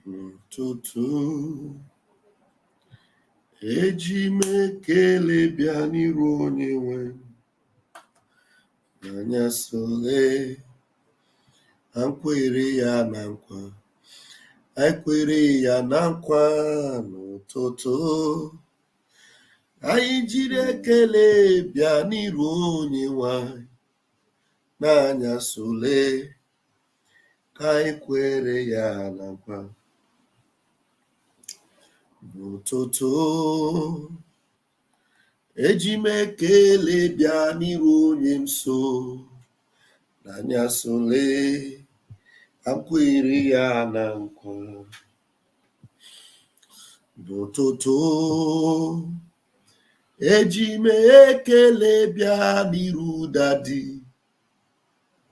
Ututu eji m ekele bịa n'iru onye nwe anya sole ankwere ya na nkwa ankwere ya na nkwa n'ụtụtụ anyị jiri ekele bịa n'iru onye nwe n'anya sole ka anyị kwere ya na nkwa n'ụtụtụ eji m ekele bịa n'iru onye nso n'anya sole akwere ya na nkwa n'ụtụtụ eji m ekele bịa n'iru dadi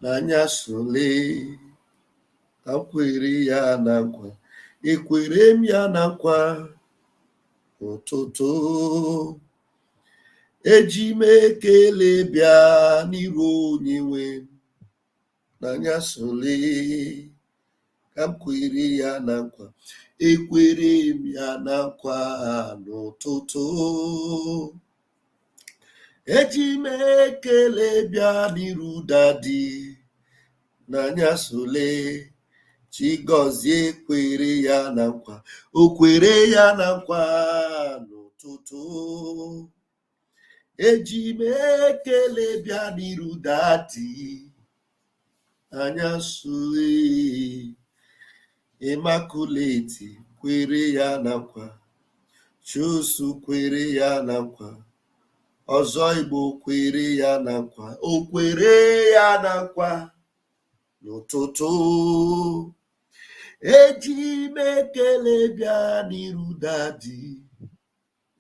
n'anya sole akwere ya na nkwa ekwere m ya na nkwa ụtụtụ eji m ekele bịa n'iru onye nwe n'anya sole ka m kwere ya na nkwa ekwere m ya na nkwa n'ụtụtụ eji m ekele bịa n'iru dadi n'anya sole Chigozie kwere ya na nkwa o kwere ya na nkwa n'ụtụtụ eji m ekele bịa n'iru dadi anya sole Immaculate kwere ya na nkwa Chusu kwere ya na nkwa ọzọ Igbo kwere ya na nkwa o kwere ya na nkwa n'ụtụtụ eji m ekele bịa n'iru dadi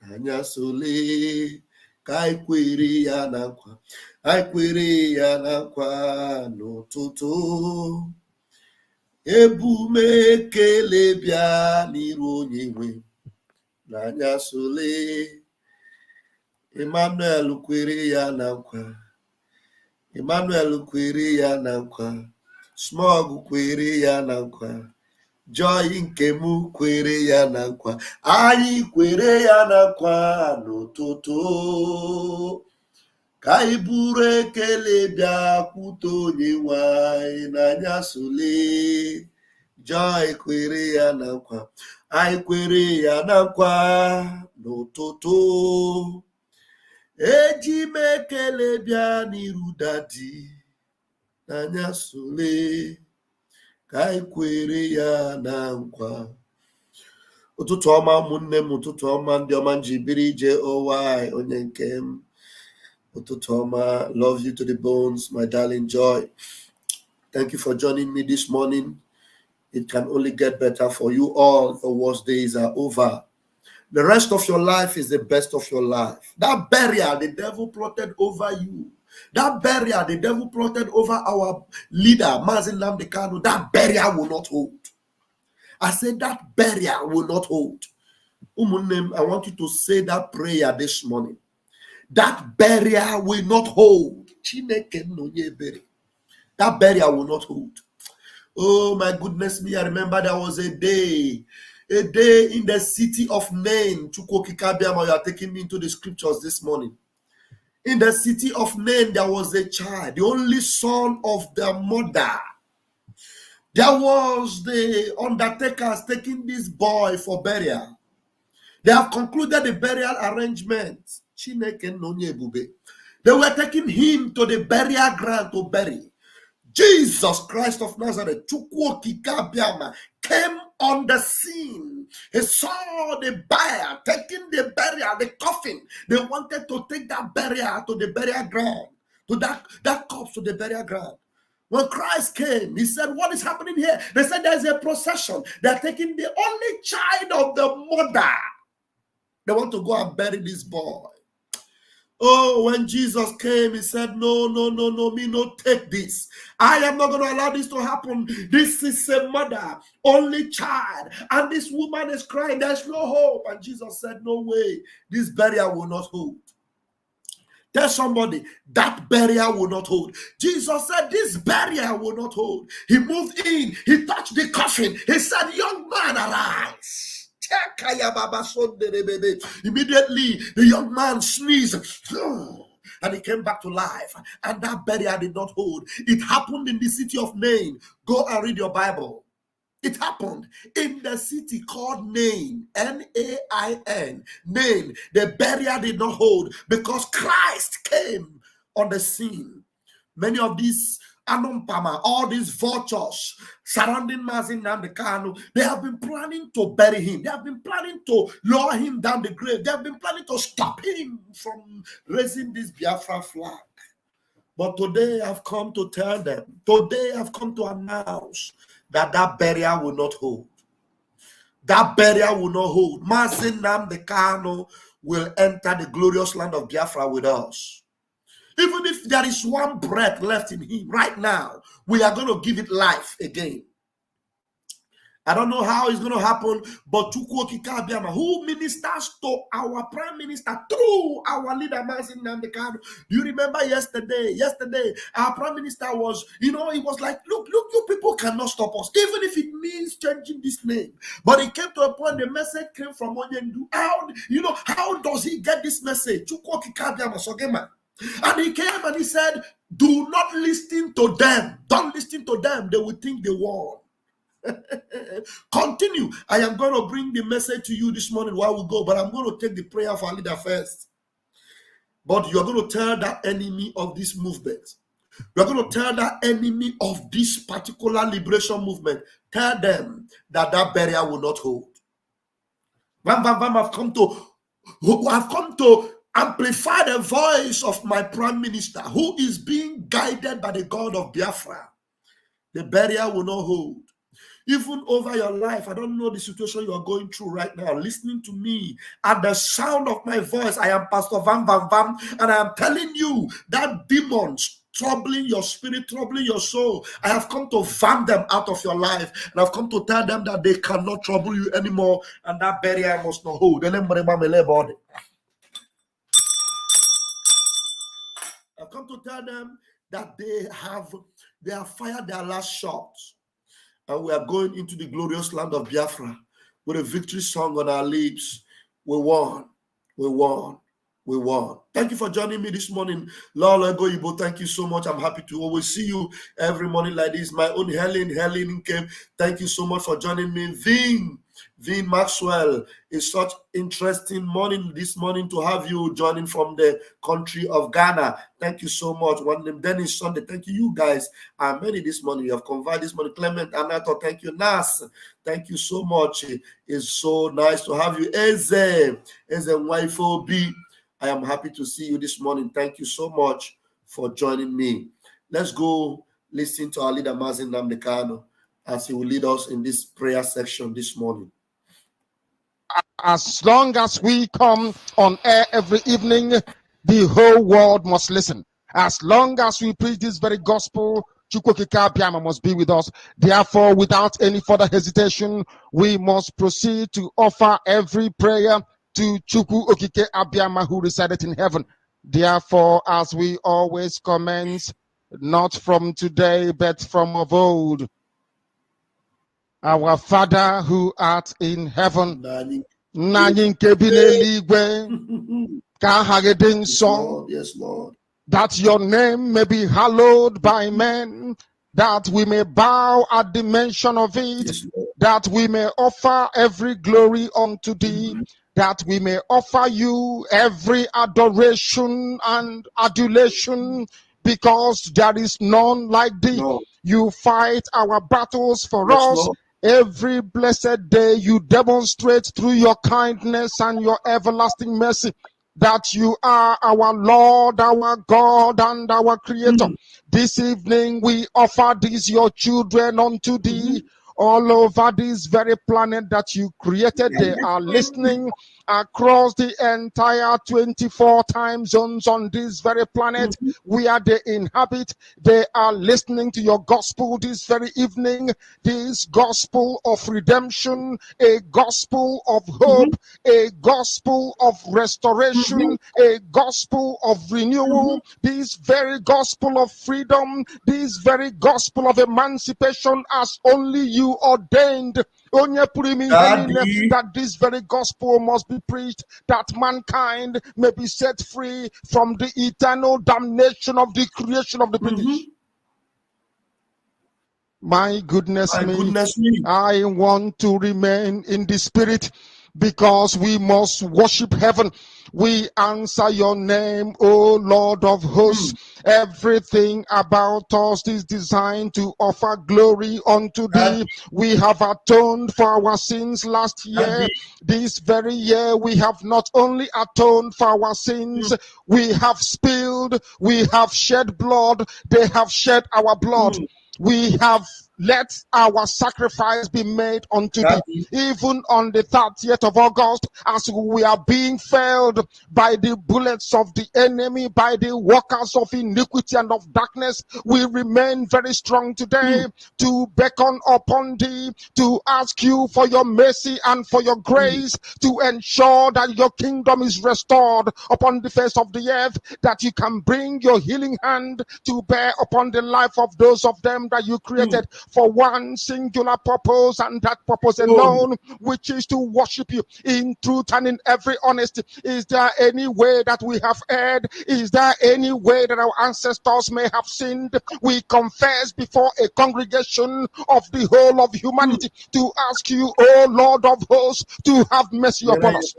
anya sole ka anyị kwere ya na nkwa anyị kwere ya na nkwa n'ụtụtụ ebu m ekele bịa n'iru onye nwe n'anya sole Emmanuel kwere ya na nkwa Emmanuel kwere ya na nkwa Smog kwere ya na nkwa Joy nke m kwere ya na nkwa anyị kwere ya na nkwa n'ụtụtụ ka anyị buru ekele bịa kwute onye nwe anyị n'anya sole Joy kwere ya na nkwa anyị kwere ya na nkwa n'ụtụtụ eji m ekele bịa n'iru dadi n'anya sole ka anyị kwere ya na nkwa ụtụtụ ọma ụmụnne m ụtụtụ ọma ndị ọma nji biri ije ụwa onye nke m ụtụtụ ọma love you to the bones my darling Joy. Thank you for joining me this morning. It can only get better for you all. The worst days are over. The rest of your life is the best of your life. That burial the devil plotted over you, that burial the devil plotted over our leader, Mazi Nnamdi Kanu, that burial will not hold. I said that burial will not hold. Umunnem, I want you to say that prayer this morning. That burial will not hold. That burial will not hold. Oh my goodness me, I remember there was a day in the city of Nain. Chukwokikabiama, you are taking me into the scriptures this morning. In the city of Nain, there was a child, the only son of the mother. There was the undertakers taking this boy for burial. They have concluded the burial arrangement. They were taking him to the burial ground to bury. Jesus Christ of Nazareth, Chukwokikabiama, came on the scene. He saw the buyer taking the burial, the coffin. They wanted to take that burial to the burial ground, to that corpse to the burial ground. When Christ came, he said, what is happening here? They said there's a procession. They're taking the only child of the mother. They want to go and bury this boy. Oh, when Jesus came, he said, no, me not take this. I am not going to allow this to happen. This is a mother, only child. And this woman is crying, there's no hope. And Jesus said, no way, this burial will not hold. Tell somebody, that burial will not hold. Jesus said, this burial will not hold. He moved in, he touched the coffin. He said, young man, arise. Immediately, the young man sneezed. And he came back to life. And that burial did not hold. It happened in the city of Nain. Go and read your Bible. It happened in the city called Nain, N-A-I-N, Nain. The burial did not hold because Christ came on the scene. Many of these Anumpama, all these vultures surrounding Mazin Namdekanu, they have been planning to bury him. They have been planning to lower him down the grave. They have been planning to stop him from raising this Biafra flag. But today I've come to tell them, today I've come to announce that burial will not hold. That burial will not hold. Mazin Namdekanu will enter the glorious land of Biafra with us. Even if there is one breath left in him right now, we are going to give it life again. I don't know how it's going to happen, but Chukwu Okike Abiama, who ministers to our prime minister through our leader, Mazin Namdekanu. Do you remember yesterday? Yesterday, our prime minister was, he was like, look, you people cannot stop us, even if it means changing this name. But it came to a point, the message came from Onyendu. How does he get this message? Chukwu Okike Abiama, Sogema. And he came and he said, do not listen to them. Don't listen to them. They will think they won. Continue. I am going to bring the message to you this morning while we go, but I'm going to take the prayer of our leader first. But you're going to tell that enemy of this movement. You're going to tell that enemy of this particular liberation movement. Tell them that burial will not hold. Vam Vam Vam, I've come to amplify the voice of my prime minister, who is being guided by the God of Biafra. The burial will not hold. Even over your life, I don't know the situation you are going through right now. Listening to me at the sound of my voice, I am Pastor Vam Vam Vam, and I am telling you that demons troubling your spirit, troubling your soul, I have come to van them out of your life, and I've come to tell them that they cannot trouble you anymore, and that burial must not hold. I've come to tell them that they have fired their last shots. And we are going into the glorious land of Biafra with a victory song on our lips. We won. We won. We won. Thank you for joining me this morning. Lola Goyibo, thank you so much. I'm happy to always see you every morning like this. My own Helen came. Thank you so much for joining me. Vin Maxwell, it's such interesting morning this morning to have you joining from the country of Ghana. Thank you so much. One name Dennis Sunday. Thank you. You guys are many this morning. You have conveyed this morning. Clement Anato. Thank you. Nas. Thank you so much. It's so nice to have you. Eze Wifo B. I am happy to see you this morning. Thank you so much for joining me. Let's go listen to our leader Mazin Namdekanu as he will lead us in this prayer section this morning. As long as we come on air every evening, the whole world must listen. As long as we preach this very gospel, Chukwu Okike Abiama must be with us. Therefore, without any further hesitation, we must proceed to offer every prayer to Chukwu Okike Abiama, who resided in heaven. Therefore, as we always commence, not from today, but from of old, our Father who art in heaven, yes, Lord. That your name may be hallowed by men, that we may bow at the mention of it, Yes, that we may offer every glory unto thee, that we may offer you every adoration and adulation, because there is none like thee. No. You fight our battles for Yes, us. Lord. Every blessed day you demonstrate through your kindness and your everlasting mercy that you are our Lord, our God, and our Creator. This evening we offer these your children unto thee. all over this very planet that you created. They are listening across the entire 24 time zones on this very planet where they inhabit. They are listening to your gospel this very evening, this gospel of redemption, a gospel of hope, a gospel of restoration, a gospel of renewal, this very gospel of freedom, this very gospel of emancipation as only you ordained. That this very gospel must be preached, that mankind may be set free from the eternal damnation of the creation of the British. My goodness me, I want to remain in the spirit because we must worship heaven. We answer your name, O Lord of hosts. Everything about us is designed to offer glory unto thee. We have atoned for our sins last year. This very year we have not only atoned for our sins, we have spilled, we have shed blood, they have shed our blood. We have let our sacrifice be made unto thee. Even on the 30th of August, as we are being felled by the bullets of the enemy, by the workers of iniquity and of darkness, we remain very strong today to beckon upon thee, to ask you for your mercy and for your grace, to ensure that your kingdom is restored upon the face of the earth, that you can bring your healing hand to bear upon the life of those of them that you created for one singular purpose, and that purpose alone, which is to worship you in truth and in every honesty. Is there any way that we have erred? Is there any way that our ancestors may have sinned? We confess before a congregation of the whole of humanity to ask you, O Lord of hosts, to have mercy upon us.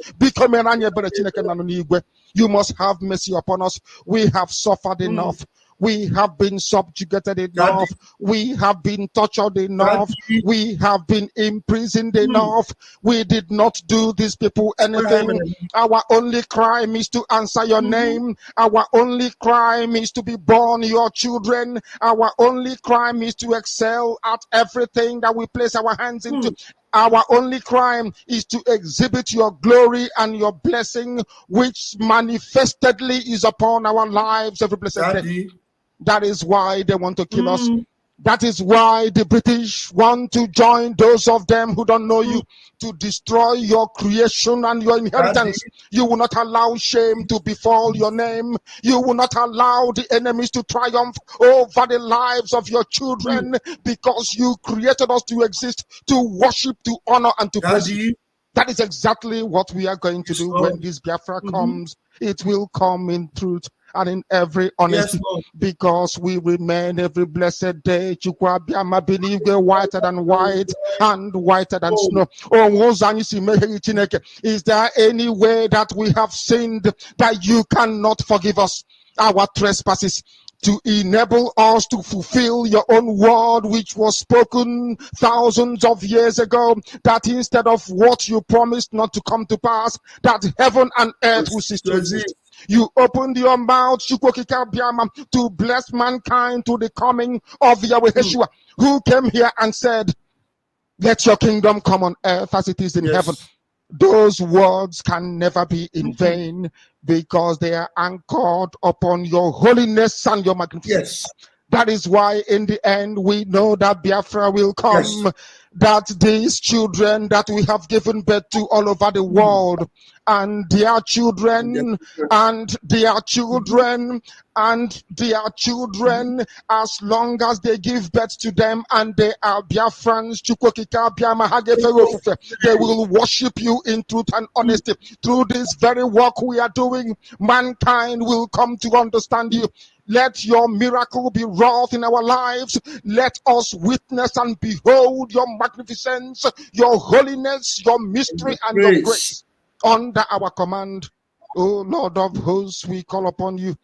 You must have mercy upon us. We have suffered enough. We have been subjugated enough. We have been tortured enough. We have been imprisoned enough. We did not do these people anything. Our only crime is to answer your name. Our only crime is to be born your children. Our only crime is to excel at everything that we place our hands into. Our only crime is to exhibit your glory and your blessing, which manifestedly is upon our lives every blessed day. That is why they want to kill us. That is why the British want to join those of them who don't know you to destroy your creation and your inheritance. You will not allow shame to befall your name. You will not allow the enemies to triumph over the lives of your children, because you created us to exist, to worship, to honor, and to praise you. That is exactly what we are going to do when this Biafra comes. It will come in truth and in every honesty, because we remain every blessed day whiter than white and whiter than snow. Is there any way that we have sinned that you cannot forgive us our trespasses, to enable us to fulfill your own word, which was spoken thousands of years ago, that instead of what you promised not to come to pass, that heaven and earth will cease to exist? You opened your mouth to bless mankind to the coming of Yahweh Yeshua, who came here and said, let your kingdom come on earth as it is in heaven. Those words can never be in vain, because they are anchored upon your holiness and your magnificence. That is why in the end we know that Biafra will come, that these children that we have given birth to all over the world, and their children, and their children, and their children, as long as they give birth to them and they are Biafrans, they will worship you in truth and honesty. Through this very work we are doing, mankind will come to understand you. Let your miracle be wrought in our lives. Let us witness and behold your magnificence, your holiness, your mystery, and your grace under our command. O Lord of hosts, we call upon you.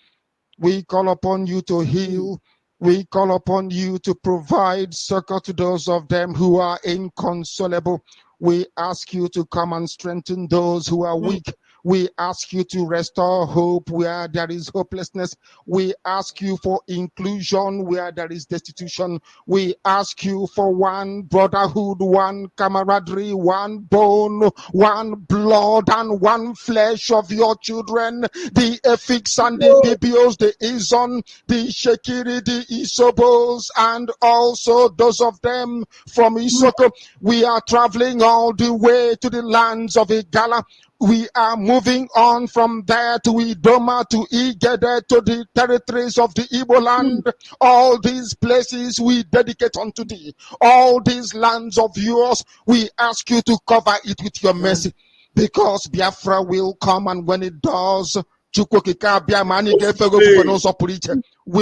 We call upon you to heal. We call upon you to provide succor to those of them who are inconsolable. We ask you to come and strengthen those who are weak. We ask you to restore hope where there is hopelessness. We ask you for inclusion where there is destitution. We ask you for one brotherhood, one camaraderie, one bone, one blood, and one flesh of your children. The Efiks and the Bibios, the Izon, the Shekiri, the Isobos, and also those of them from Isoko. We are traveling all the way to the lands of Igala. We are moving on from there to Idoma, to Igede, to the territories of the Igbo land. All these places we dedicate unto thee. All these lands of yours, we ask you to cover it with your mercy. Because Biafra will come, and when it does, we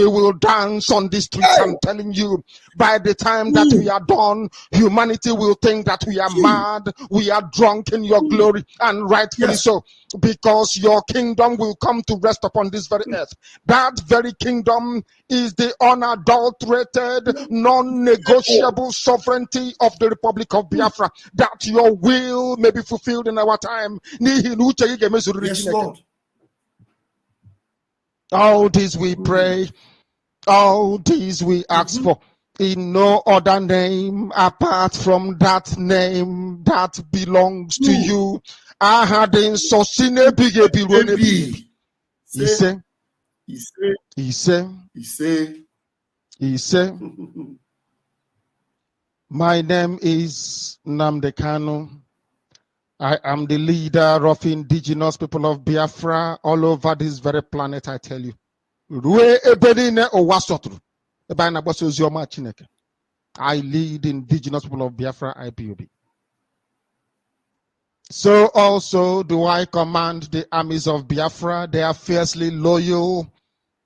will dance on the streets. I'm telling you, by the time that we are done, humanity will think that we are mad, we are drunk in your glory, and rightfully so, because your kingdom will come to rest upon this very earth. That very kingdom is the unadulterated, non-negotiable sovereignty of the Republic of Biafra, that your will may be fulfilled in our time. Yes, Lord. All this we pray, all these we ask for, in no other name apart from that name that belongs to you. I had in Sosine Bigebi. He said, my name is Namdekano. I am the leader of indigenous people of Biafra all over this very planet, I tell you. I lead indigenous people of Biafra, IPOB. So also do I command the armies of Biafra. They are fiercely loyal.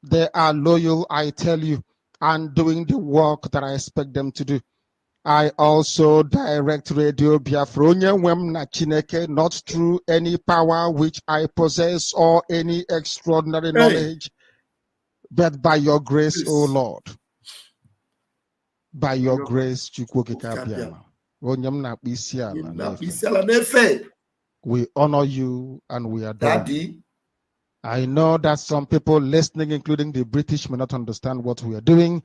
They are loyal, I tell you, and doing the work that I expect them to do. I also direct Radio Biafra, not through any power which I possess or any extraordinary knowledge, but by your grace, O Lord. By your grace, we honor you and we adore you. I know that some people listening, including the British, may not understand what we are doing.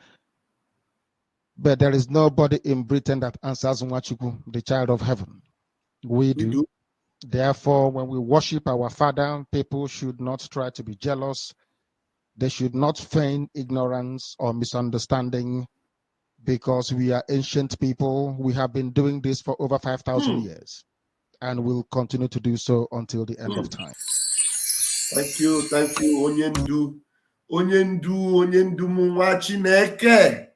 But there is nobody in Britain that answers Nwachukwu, the child of heaven. We do. Therefore, when we worship our Father, people should not try to be jealous. They should not feign ignorance or misunderstanding, because we are ancient people. We have been doing this for over 5,000 years, and will continue to do so until the end of time. Thank you, Onyendu. Onyendu mwa Chineke.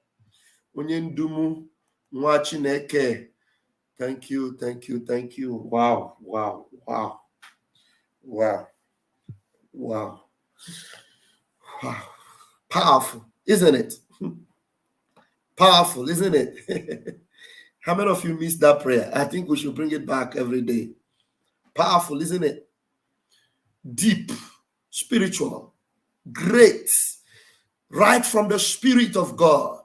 Onyendu mwa Chineke. Thank you. Wow. Powerful, isn't it? Powerful, isn't it? How many of you missed that prayer? I think we should bring it back every day. Powerful, isn't it? Deep, spiritual, great, right from the Spirit of God.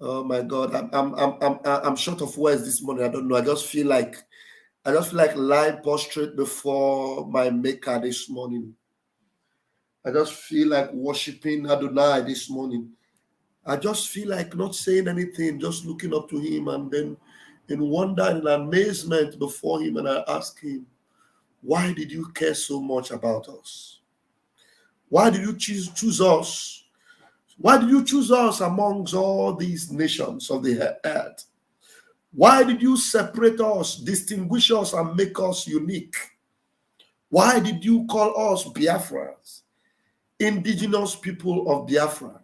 Oh my God, I'm short of words this morning. I don't know. I just feel like lying prostrate before my Maker this morning. I just feel like worshiping Adonai this morning. I just feel like not saying anything, just looking up to him, and then in wonder and amazement before him, and I ask him, why did you care so much about us? Why did you choose us? Why did you choose us amongst all these nations of the earth? Why did you separate us, distinguish us, and make us unique? Why did you call us Biafrans, indigenous people of Biafra,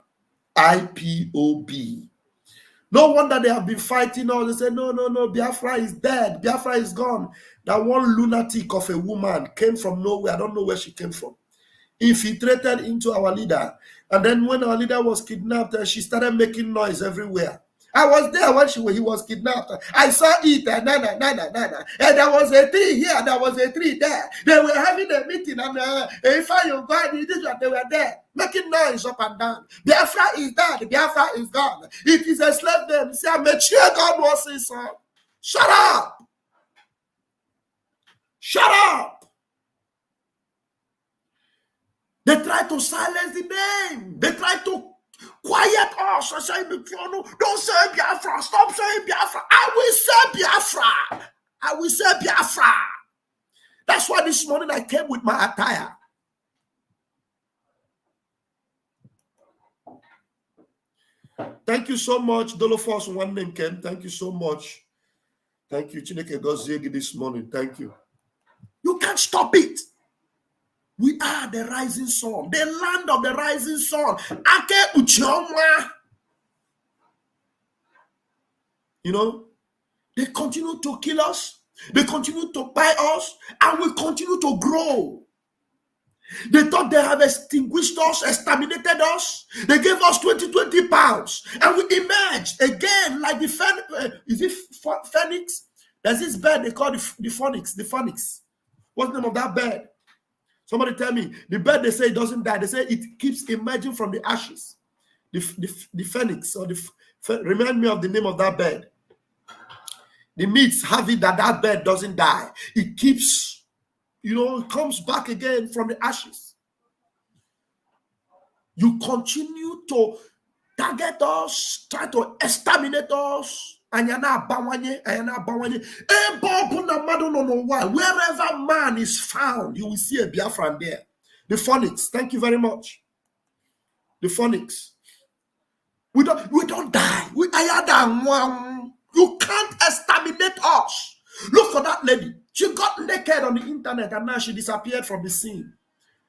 IPOB? No wonder they have been fighting us. They say, no, Biafra is dead. Biafra is gone. That one lunatic of a woman came from nowhere. I don't know where she came from. Infiltrated into our leader. And then when our leader was kidnapped, she started making noise everywhere. I was there when he was kidnapped. I saw it, nana. And there was a tree here, there was a tree there. They were having a meeting, and if I you God, they were there, making noise up and down. Biafra is dead, Biafra is gone. It is a slave name. See, I'm a cheer God was his son. Shut up! Shut up. They try to silence the name. They try to quiet us. I say, don't say Biafra. Stop saying Biafra. I will say Biafra. I will say Biafra. That's why this morning I came with my attire. Thank you so much, Dolofos One Name Ken. Thank you so much. Thank you, Chineke Gozegi, this morning. Thank you. You can't stop it. We are the rising sun, the land of the rising sun. Ake Uchoma. You know, they continue to kill us, they continue to buy us, and we continue to grow. They thought they have extinguished us, exterminated us. They gave us 20 pounds, and we emerged again like the phoenix? There's this bird they call the phoenix. The phoenix. What's the name of that bird? Somebody tell me. The bird, they say it doesn't die. They say it keeps emerging from the ashes. The phoenix, or remind me of the name of that bird. The myths have it that that bird doesn't die. It keeps, it comes back again from the ashes. You continue to target us, try to exterminate us. Wherever man is found, you will see a Biafran there. The phonics, thank you very much. The phonics. We don't die. You can't exterminate us. Look for that lady. She got naked on the internet and now she disappeared from the scene.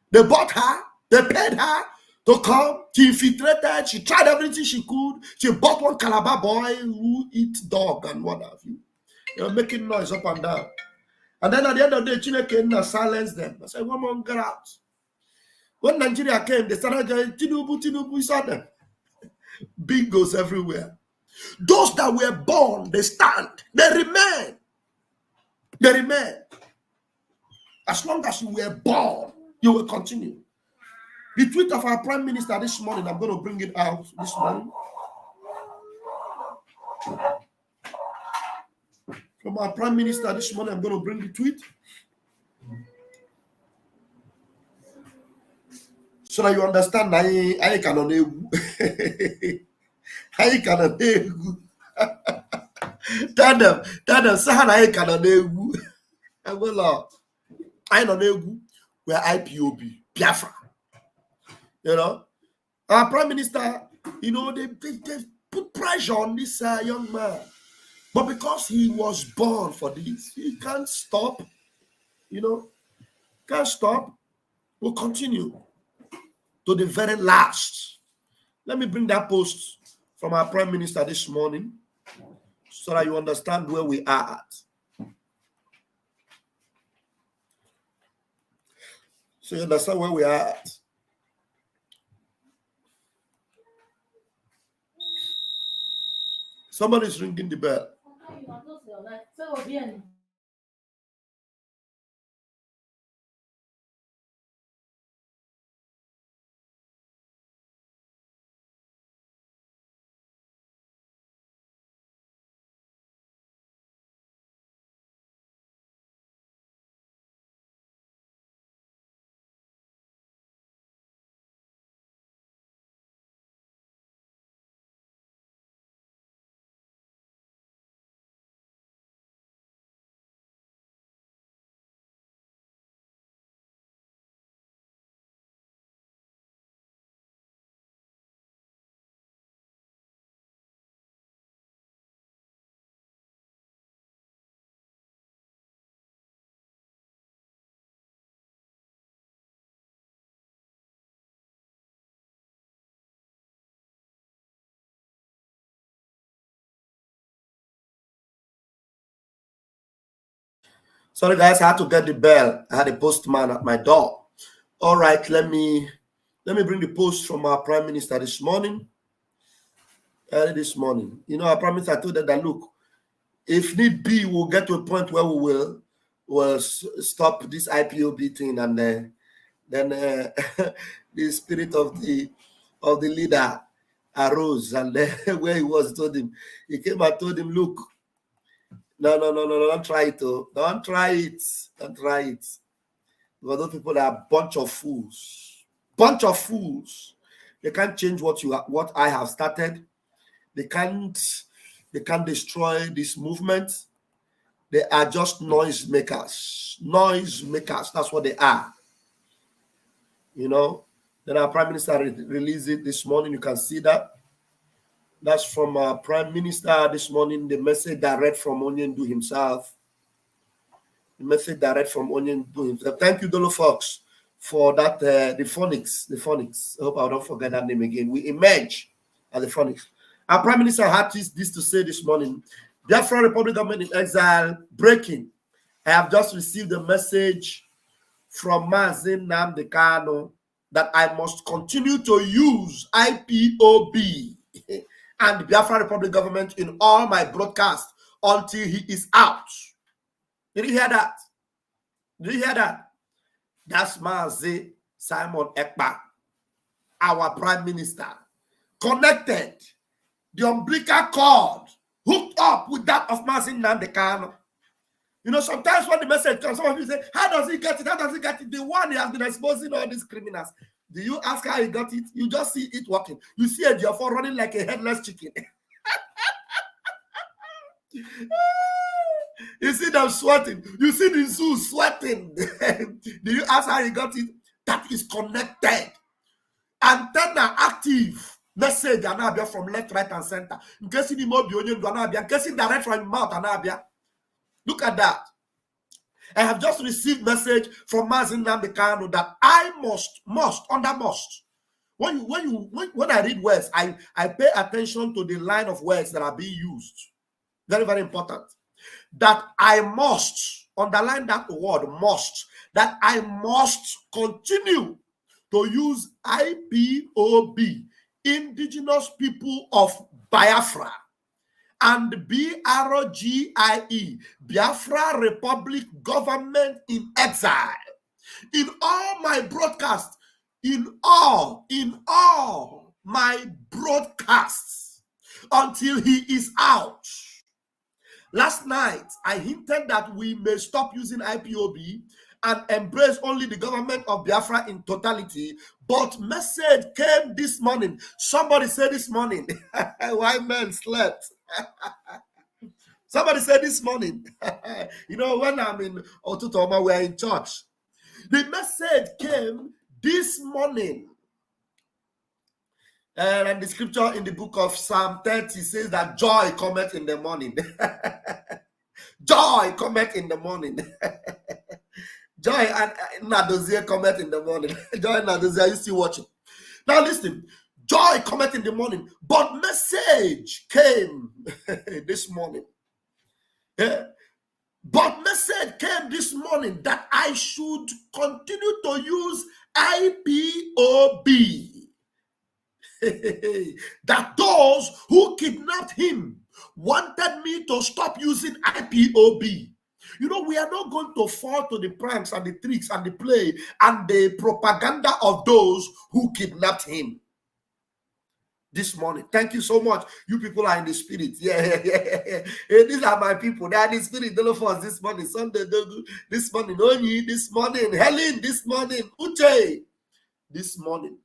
They bought her, they paid her to come. She infiltrated, she tried everything she could. She bought one Calabar boy who eats dog and what have you. They were making noise up and down. And then at the end of the day, Chineke silenced them. I said, "One more, get out." When Nigeria came, they started going, Tinubu, we saw them. Bingos everywhere. Those that were born, they stand. They remain. They remain. As long as you were born, you will continue. The tweet of our Prime Minister this morning, I'm going to bring it out this morning. From our Prime Minister this morning, I'm going to bring the tweet. So that you understand, I cannot do. I cannot do. Tell them, Sahara, I cannot do. I will. I don't know where IPOB, Biafra. Our Prime Minister, they put pressure on this young man. But because he was born for this, he can't stop. Can't stop. We'll continue to the very last. Let me bring that post from our Prime Minister this morning so that you understand where we are at. So you understand where we are at. Somebody's ringing the bell. Sorry guys, I had to get the bell. I had a postman at my door. All right, let me bring the post from our Prime Minister this morning. Early this morning. Our Prime Minister told them that, look, if need be, we'll get to a point where we will stop this IPOB thing, and then the spirit of the leader arose, and where he was, he came and told him, look, No, don't try it. Oh. Don't try it. Don't try it. Because those people are a bunch of fools. Bunch of fools. They can't change what I have started. They can't destroy this movement. They are just noise makers. Noise makers. That's what they are. You know. Then our Prime Minister released it this morning. You can see that. That's from our Prime Minister this morning. The message direct from Onyendu himself. The message direct from Onyendu himself. Thank you, Dolo Fox, for that. The phonics. The phonics. I hope I don't forget that name again. We emerge as the phonics. Our Prime Minister had this to say this morning. Biafra Republic government in exile, breaking. I have just received a message from Mazin Nnamdi Kanu that I must continue to use IPOB and the Biafra Republic government in all my broadcasts until he is out. Did you hear that? Did you hear that? That's Mazi Simon Ekpa, our Prime Minister, connected the umbilical cord, hooked up with that of Mazi Nnamdi Kanu. You know, sometimes when the message comes, some of you say, how does he get it? How does he get it? The one he has been exposing all these criminals. Do you ask how he got it? You just see it working. You see a Biafra running like a headless chicken. You see them sweating. You see the zoo sweating. Do you ask how he got it? That is connected. Antenna active. Message Anabia from left, right, and center. In case you more Anabia, in case you direct from your mouth Anabia. Look at that. I have just received message from Mazin Nnamdi Kanu that I must. When I read words, I pay attention to the line of words that are being used. Very, very important. That I must, underline that word, must, that I must continue to use IPOB, Indigenous People of Biafra, and BRGIE, Biafra Republic Government in Exile, in all my broadcasts, in all my broadcasts, until he is out. Last night, I hinted that we may stop using IPOB and embrace only the government of Biafra in totality, but message came this morning. Somebody said this morning, why men slept? Somebody said this morning, you know, when I'm in Ututu Oma, we're in church. The message came this morning. And the scripture in the book of Psalm 30 says that joy cometh in the morning. Joy cometh in the morning. Joy and Nadozie cometh in the morning. Joy and Nadozie, are you still watching? Now listen, joy cometh in the morning, but message came this morning. Yeah. But message came this morning that I should continue to use IPOB. That those who kidnapped him wanted me to stop using IPOB. You know, we are not going to fall to the pranks and the tricks and the play and the propaganda of those who kidnapped him. This morning, thank you so much. You people are in the spirit. Yeah. Hey, these are my people. They are in the spirit. They for us this morning. Sunday, this morning. Onyi, this morning. Helen, this morning. Uche, this morning.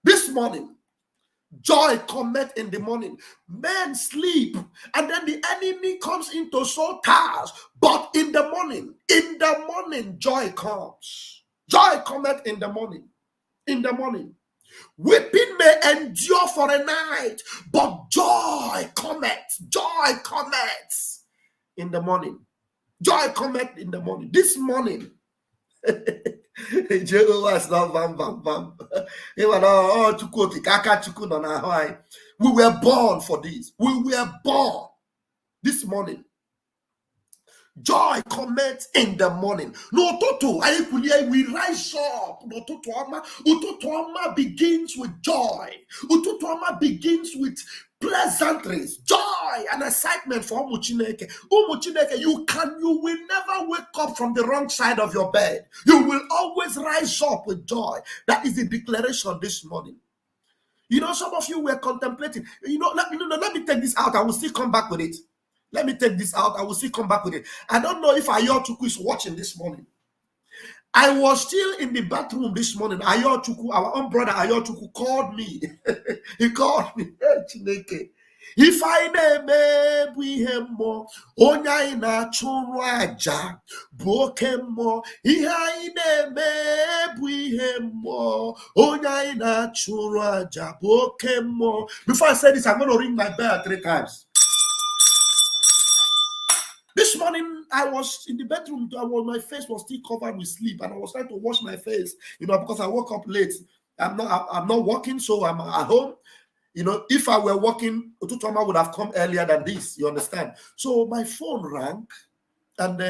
This morning. Joy cometh in the morning. Men sleep, and then the enemy comes into sow tares. But in the morning, joy comes. Joy cometh in the morning. In the morning. Weeping may endure for a night, but joy cometh. Joy cometh in the morning. Joy cometh in the morning. This morning, Jehovah is not Vam Vam Vam. We were born for this. We were born this morning. Joy cometh in the morning. No Ututu, we rise up. No Ututu Oma begins with joy. Ututu Oma begins with pleasantries, joy, and excitement for Umuchineke. Umuchineke, you will never wake up from the wrong side of your bed. You will always rise up with joy. That is the declaration this morning. You know, some of you were contemplating. Let me take this out. I will still come back with it. Let me take this out. I will still come back with it. I don't know if Ayochuku is watching this morning. I was still in the bathroom this morning. Ayochuku, our own brother Ayochuku, called me. He called me. If I name we more, onya ina churu aja, broken more. If I name we more, onya ina churu aja, broken more. Before I say this, I'm going to ring my bell 3 times. This morning, I was in the bedroom. My face was still covered with sleep, and I was trying to wash my face, because I woke up late. I'm not working, so I'm at home. If I were working, Ututu Oma would have come earlier than this. You understand? So my phone rang, and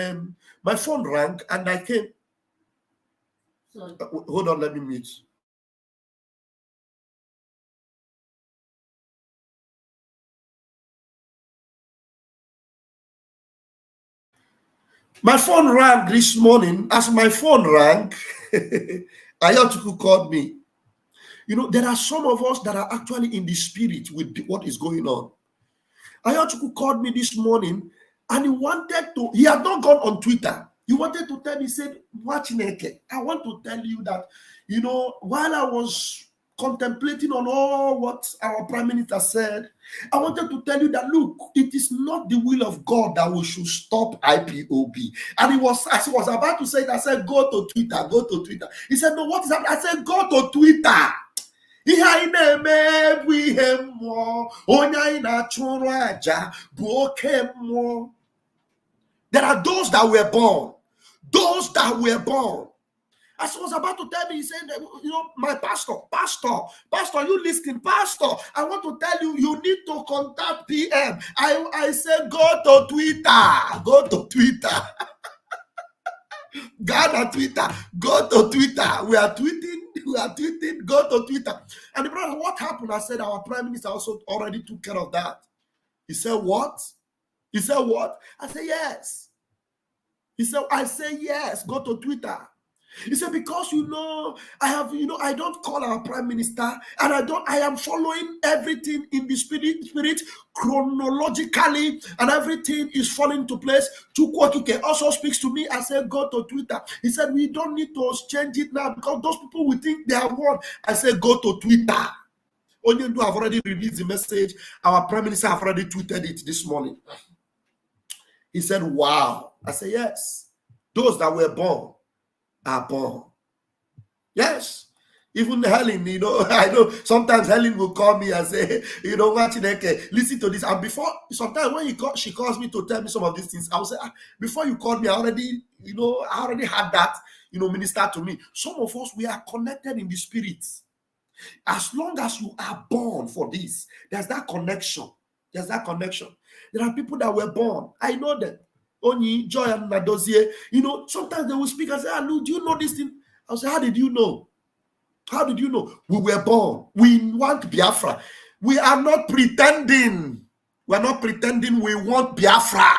I came. Sorry. Hold on, let me mute. My phone rang this morning. As my phone rang, Ayochuku called me. There are some of us that are actually in the spirit with what is going on. Ayochuku called me this morning, and he had not gone on Twitter. He wanted to tell me, he said, watch Neke. I want to tell you that, while I was contemplating on all what our Prime Minister said, I wanted to tell you that, look, it is not the will of God that we should stop IPOB. And as he was about to say it, I said, go to Twitter, go to Twitter. He said, no, what is happening? I said, go to Twitter. There are those that were born. Those that were born. As he was about to tell me, he said, my pastor, you listen, pastor, I want to tell you, you need to contact PM. I said, go to Twitter. Go to Twitter. Gather Twitter. Go to Twitter. We are tweeting. Go to Twitter. And the brother, what happened? I said, our Prime Minister also already took care of that. He said, what? He said, what? I said, yes. He said, I say yes. Go to Twitter. He said, because I don't call our Prime Minister, and I am following everything in the spirit chronologically, and everything is falling into place. Chukwokike also speaks to me. I said, go to Twitter. He said, we don't need to change it now because those people will think they have won. I said, go to Twitter. Onyendu have already released the message. Our Prime Minister have already tweeted it this morning. He said, wow. I said, yes. Those that were born are born. Yes. Even Helen, I know sometimes Helen will call me and say, listen to this. And sometimes when she calls me to tell me some of these things, I will say, before you called me, I already had that, minister to me. Some of us, we are connected in the spirit. As long as you are born for this, there's that connection. There are people that were born. I know them. Onyi, Joy, and Nadozie. Sometimes they will speak and say, Lou, do you know this thing? I'll say, how did you know? How did you know? We were born. We want Biafra. We are not pretending. We're not pretending we want Biafra.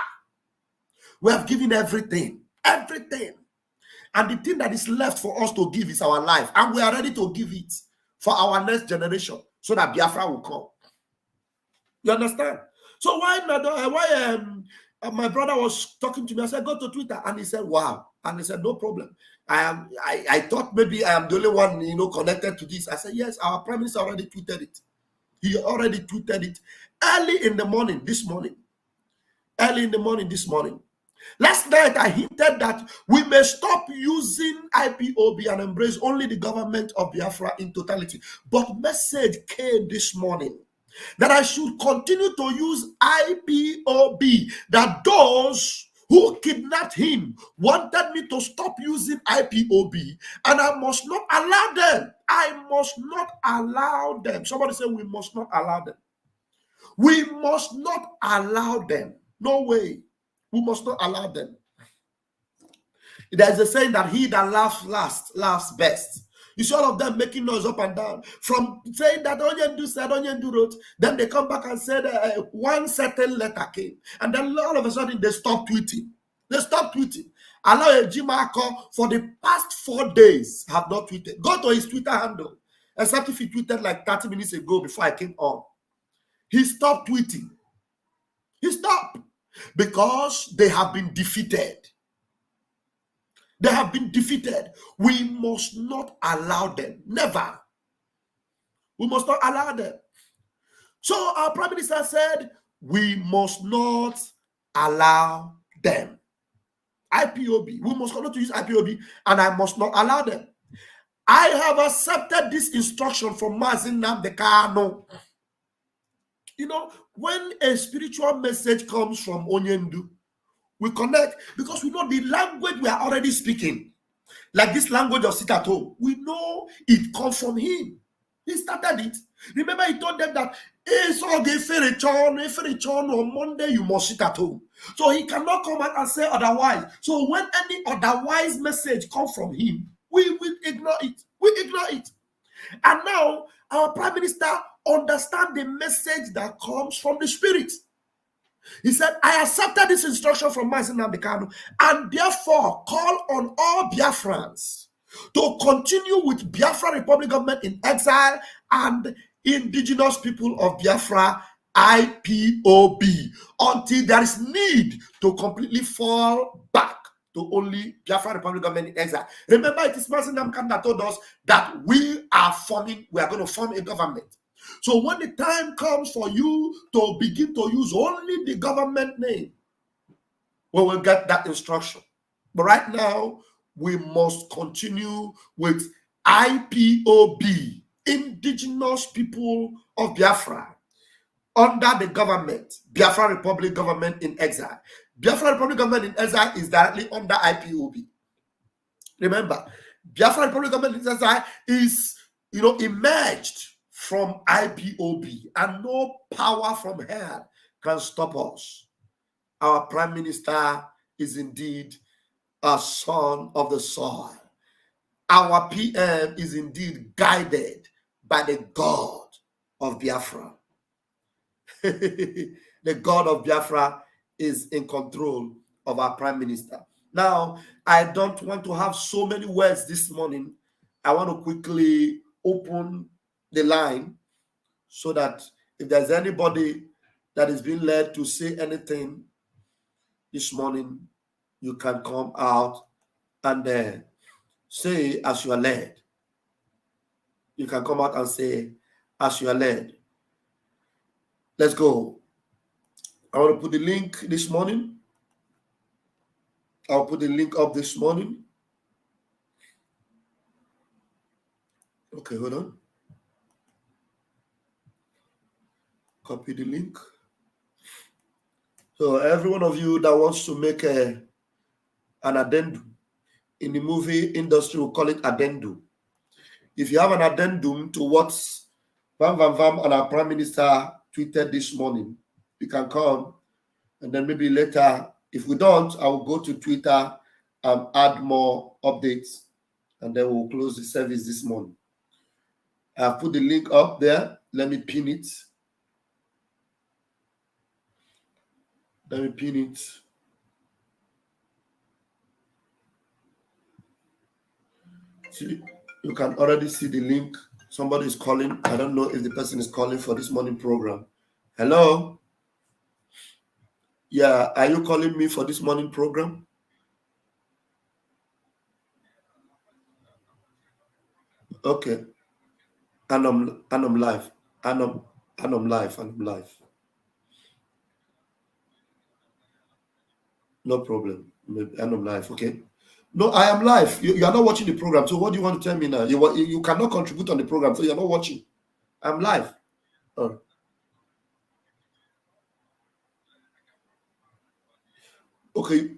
We have given everything. Everything. And the thing that is left for us to give is our life. And we are ready to give it for our next generation so that Biafra will come. You understand? So my brother was talking to me, I said, go to Twitter. And he said, wow. And he said, no problem. I thought maybe I am the only one, connected to this. I said, yes, our Prime Minister already tweeted it. He already tweeted it early in the morning this morning. Last night, I hinted that we may stop using IPOB and embrace only the government of Biafra in totality. But message came this morning that I should continue to use IPOB, that those who kidnapped him wanted me to stop using IPOB, and I must not allow them. I must not allow them. Somebody say, we must not allow them. We must not allow them. No way. We must not allow them. There's a saying that he that laughs last laughs best. You see all of them making noise up and down. From saying that Onyendu said, Onyendu wrote, then they come back and said one certain letter came. And then all of a sudden they stop tweeting. Allow Ejimako for the past 4 days have not tweeted. Go to his Twitter handle. Except if he tweeted like 30 minutes ago before I came on. He stopped tweeting. He stopped. because they have been defeated. They have been defeated. We must not allow them. Never. We must not allow them. So our Prime Minister said, we must not allow them. IPOB. We must continue to use IPOB, and I must not allow them. I have accepted this instruction from Mazin Namdekano. You know, when a spiritual message comes from Onyendu, we connect because we know the language we are already speaking. Like this language of sit at home, we know it comes from him. He started it. Remember, he told them that on Monday you must sit at home. So he cannot come out and say otherwise. So when any otherwise message comes from him, we will ignore it. We ignore it. And now our Prime Minister understands the message that comes from the Spirit. He said, I accepted this instruction from Mazin Namdekano and therefore call on all Biafrans to continue with Biafra Republic government in exile and indigenous people of Biafra IPOB until there is need to completely fall back to only Biafra Republic government in exile. Remember, it is Mazin Namdekano that told us that we are going to form a government. So when the time comes for you to begin to use only the government name, we will get that instruction. But right now, we must continue with IPOB, Indigenous People of Biafra, under the government, Biafra Republic government in exile. Biafra Republic government in exile is directly under IPOB. Remember, Biafra Republic government in exile is, emerged from IPOB, and no power from hell can stop us. Our Prime Minister is indeed a son of the soil. Our PM is indeed guided by the God of Biafra. The God of Biafra is in control of our Prime Minister. Now, I don't want to have so many words this morning. I want to quickly open the line so that if there's anybody that is being led to say anything this morning, you can come out and say as you are led. You can come out and say as you are led. Let's go. I want to put the link this morning. I'll put the link up this morning. Okay, hold on. Copy the link. So every one of you that wants to make an addendum, in the movie industry we call it addendum. If you have an addendum to what Vam Vam Vam and our Prime Minister tweeted this morning, you can come, and then maybe later, if we don't, I will go to Twitter and add more updates, and then we'll close the service this morning. I've put the link up there. Let me pin it. Let me pin it. See, you can already see the link. Somebody is calling. I don't know if the person is calling for this morning program. Hello? Yeah, are you calling me for this morning program? Okay. And I'm live. And I'm live. No problem. And I'm live, okay? No, I am live. You are not watching the program. So what do you want to tell me now? You cannot contribute on the program, so you're not watching. I'm live. Oh. Okay.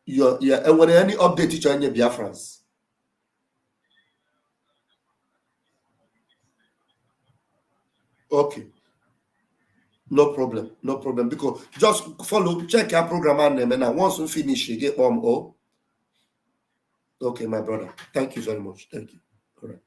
Yeah. And when any update teacher in your Biafrans? Okay. No problem. Because just follow, check your program and then once we finish, you get Oh. Okay, my brother. Thank you very much. Thank you. All right.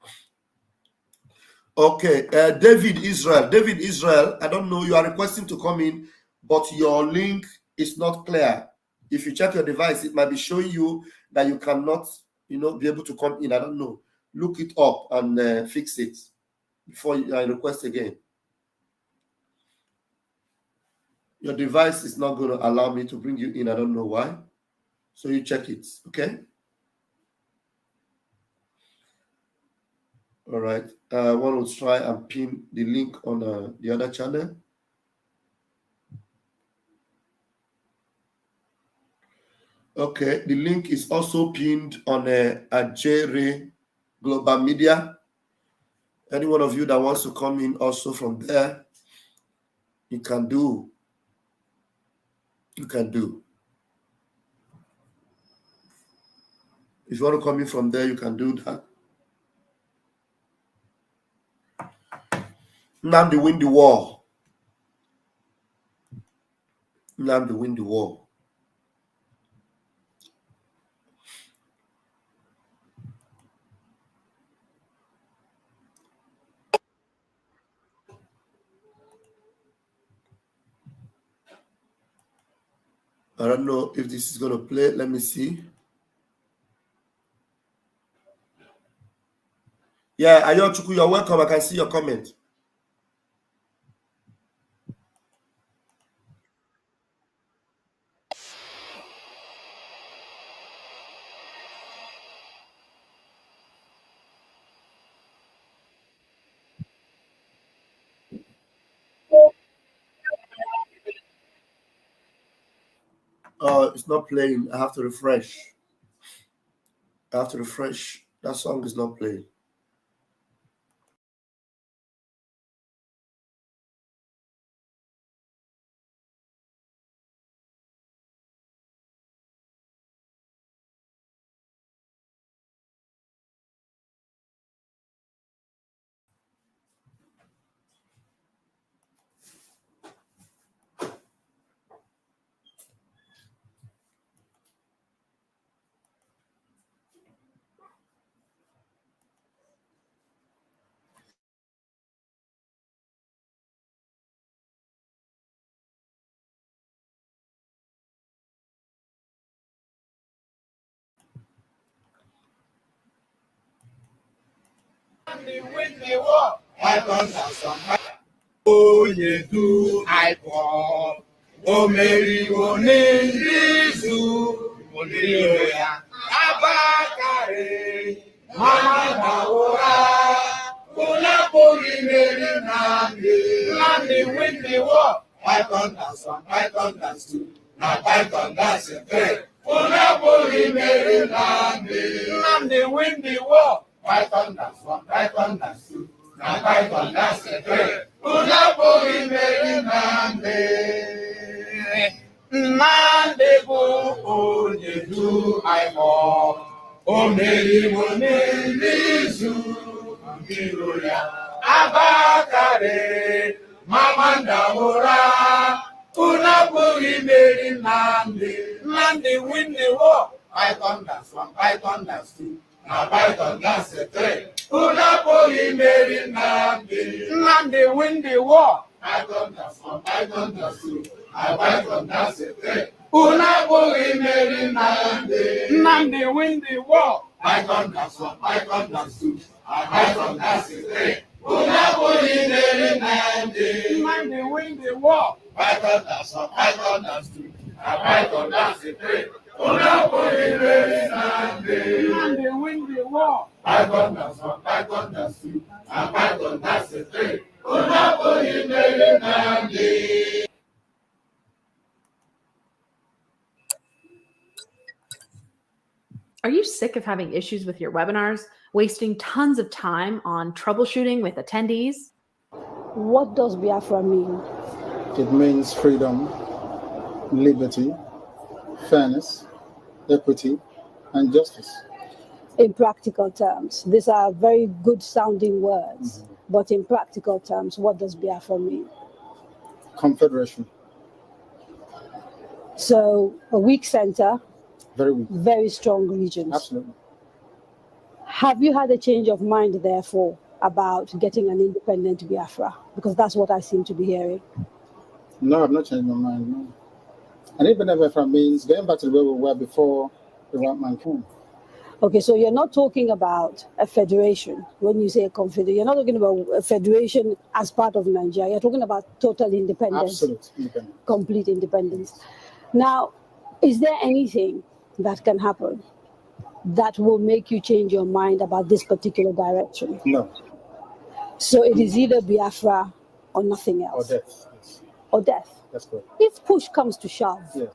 Okay, David Israel, I don't know, you are requesting to come in, but your link is not clear. If you check your device, it might be showing you that you cannot, be able to come in. I don't know. Look it up and fix it before I request again. Your device is not going to allow me to bring you in. I don't know why. So you check it, okay? All right. I want to try and pin the link on the other channel. Okay. The link is also pinned on Ajere Global Media. Any one of you that wants to come in also from there, you can do. You can do. If you want to come in from there, you can do that. Nnamdi win the war. Nnamdi win the war. I don't know if this is going to play. Let me see. Yeah, Ayochukwu, you're welcome. I can see your comment. It's not playing. I have to refresh. That song is not playing. Are you sick of having issues with your webinars, wasting tons of time on troubleshooting with attendees? What does Biafra mean? It means freedom, liberty, fairness, equity, and justice. In practical terms, these are very good sounding words, but in practical terms, what does Biafra mean? Confederation. So a weak center, Very weak. very strong regions. Absolutely. Have you had a change of mind, therefore, about getting an independent Biafra? Because that's what I seem to be hearing. No, I've not changed my mind. No. And independent Biafra means going back to where we were before the white man came. Okay, so you're not talking about a federation when you say a confederation. You're not talking about a federation as part of Nigeria. You're talking about total independence. Absolute independence. Complete independence. Now, is there anything that can happen that will make you change your mind about this particular direction? No. So it is either Biafra or nothing Or else. death. Yes. Or death. That's correct. If push comes to shove, Yes.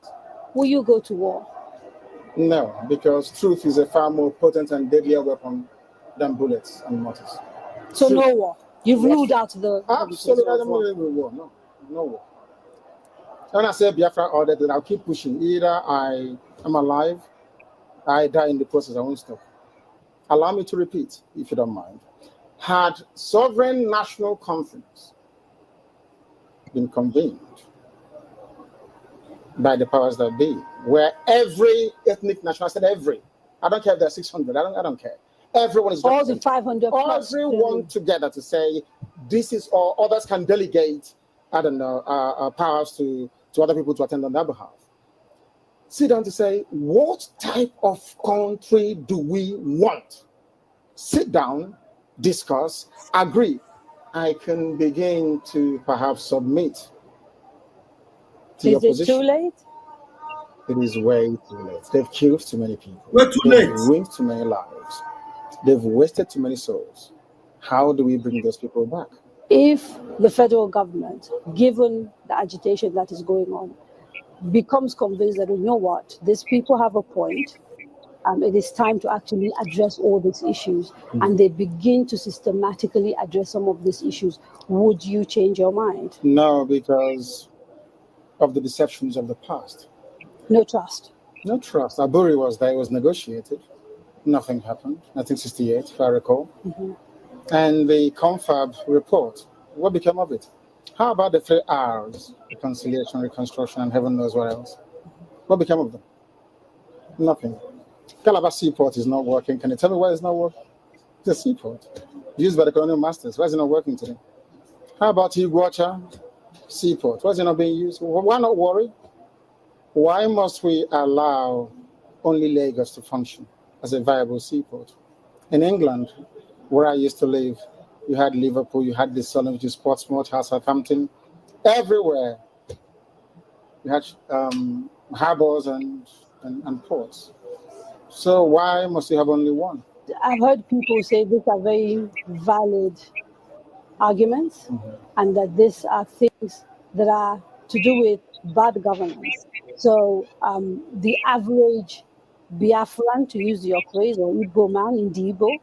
will you go to war? No, because truth is a far more potent and deadlier weapon than bullets and mortars. So Truth. no war. You've ruled out the Absolutely, I of don't war. believe in war. No, no war. When I say Biafra or that, then I'll keep pushing. Either I am alive, I die in the process, I won't stop. Allow me to repeat, if you don't mind. Had sovereign national conference been convened by the powers that be, where every ethnic national, I said every, I don't care if there's 600, I don't care. Everyone is all the 500 plus. everyone together to say this is all. Others can delegate, I don't know, powers to other people to attend on their behalf. Sit down to say, what type of country do we want? Sit down, discuss, agree. I can begin to perhaps submit to your position. Is it too late? It is way too late. They've killed too many people. Way too They've late. ruined too many lives. They've wasted too many souls. How do we bring those people back? If the federal government, given the agitation that is going on, becomes convinced that, you know what, these people have a point, it is time to actually address all these issues, and they begin to systematically address some of these issues, would you change your mind? No, because of the deceptions of the past. No trust. No trust. Aburi was there, it was negotiated. Nothing happened. 1968, if I recall. And the confab report, what became of it? How about the 3 R's? Reconciliation, reconstruction, and heaven knows what else. What became of them? Nothing. Calabar Seaport is not working. Can you tell me why it's not working? It's a seaport used by the colonial masters. Why is it not working today? How about Iguacha Seaport? Why is it not being used? Why not worry? Why must we allow only Lagos to function as a viable seaport? In England, where I used to live, you had Liverpool, you had the Southern, which is Portsmouth, Southampton, everywhere. You had harbors and ports. So why must you have only one? I've heard people say these are very valid arguments, and that these are things that are to do with bad governance. So the average Biafran, to use your phrase, or Igbo man in the Igbo,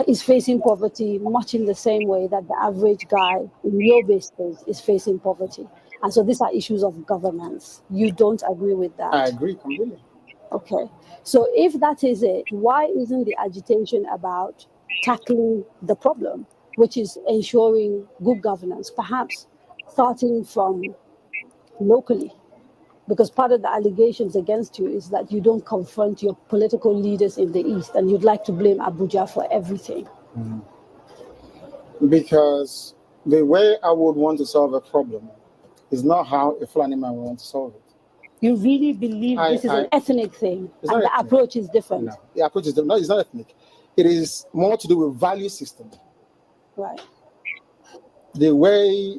is facing poverty much in the same way that the average guy in Yobe State is facing poverty. And so these are issues of governance. You don't agree with that? I agree completely. Okay. So if that is it, why isn't the agitation about tackling the problem, which is ensuring good governance, perhaps starting from locally? Because part of the allegations against you is that you don't confront your political leaders in the East, and you'd like to blame Abuja for everything. Because the way I would want to solve a problem is not how a Fulani man would want to solve it. You really believe this is an ethnic thing, and the approach is different? No, the approach is different. No, it's not ethnic. It is more to do with value system. Right. The way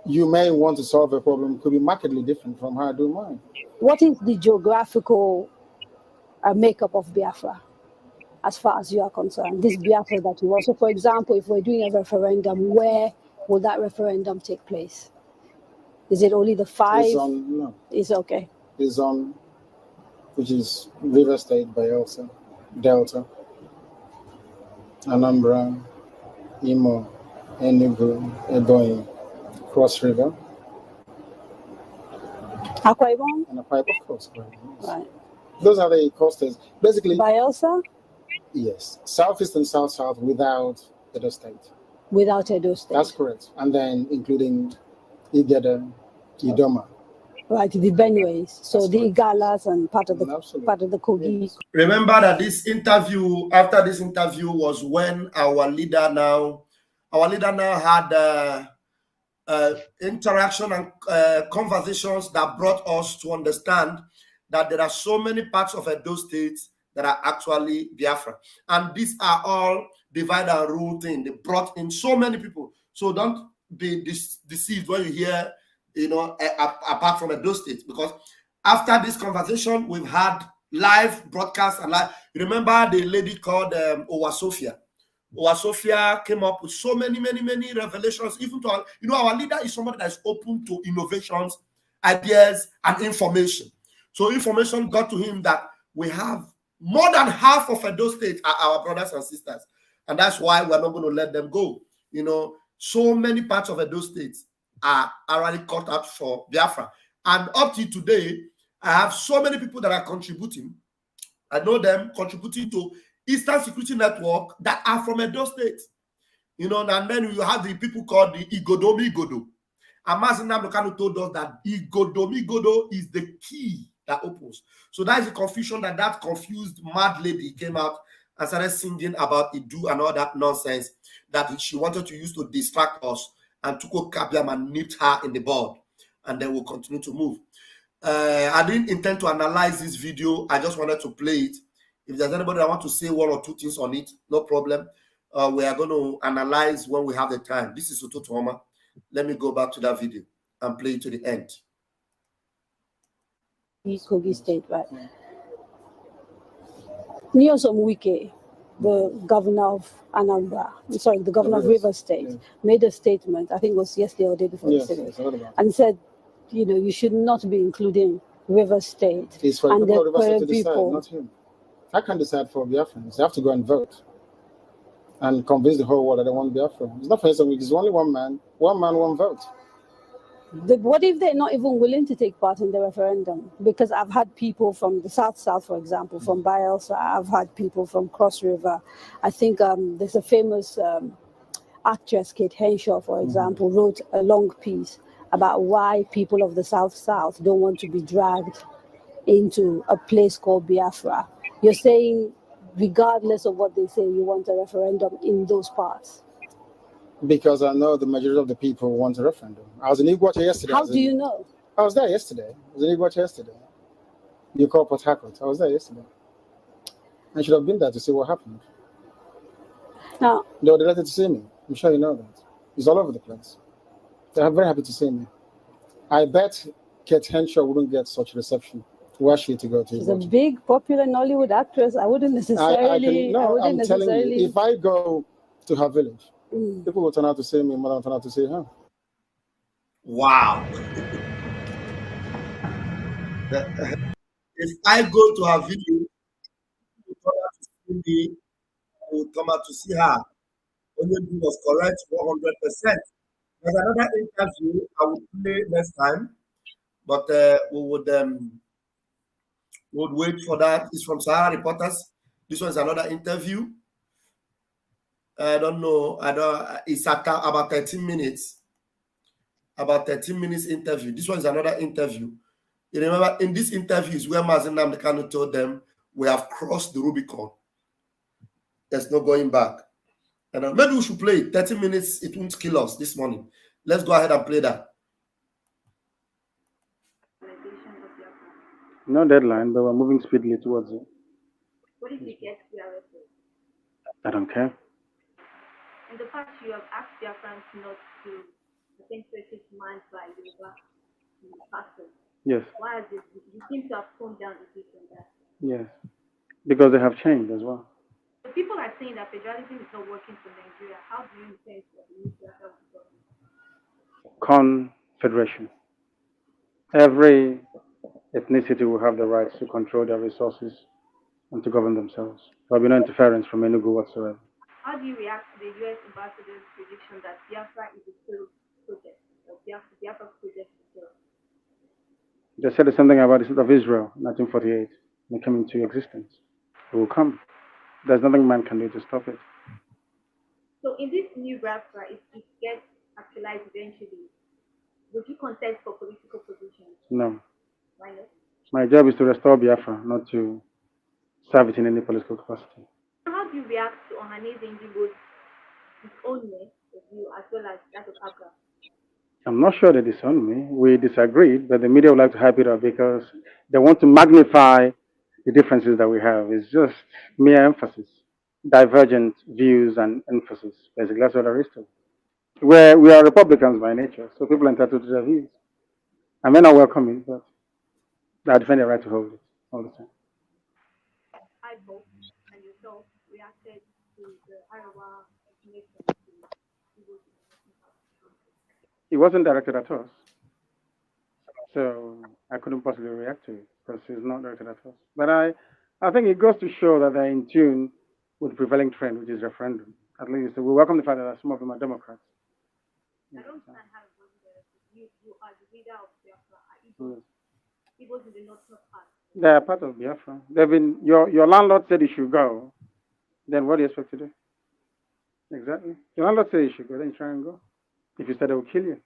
you may want to solve a problem could be markedly different from how I do mine. What is the geographical makeup of Biafra, as far as you are concerned? This Biafra that you want. So, for example, if we're doing a referendum, where will that referendum take place? Is it only the 5? No. It's okay. It's on, which is River State, Bayelsa, Delta, Anambra, Imo, Enugu, Ebonyi, Cross River. Akwa Ibom? And a pipe, of course. Right. Those are the coasters. Basically, Bayelsa? Yes. Southeast and South without Edo State. Without Edo State. That's correct. And then including Igede, Idoma. Right, the Benues. So That's the correct. Igalas and part of the Absolutely. Kogi. Yes. Remember that after this interview was when our leader now had interaction and conversations that brought us to understand that there are so many parts of Edo State that are actually Biafra. And these are all divide and rule thing. They brought in so many people. So don't be deceived when you hear, apart from Edo State, because after this conversation, we've had live broadcast and live. Remember the lady called Owasofia? Owasofia came up with so many revelations. Even to our leader is somebody that is open to innovations, ideas, and information. So information got to him that we have more than half of Edo State are our brothers and sisters, and that's why we're not going to let them go. So many parts of Edo State are already cut out for Biafra, and up to today, I have so many people that are contributing. I know them contributing to Eastern Security Network that are from Edo State. And then you have the people called the Igodo. And Mazin Namdokano told us that Igodo is the key that opens. So that is the confusion that confused mad lady came out and started singing about Idu and all that nonsense that she wanted to use to distract us, and Tuko Kabiam and nipped her in the bud. And then we'll continue to move. I didn't intend to analyze this video. I just wanted to play it. If there's anybody that wants to say one or two things on it, no problem. We are going to analyze when we have the time. This is Ututu Oma. Let me go back to that video and play it to the end. Kogi State, right? Nyosom Wike, the governor of the governor of Rivers State, made a statement, I think it was yesterday or the day before yesterday, and said, you should not be including Rivers State. It's for and the people to people. decide, not him. I can't decide for Biafrans. They have to go and vote and convince the whole world that they want Biafra. It's not for Nyosom Wike. It's only one man, one vote. What if they're not even willing to take part in the referendum? Because I've had people from the South, for example, from Bielsa. I've had people from Cross River. I think there's a famous actress, Kate Henshaw, for example, wrote a long piece about why people of the South don't want to be dragged into a place called Biafra. You're saying, regardless of what they say, you want a referendum in those parts? Because I know the majority of the people want a referendum. I was in Iguacha yesterday. How do you know? I was there yesterday. I was in Iguacha yesterday. You call Port Harcourt. I was there yesterday. I should have been there to see what happened. Now, they were delighted to see me. I'm sure you know that. It's all over the place. They're very happy to see me. I bet Kate Henshaw wouldn't get such reception. Where she to go to? She's a big, popular Nollywood actress. I wouldn't necessarily. I'm telling you, if I go to her village, people will turn out to see me more than turn out to see her. Wow. If I go to her village, people will come out to see her. Only was correct 100%. There's another interview I will play next time, but we would wait for that. It's from Sahara Reporters. This one is another interview. I don't know. It's about 13 minutes. About 13 minutes interview. This one is another interview. You remember, in this interview is where Mazin Namdekano told them, we have crossed the Rubicon. There's no going back. And maybe we should play it. 30 minutes, it won't kill us this morning. Let's go ahead and play that. No deadline, but we're moving speedily towards it. What did you get arrested? I don't care. In the past, you have asked your friends not to essentially mind by the pastor. Yes. Why is this? You seem to have toned down the issue on that. Yes. Because they have changed as well. So people are saying that federalism is not working for Nigeria. How do you intend for the new Biafra to work? Confederation. Every ethnicity will have the rights to control their resources and to govern themselves. There will be no interference from Enugu whatsoever. How do you react to the U.S. ambassador's prediction that Biafra is a failed project? Biafra project is failed? They said the same thing about the state of Israel in 1948 when it came into existence. It will come. There's nothing man can do to stop it. So in this new Biafra, if it gets actualized eventually, would you contest for political positions? No. Why not? My job is to restore Biafra, not to serve it in any political capacity. How do you react to Ohanese Indigo's own way of view as well as that of Abra? I'm not sure they disowned me. We disagreed, but the media would like to hype it up because they want to magnify the differences that we have. It's just mere emphasis, divergent views and emphasis. Basically, that's what there is to it. We are Republicans by nature, so people are entitled to their views. I may not welcome it, but I defend the right to hold it all the time. I hope and yourself reacted to the Arawa information to Igbo in the It wasn't directed at us, so I couldn't possibly react to it because it's not directed at us. But I think it goes to show that they're in tune with the prevailing trend, which is referendum. At least we welcome the fact that some of them are Democrats. I don't understand how it wasn't directed. You are the leader of Biafra. Are Igbos in the northern part? They are part of Biafra. They've been your landlord said you should go. Then what do you expect to do? Exactly. Your landlord said you should go. Then you try and go. If you said they will kill you,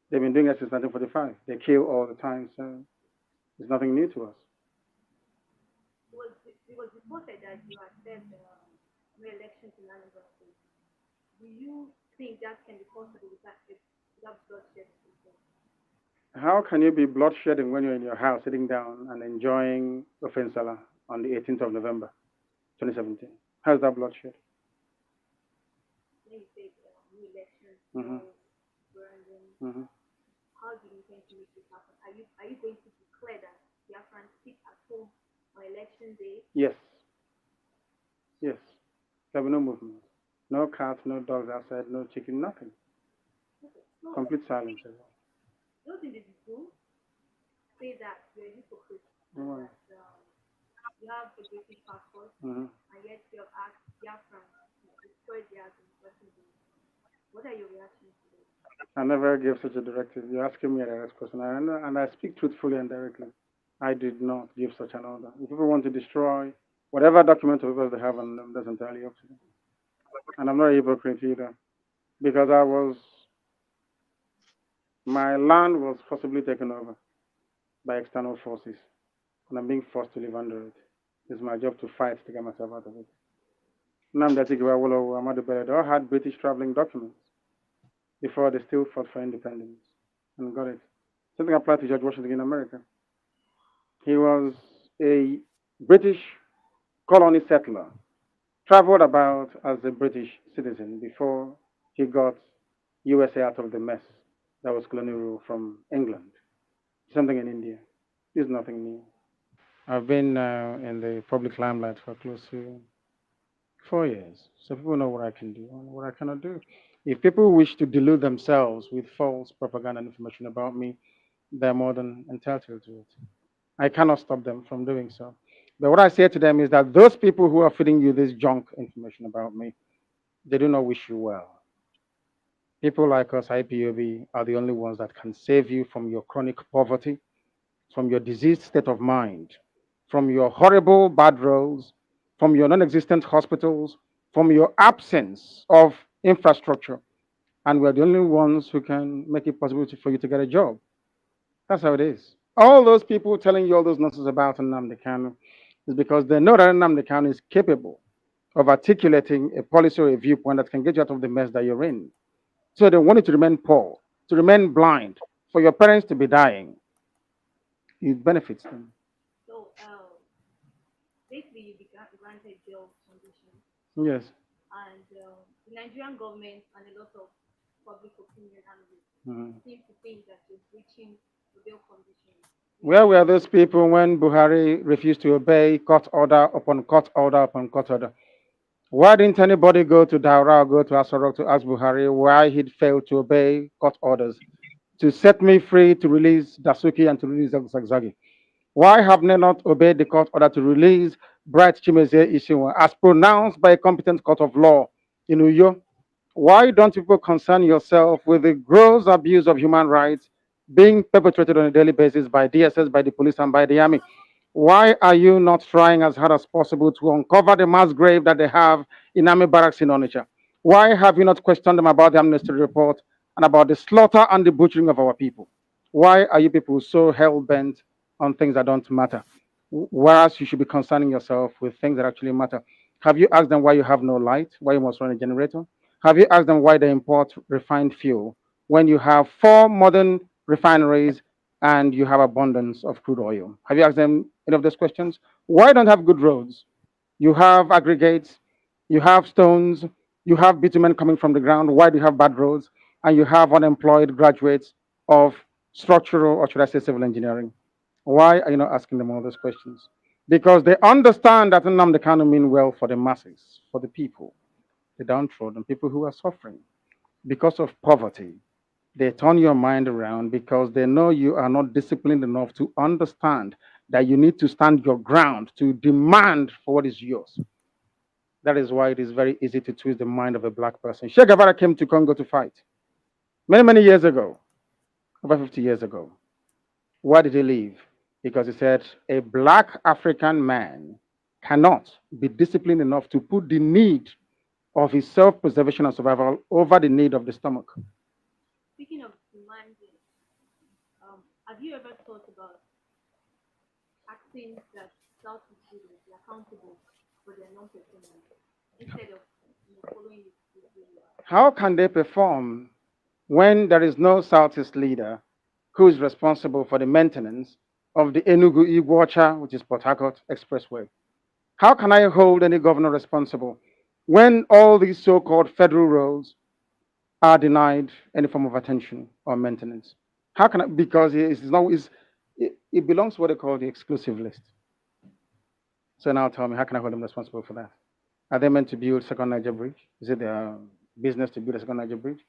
they've been doing it since 1945. They kill all the time, so it's nothing new to us. It was reported that you had said no elections in Anambra State. Do you think that can be possible without bloodshed? How can you be bloodshedding when you're in your house sitting down and enjoying Ofensala on the 18th of November, 2017? How's that bloodshed? When you say no elections, Mm-hmm. no referendum, Mm-hmm. how do you intend to make this happen? Are you going to declare that Biafrans sit at home on election day? Yes. Yes. There'll be no movement. No cats, no dogs outside, no chicken, nothing. So, Complete silence. those in the group say that you're a hypocrite. Mm-hmm. That you have a British passport, Mm-hmm. and yet you have asked Biafrans to destroy theirs in person. What are your reactions to this? I never gave such a directive. You're asking me a direct question, and I speak truthfully and directly. I did not give such an order. If people want to destroy whatever document or papers they have on them, that's entirely up to them. And I'm not a hypocrite either, because my land was forcibly taken over by external forces, and I'm being forced to live under it. It's my job to fight to get myself out of it. Nnamdi Azikiwe, Ahmadu Bello, they all had British traveling documents before they still fought for independence and got it. Something applied to George Washington in America. He was a British colony settler, traveled about as a British citizen before he got USA out of the mess that was colonial rule from England. Something in India. It's nothing new. I've been in the public limelight for close to 4 years, so people know what I can do and what I cannot do. If people wish to delude themselves with false propaganda and information about me, they're more than entitled to it. I cannot stop them from doing so. But what I say to them is that those people who are feeding you this junk information about me, they do not wish you well. People like us, IPOB, are the only ones that can save you from your chronic poverty, from your diseased state of mind, from your horrible bad roads, from your non existent hospitals, from your absence of infrastructure. And we're the only ones who can make it possible for you to get a job. That's how it is. All those people telling you all those nonsense about Nnamdi Kanu is because they know that Nnamdi Kanu is capable of articulating a policy or a viewpoint that can get you out of the mess that you're in. So they want you to remain poor, to remain blind, for your parents to be dying. It benefits them. So, basically, you be granted jail conditions, Yes. and the Nigerian government and a lot of public opinion analysts Mhm. seem to think that you're breaching the bail conditions. Where were those people when Buhari refused to obey court order upon court order upon court order? Why didn't anybody go to Daura or go to Asorok to ask Buhari why he'd failed to obey court orders to set me free, to release Dasuki and to release Zagzagi? Why have they not obeyed the court order to release Bright Chimezie Ishiwa as pronounced by a competent court of law in Uyo? Why don't people concern yourself with the gross abuse of human rights being perpetrated on a daily basis by DSS, by the police, and by the army? Why are you not trying as hard as possible to uncover the mass grave that they have in army barracks in Onitsha? Why have you not questioned them about the amnesty report and about the slaughter and the butchering of our people? Why are you people so hell bent on things that don't matter? Whereas you should be concerning yourself with things that actually matter. Have you asked them why you have no light, why you must run a generator? Have you asked them why they import refined fuel when you have 4 modern refineries and you have abundance of crude oil? Have you asked them any of those questions? Why don't have good roads? You have aggregates, you have stones, you have bitumen coming from the ground. Why do you have bad roads? And you have unemployed graduates of structural, or should I say civil engineering. Why are you not asking them all those questions? Because they understand that Nnamdi Kanu mean well for the masses, for the people, the downtrodden, people who are suffering because of poverty. They turn your mind around because they know you are not disciplined enough to understand that you need to stand your ground to demand for what is yours. That is why it is very easy to twist the mind of a black person. Che Guevara came to Congo to fight many, many years ago, over 50 years ago. Why did he leave? Because he said a black African man cannot be disciplined enough to put the need of his self preservation and survival over the need of the stomach. Speaking of demanding, have you ever thought about acting that Southeast leaders be accountable for their non-performance instead of following this way? How can they perform when there is no Southeast leader who is responsible for the maintenance of the Enugu Iguacha, which is Port Harcourt Expressway? How can I hold any governor responsible when all these so called federal roads are denied any form of attention or maintenance? How can I? Because it belongs to what they call the exclusive list. So now tell me, how can I hold them responsible for that? Are they meant to build Second Niger Bridge? Is it their business to build a Second Niger Bridge?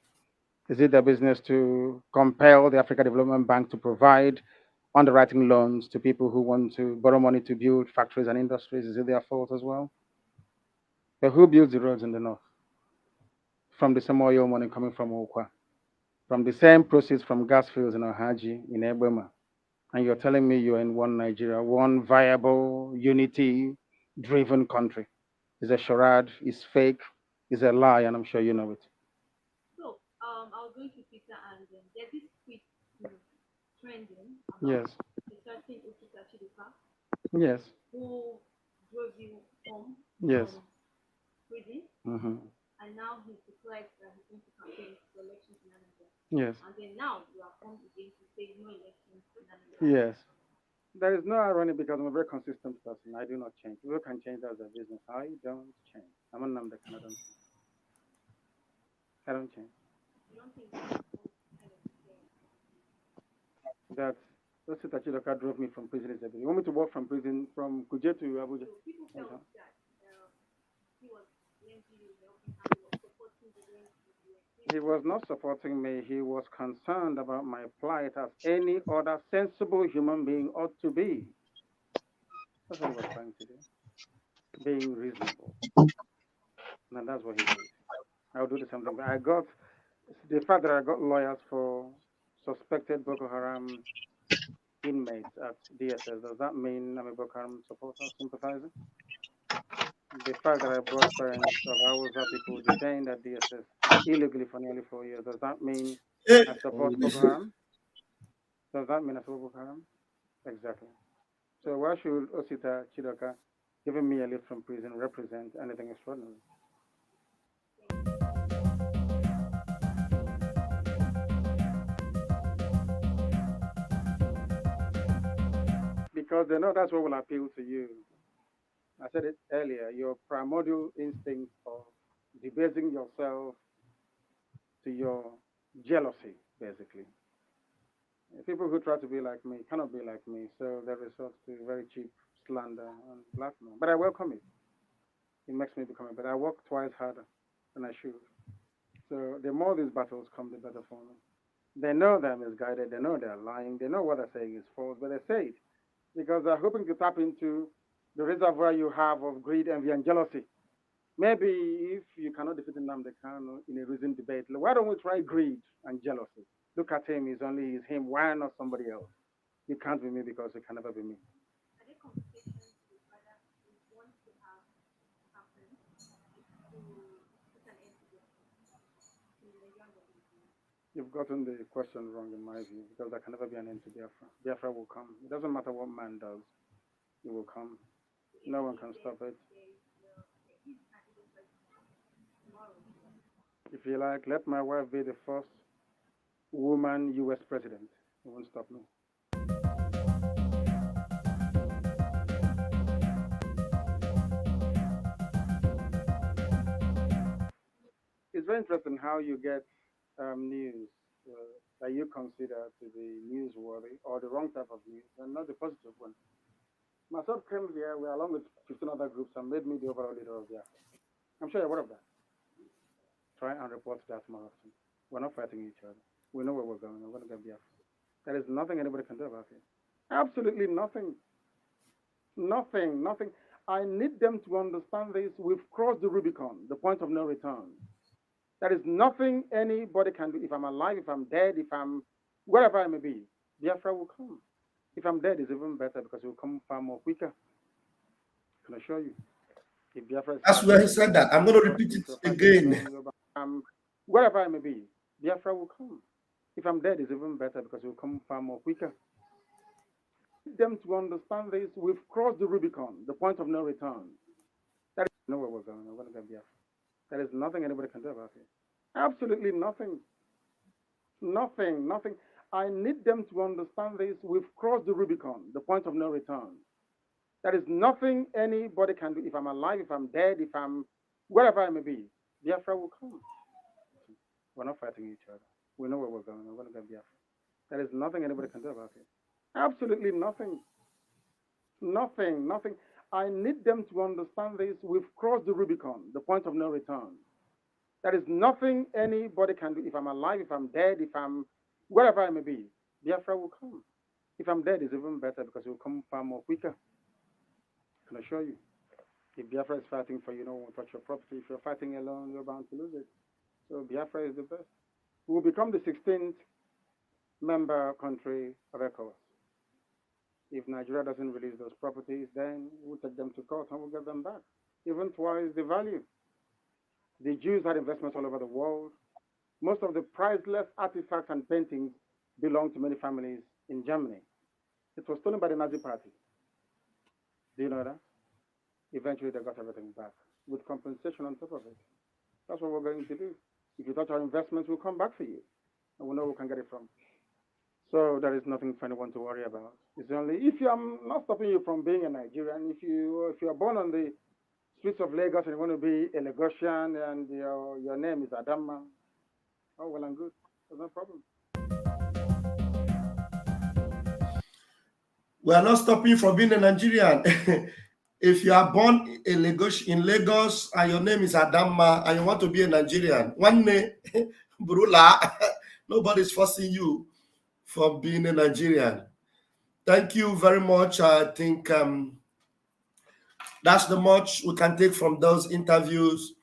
Is it their business to compel the Africa Development Bank to provide underwriting loans to people who want to borrow money to build factories and industries? Is it their fault as well? But who builds the roads in the north? From the same oil money coming from Okwa, from the same proceeds from gas fields in Ohaji, in Ebema. And you're telling me you're in one Nigeria, one viable, unity driven country. It's a charade, it's fake, it's a lie, and I'm sure you know it. So, I was going to Twitter and there's this tweet trending about Yes, a certain Ututu Oma yes, who drove you home yes. from prison, Hmm. and now he's declared that he's going to campaign for elections in Anambra. Yes, And then now you are come again to say no elections in Anambra. yes. There is no irony because I'm a very consistent person. I do not change. People can change as a business. I don't change. I'm a number that I don't change. I don't change. You don't think that kind of That let's say that Chidoka drove me from prison yesterday. You want me to walk from prison from Kuje to Abuja? so people felt Uh-huh. that he was the MPU helping and he was supporting the NPU. He was not supporting me. He was concerned about my plight as any other sensible human being ought to be. That's what he was trying to do. Being reasonable. And that's what he did. I'll do the same thing. But I got the fact that I got lawyers for suspected Boko Haram inmates at DSS. Does that mean I'm a Boko Haram supporter, sympathizer? The fact that I brought parents of Hausa people detained at DSS illegally for nearly 4 years, does that mean I support Boko Haram? Does that mean I support Boko Haram? Exactly. So why should Osita Chidoka giving me a lift from prison represent anything extraordinary? Because they know that's what will appeal to you. I said it earlier, your primordial instinct of debasing yourself to your jealousy, basically. People who try to be like me cannot be like me, so they resort to very cheap slander and blackmail. But I welcome it. It makes me become a better. I work twice harder than I should. So the more these battles come, the better for me. They know they're misguided. They know they're lying. They know what they're saying is false, but they say it because they're hoping to tap into the reservoir you have of greed, envy, and jealousy. Maybe if you cannot defeat Nnamdi Kanu in a reasoned debate, why don't we try greed and jealousy? Look at him, he's only he's him. Why not somebody else? You can't be me because you can never be me. Are there conversations with whether we want to have happen to put an end to this in the Nigerian government? You've gotten the question wrong in my view because there can never be an end to Biafra. Biafra will come. It doesn't matter what man does, it will come. No one can stop it. If you like, let my wife be the first woman U.S. president. It won't stop me. It's very interesting how you get news that you consider to be newsworthy or the wrong type of news and not the positive one. Myself came here, we're along with 15 other groups and made me the overall leader of Biafra. I'm sure you're aware of that. Try and report that more often. We're not fighting each other. We know where we're going. We're going to get Biafra. There is nothing anybody can do about it. Absolutely nothing. Nothing, nothing. I need them to understand this. We've crossed the Rubicon, the point of no return. There is nothing anybody can do. If I'm alive, if I'm dead, if I'm wherever I may be, Biafra will come. If I'm dead, it's even better because it will come far more quicker. I can assure you. If Biafra is That's where he said that. I'm going to repeat it again. Wherever I may be, Biafra will come. If I'm dead, it's even better because it will come far more quicker. Them to understand this, we've crossed the Rubicon, the point of no return. That is know where we're going. We're going to get Biafra. There is nothing anybody can do about it. Absolutely nothing. Nothing, nothing. I need them to understand this. We've crossed the Rubicon, the point of no return. There is nothing anybody can do. If I'm alive, if I'm dead, if I'm wherever I may be, Biafra will come. We're not fighting each other. We know where we're going. We're going to get Biafra. There is nothing anybody can do about it. Absolutely nothing. Nothing, nothing. I need them to understand this. We've crossed the Rubicon, the point of no return. There is nothing anybody can do. If I'm alive, if I'm dead, if I'm wherever I may be, Biafra will come. If I'm dead, it's even better because it will come far more quicker. I can assure you. If Biafra is fighting for you, no one will touch your property. If you're fighting alone, you're bound to lose it. So Biafra is the best. We will become the 16th member country of ECOWAS. If Nigeria doesn't release those properties, then we'll take them to court and we'll get them back. Even twice the value. The Jews had investments all over the world. Most of the priceless artifacts and paintings belong to many families in Germany. It was stolen by the Nazi Party. Do you know that? Eventually they got everything back with compensation on top of it. That's what we're going to do. If you touch our investments, we'll come back for you. And we'll know where we can get it from. So there is nothing for anyone to worry about. It's only if I'm not stopping you from being a Nigerian, if you are born on the streets of Lagos and you want to be a Lagosian and your name is Adama, oh well and good. There's no problem. We are not stopping you from being a Nigerian. If you are born in Lagos and your name is Adama and you want to be a Nigerian, one day, Burula, nobody's forcing you from being a Nigerian. Thank you very much. I think that's the much we can take from those interviews.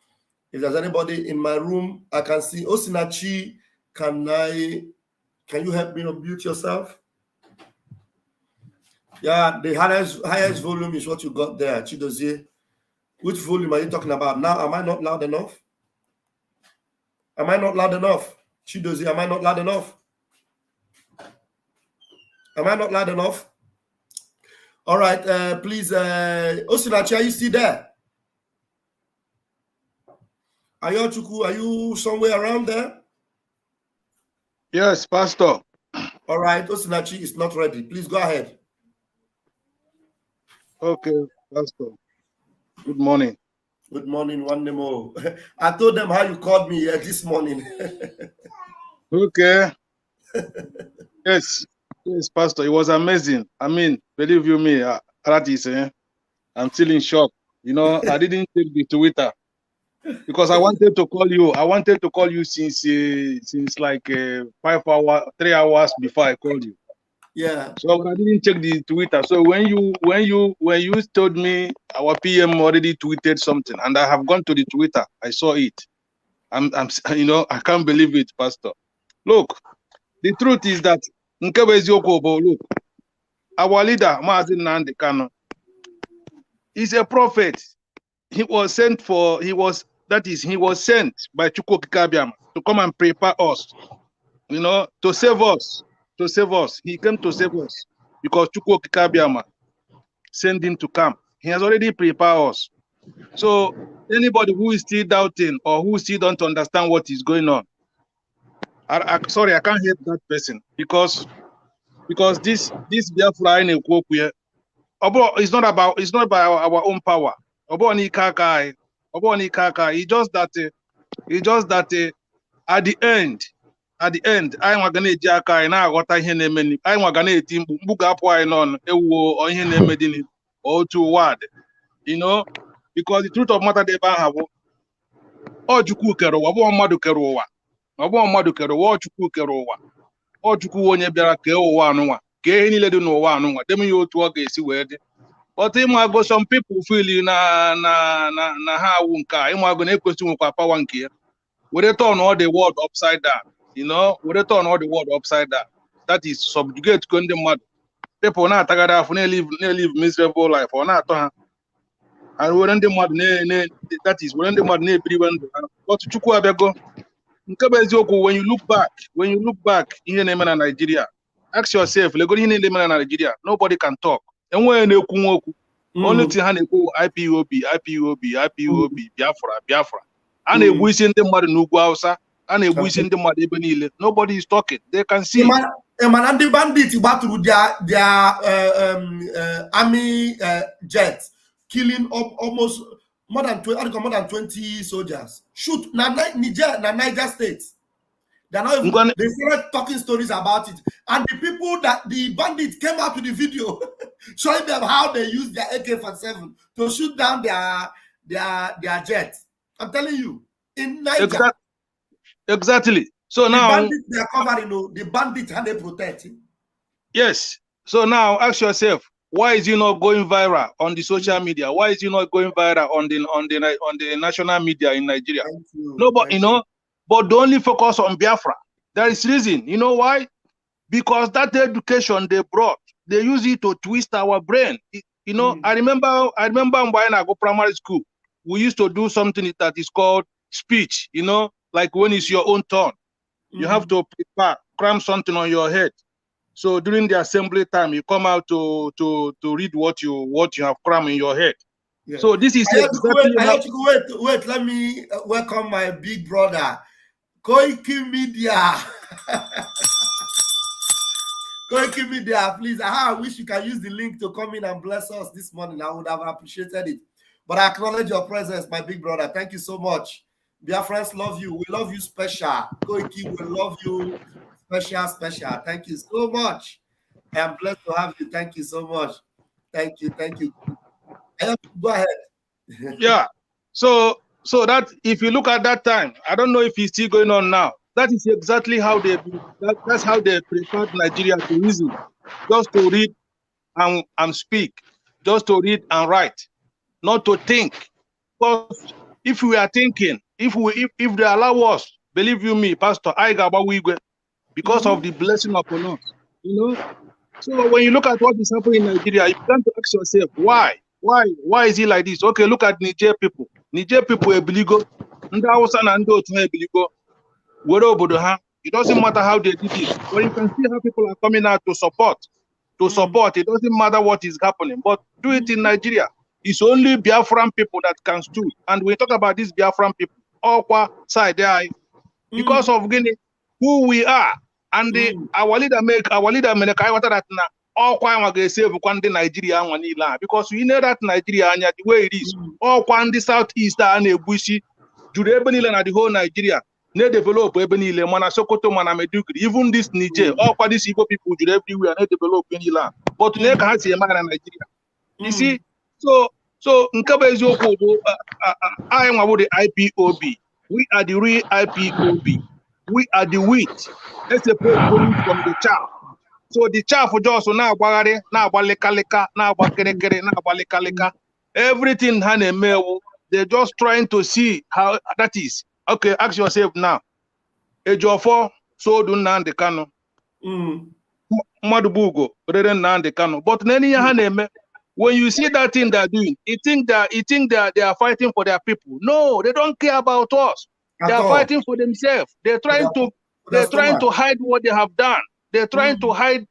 If there's anybody in my room, I can see Osinachi. Can you help me unmute yourself? Yeah, the highest volume is what you got there, Chidozie. Which volume are you talking about now? Am I not loud enough? Am I not loud enough? Chidozie, am I not loud enough? Am I not loud enough? All right, please, Osinachi, are you still there? Ayochukwu, are you somewhere around there? Yes, Pastor. All right, Osinachi is not ready. Please go ahead. Okay, Pastor. Good morning. Good morning, one more. I told them how you called me this morning. Okay. Yes, Pastor. It was amazing. I mean, believe you me, that is, I'm still in shock. You know, I didn't take the Twitter because I wanted to call you. I wanted to call you since like 3 hours before I called you. Yeah. So I didn't check the Twitter. So when you told me our PM already tweeted something, and I have gone to the Twitter, I saw it. I'm you know, I can't believe it, Pastor. Look, the truth is that look, our leader, Maazị Nnamdi Kanu, is a prophet. He was sent by Chukwu Okike to come and prepare us, you know, to save us. To save us. He came to save us because Chukwu Okike sent him to come. He has already prepared us. So anybody who is still doubting or who still don't understand what is going on, Sorry, I can't help that person because this Biafra in Ekwokuye, it's not about our own power. It's just that at the end, I want gonna eji aka anyị na-aghọta ihe na-eme. I want gonna eti mkpu ga-apụ anyị n'ọnụ ewu o ihe na-eme dị otu word, you know, because the truth of matter dị ebe ahụ bụ ọ Chukwu kere ụwa, ọ bụ mmadụ kere ụwa. Ọ bụ mmadụ kere ụwa, ọ Chukwu kere ụwa. Ọ Chukwu onye bịara kee ụwa anụnwa, kee ihe niile dị n'ụwa anụnwa, deme ya otu ọ ga-esi wee dị. But ịmago some people feel na ha awụ nke a, ịmago na-ekwesị nwekwa power nke ya. We turn all the world upside down, you know, we turn all the world upside down. That is subjugate the mother. People now live miserable life or not. And we're in the mud, that is, we're in the mud, but to when you look back in Nigeria, ask yourself, Nigeria, nobody can talk. And when you only to IPOB, Biafra. And a wishing the mother Nugwausa, and a wishing the mother Benile. Nobody is talking. They can see. Man, and the bandits battle their army jets, killing up almost more than 20 soldiers. Shoot, Niger States. They started talking stories about it, and the people that the bandits came out to the video, showing them how they use their AK-47 to shoot down their jets. I'm telling you, in Niger. Exactly. So the now bandits they are covering, the bandits and they protect. Yes. So now ask yourself, why is you not going viral on the social media? Why is you not going viral on the national media in Nigeria? Nobody, you know, but don't only focus on Biafra. There is reason. You know why? Because that education they brought, they use it to twist our brain. You know, I remember when I go primary school, we used to do something that is called speech, you know, like when it's your own turn. You have to prepare, cram something on your head. So during the assembly time, you come out to read what you have crammed in your head. Yeah. So this is wait, let me welcome my big brother, Koiki Media. Koiki Media, please. I wish you can use the link to come in and bless us this morning. I would have appreciated it. But I acknowledge your presence, my big brother. Thank you so much. Biafrans love you. We love you special. Koiki, we love you special. Thank you so much. I am blessed to have you. Thank you so much. Thank you. Go ahead. Yeah. So that if you look at that time, I don't know if it's still going on now. That is exactly how that's how they prepared Nigeria to reason. Just to read and speak. Just to read and write. Not to think. Because if we are thinking, if they allow us, believe you me, Pastor, because of the blessing upon us, you know. So when you look at what is happening in Nigeria, you begin to ask yourself, why is it like this? Okay, look at Niger people. Niger people biligo. It doesn't matter how they did it, but you can see how people are coming out to support. It doesn't matter what is happening, but do it in Nigeria. It's only Biafran people that can stood. And we talk about these Biafran people, all side there, because of who we are. And our leader make that now. All Nigeria because we know that Nigeria the way it is. All the southeast and Bushi, the whole Nigeria. They develop Ebenile, Mana Sokoto, Mana Medugri, even this Niger, all these Igbo people everywhere, they develop any land. But they can't see a man in Nigeria. You see? So Nkabezoko, I am about the IPOB. We are the real IPOB. We are the wheat. Let's separate from the chaff. So the chaff for just now bagare, now baleka, now bakerekere, now baleka. Everything they're just trying to see how that is. Okay, ask yourself now. Ejofo so do nan de kano. Madubugo, rather than the kano. But when you see that thing they're doing, you think that they are fighting for their people. No, they don't care about us. They are fighting for themselves. They're trying to hide what they have done. They're trying to hide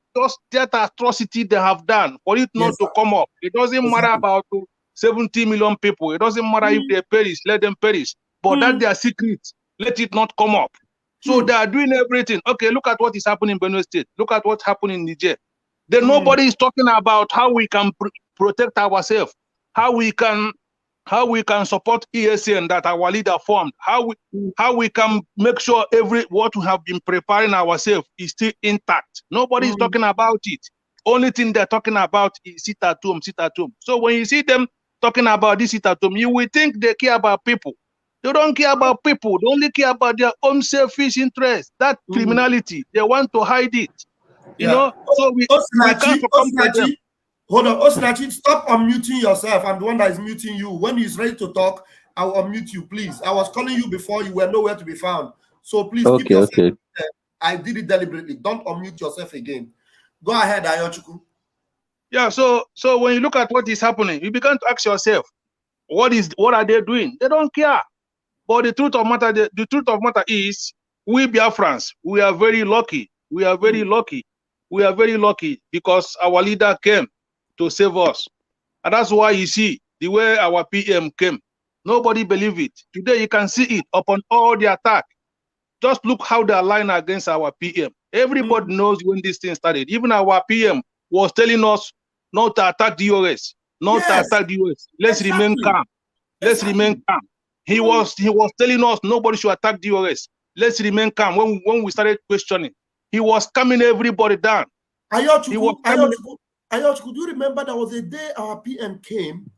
that atrocity they have done for it not to come up. It doesn't matter about 70 million people. It doesn't matter if they perish, let them perish. But that's their secret. Let it not come up. So they are doing everything. Okay, look at what is happening in Benue State. Look at what's happening in Niger. Then nobody is talking about how we can protect ourselves, how we can support ESN that our leader formed, how we can make sure what we have been preparing ourselves is still intact. Nobody is talking about it. Only thing they're talking about is sit at home, sit at home. So when you see them talking about this sit at home, you will think they care about people. They don't care about people. They only care about their own selfish interest. That criminality, they want to hide it. You know, so we can't succumb to them. Hold on, Osinachi, stop unmuting yourself. I'm the one that is muting you. When he's ready to talk, I'll unmute you, please. I was calling you before, you were nowhere to be found. So please keep yourself. Okay. I did it deliberately. Don't unmute yourself again. Go ahead, Ayochukwu. Yeah, so when you look at what is happening, you begin to ask yourself, what are they doing? They don't care. But the truth of matter is, we Biafrans, we are very lucky. We are very lucky. We are very lucky because our leader came to save us. And that's why you see the way our PM came. Nobody believed it. Today you can see it upon all the attack. Just look how they align against our PM. Everybody knows when this thing started. Even our PM was telling us not to attack the US, not to attack the US. Let's remain calm. Let's remain calm. He was telling us nobody should attack the US. Let's remain calm. When we started questioning, he was calming everybody down. Ayochukwu, do you remember there was a day our PM came?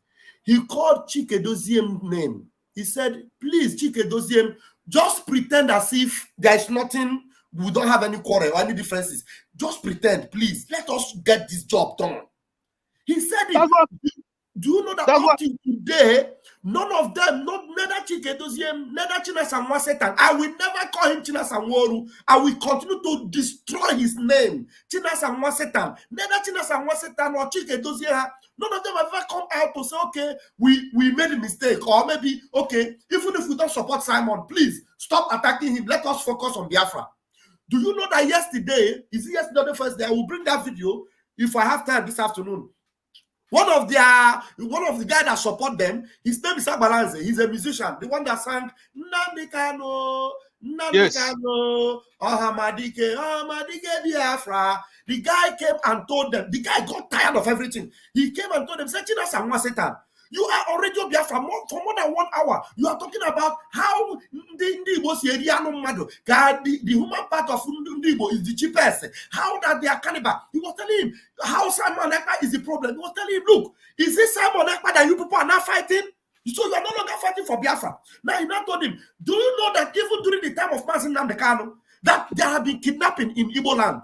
He called Chike Doziem name. He said, please, Chike Doziem, just pretend as if there is nothing, we don't have any quarrel or any differences. Just pretend, please. Let us get this job done. He said it. Do you know that up to today, none of them, neither Chike Doziem, neither Chinasan Wasetan, I will never call him Chinasan Woru. I will continue to destroy his name. Chinasan Wasetan, neither Chinasan Wasetan or Chike Doziem, none of them have ever come out to say, okay, we made a mistake. Or maybe, okay, even if we don't support Simon, please stop attacking him. Let us focus on Biafra. Do you know that yesterday, is it yesterday or the first day? I will bring that video if I have time this afternoon. One of the guys that support them, his name is Agbalanze. He's a musician, the one that sang Nandikano, Ohamadike, Biafra. The guy came and told them, the guy got tired of everything. He came and told them, Sechina Samwa Satan, you are already Biafra for more than 1 hour. You are talking about how the human part of Ndibo is the cheapest. How that they are cannibal. He was telling him how Simon Ekpa is the problem. He was telling him, look, is this Simon Ekpa that you people are now fighting? So you are no longer fighting for Biafra. Now he now told him, do you know that even during the time of Mazin Namdekano, that there have been kidnapping in Igbo land?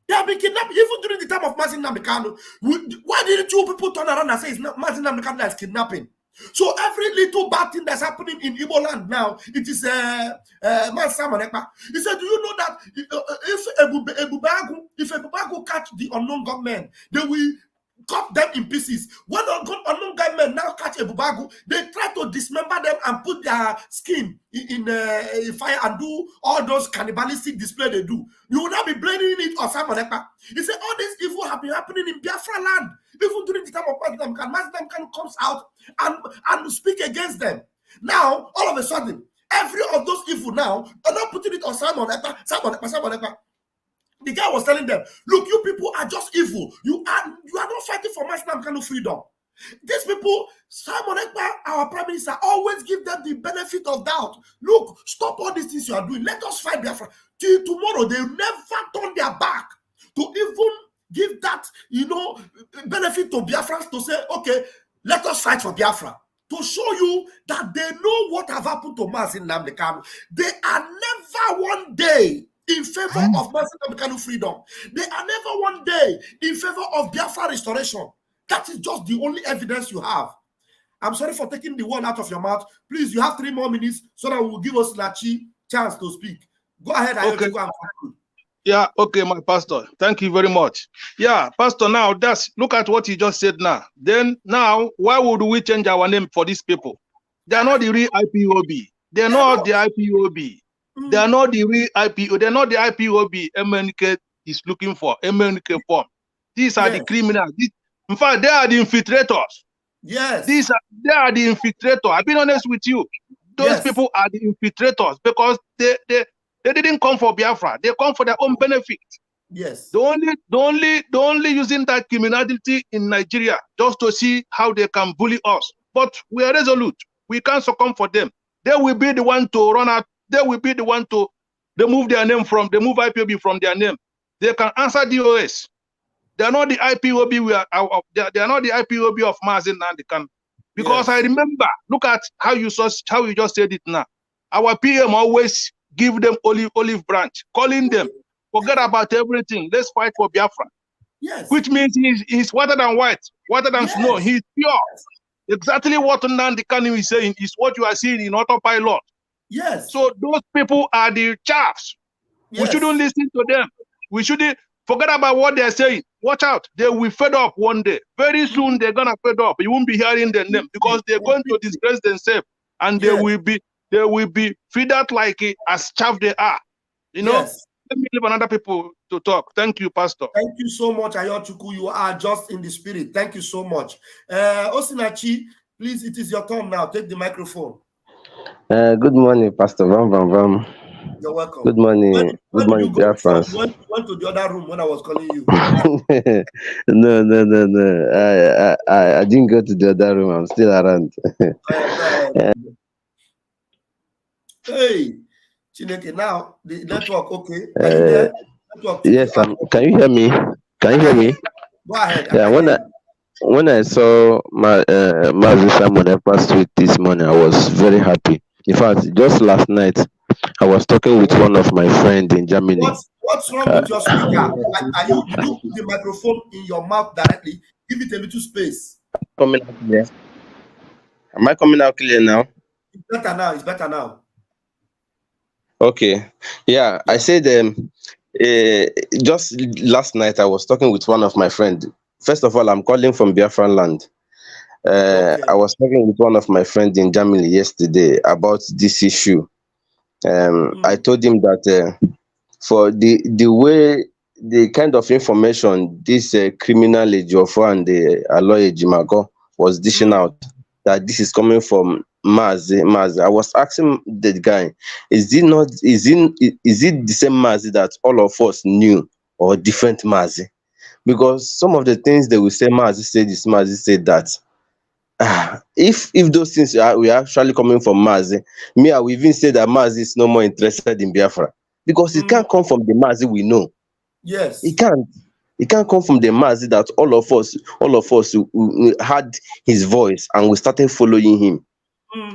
They have been kidnapped even during the time of Mazin Namdekano. Why didn't you people turn around and say it's not Mazin Namdekano that's kidnapping? So every little bad thing that's happening in Igbo land now, it is Man Simon Ekpa. He said, do you know that if Ebubagu catch the unknown gunmen, they will cut them in pieces. When unknown gunmen now catch Ebubagu, they try to dismember them and put their skin in fire and do all those cannibalistic display they do. You will not be blaming it on Simon Ekpa. He said all this evil have been happening in Biafra land. Even during the time of Mazin comes out and speak against them. Now, all of a sudden, every of those evil now are not putting it on Simon Ekpa. The guy was telling them, look, you people are just evil. You are not fighting for Mazin freedom. These people, Simon Ekpa, our prime minister, always give them the benefit of doubt. Look, stop all these things you are doing. Let us fight Biafra. Till tomorrow, they never turn their back to even give that, benefit to Biafrans to say, okay, let us fight for Biafra. To show you that they know what have happened to Mazin Nnamdi Kanu. They are never one day in favor of Mazin Nnamdi Kanu freedom. They are never one day in favor of Biafra restoration. That is just the only evidence you have. I'm sorry for taking the word out of your mouth. Please, you have 3 more minutes so that we will give us Lachi chance to speak. Go ahead. Okay. Yeah, okay, my pastor. Thank you very much. Yeah, pastor, now look at what you just said now. Then now, why would we change our name for these people? They are not the real IPOB. They're not the IPOB. They are not the real IPO. They're not the IPOB MNK is looking for, MNK form. These are the criminals. In fact, they are the infiltrators. Yes. They are the infiltrators. I've been honest with you. Those people are the infiltrators because They didn't come for Biafra. They come for their own benefit. Yes. The only using that criminality in Nigeria just to see how they can bully us. But we are resolute. We can't succumb for them. They will be the one to run out. They will be the one to remove their name from, they move IPOB from their name. They can answer DOS. They are not the IPOB. They are not the IPOB of Mazin Nandikan. Because Yes. I remember, look at how you just said it now. Our PM always give them olive branch, calling them, forget about everything. Let's fight for Biafra. Yes. Which means he's whiter than white, whiter than Yes. snow. He's pure. Exactly what Nnamdi Kanu is saying is what you are seeing in autopilot. Yes. So those people are the chaffs. Yes. We shouldn't listen to them. We shouldn't forget about what they're saying. Watch out. They will fed up one day. Very soon they're gonna fed up. You won't be hearing their name because they're going to disgrace themselves and they will be fed out like as chaff they are. You know? Yes. Let me leave another people to talk. Thank you, Pastor. Thank you so much, Ayochukwu. You are just in the spirit. Thank you so much. Osinachi, please, it is your turn now. Take the microphone. Good morning, Pastor Vam Vam Vam. You're welcome. Good morning. When Good morning, you go before Biafrans. you went to the other room when I was calling you? No. I didn't go to the other room. I'm still around. Hey, Chineke, now the network, okay? Are you there? Network, Yes, can you hear me? Can you hear me? Go ahead. Yeah, when I saw my Mazi Simon Ekpa's tweet this morning, I was very happy. In fact, just last night, I was talking with one of my friends in Germany. What's wrong with your speaker? Did you put the microphone in your mouth directly? Give it a little space. Coming out clear? Am I coming out clear now? It's better now. It's better now. Okay. Yeah, I said just last night I was talking with one of my friends. First of all, I'm calling from Biafra land. Okay. I was talking with one of my friends in Germany yesterday about this issue. I told him that for the way, the kind of information this criminal Ejiofor and the Aloy Ejimakor was dishing out, that this is coming from Mazi. I was asking the guy, is it the same Mazi that all of us knew or different Mazi? Because some of the things they will say, Mazi said this, Mazi said that. If those things we are actually coming from Mazi, I will even say that Mazi is no more interested in Biafra. Because it can't come from the Mazi we know. Yes. It can't. It can't come from the Mazi that all of us we had his voice and we started following him.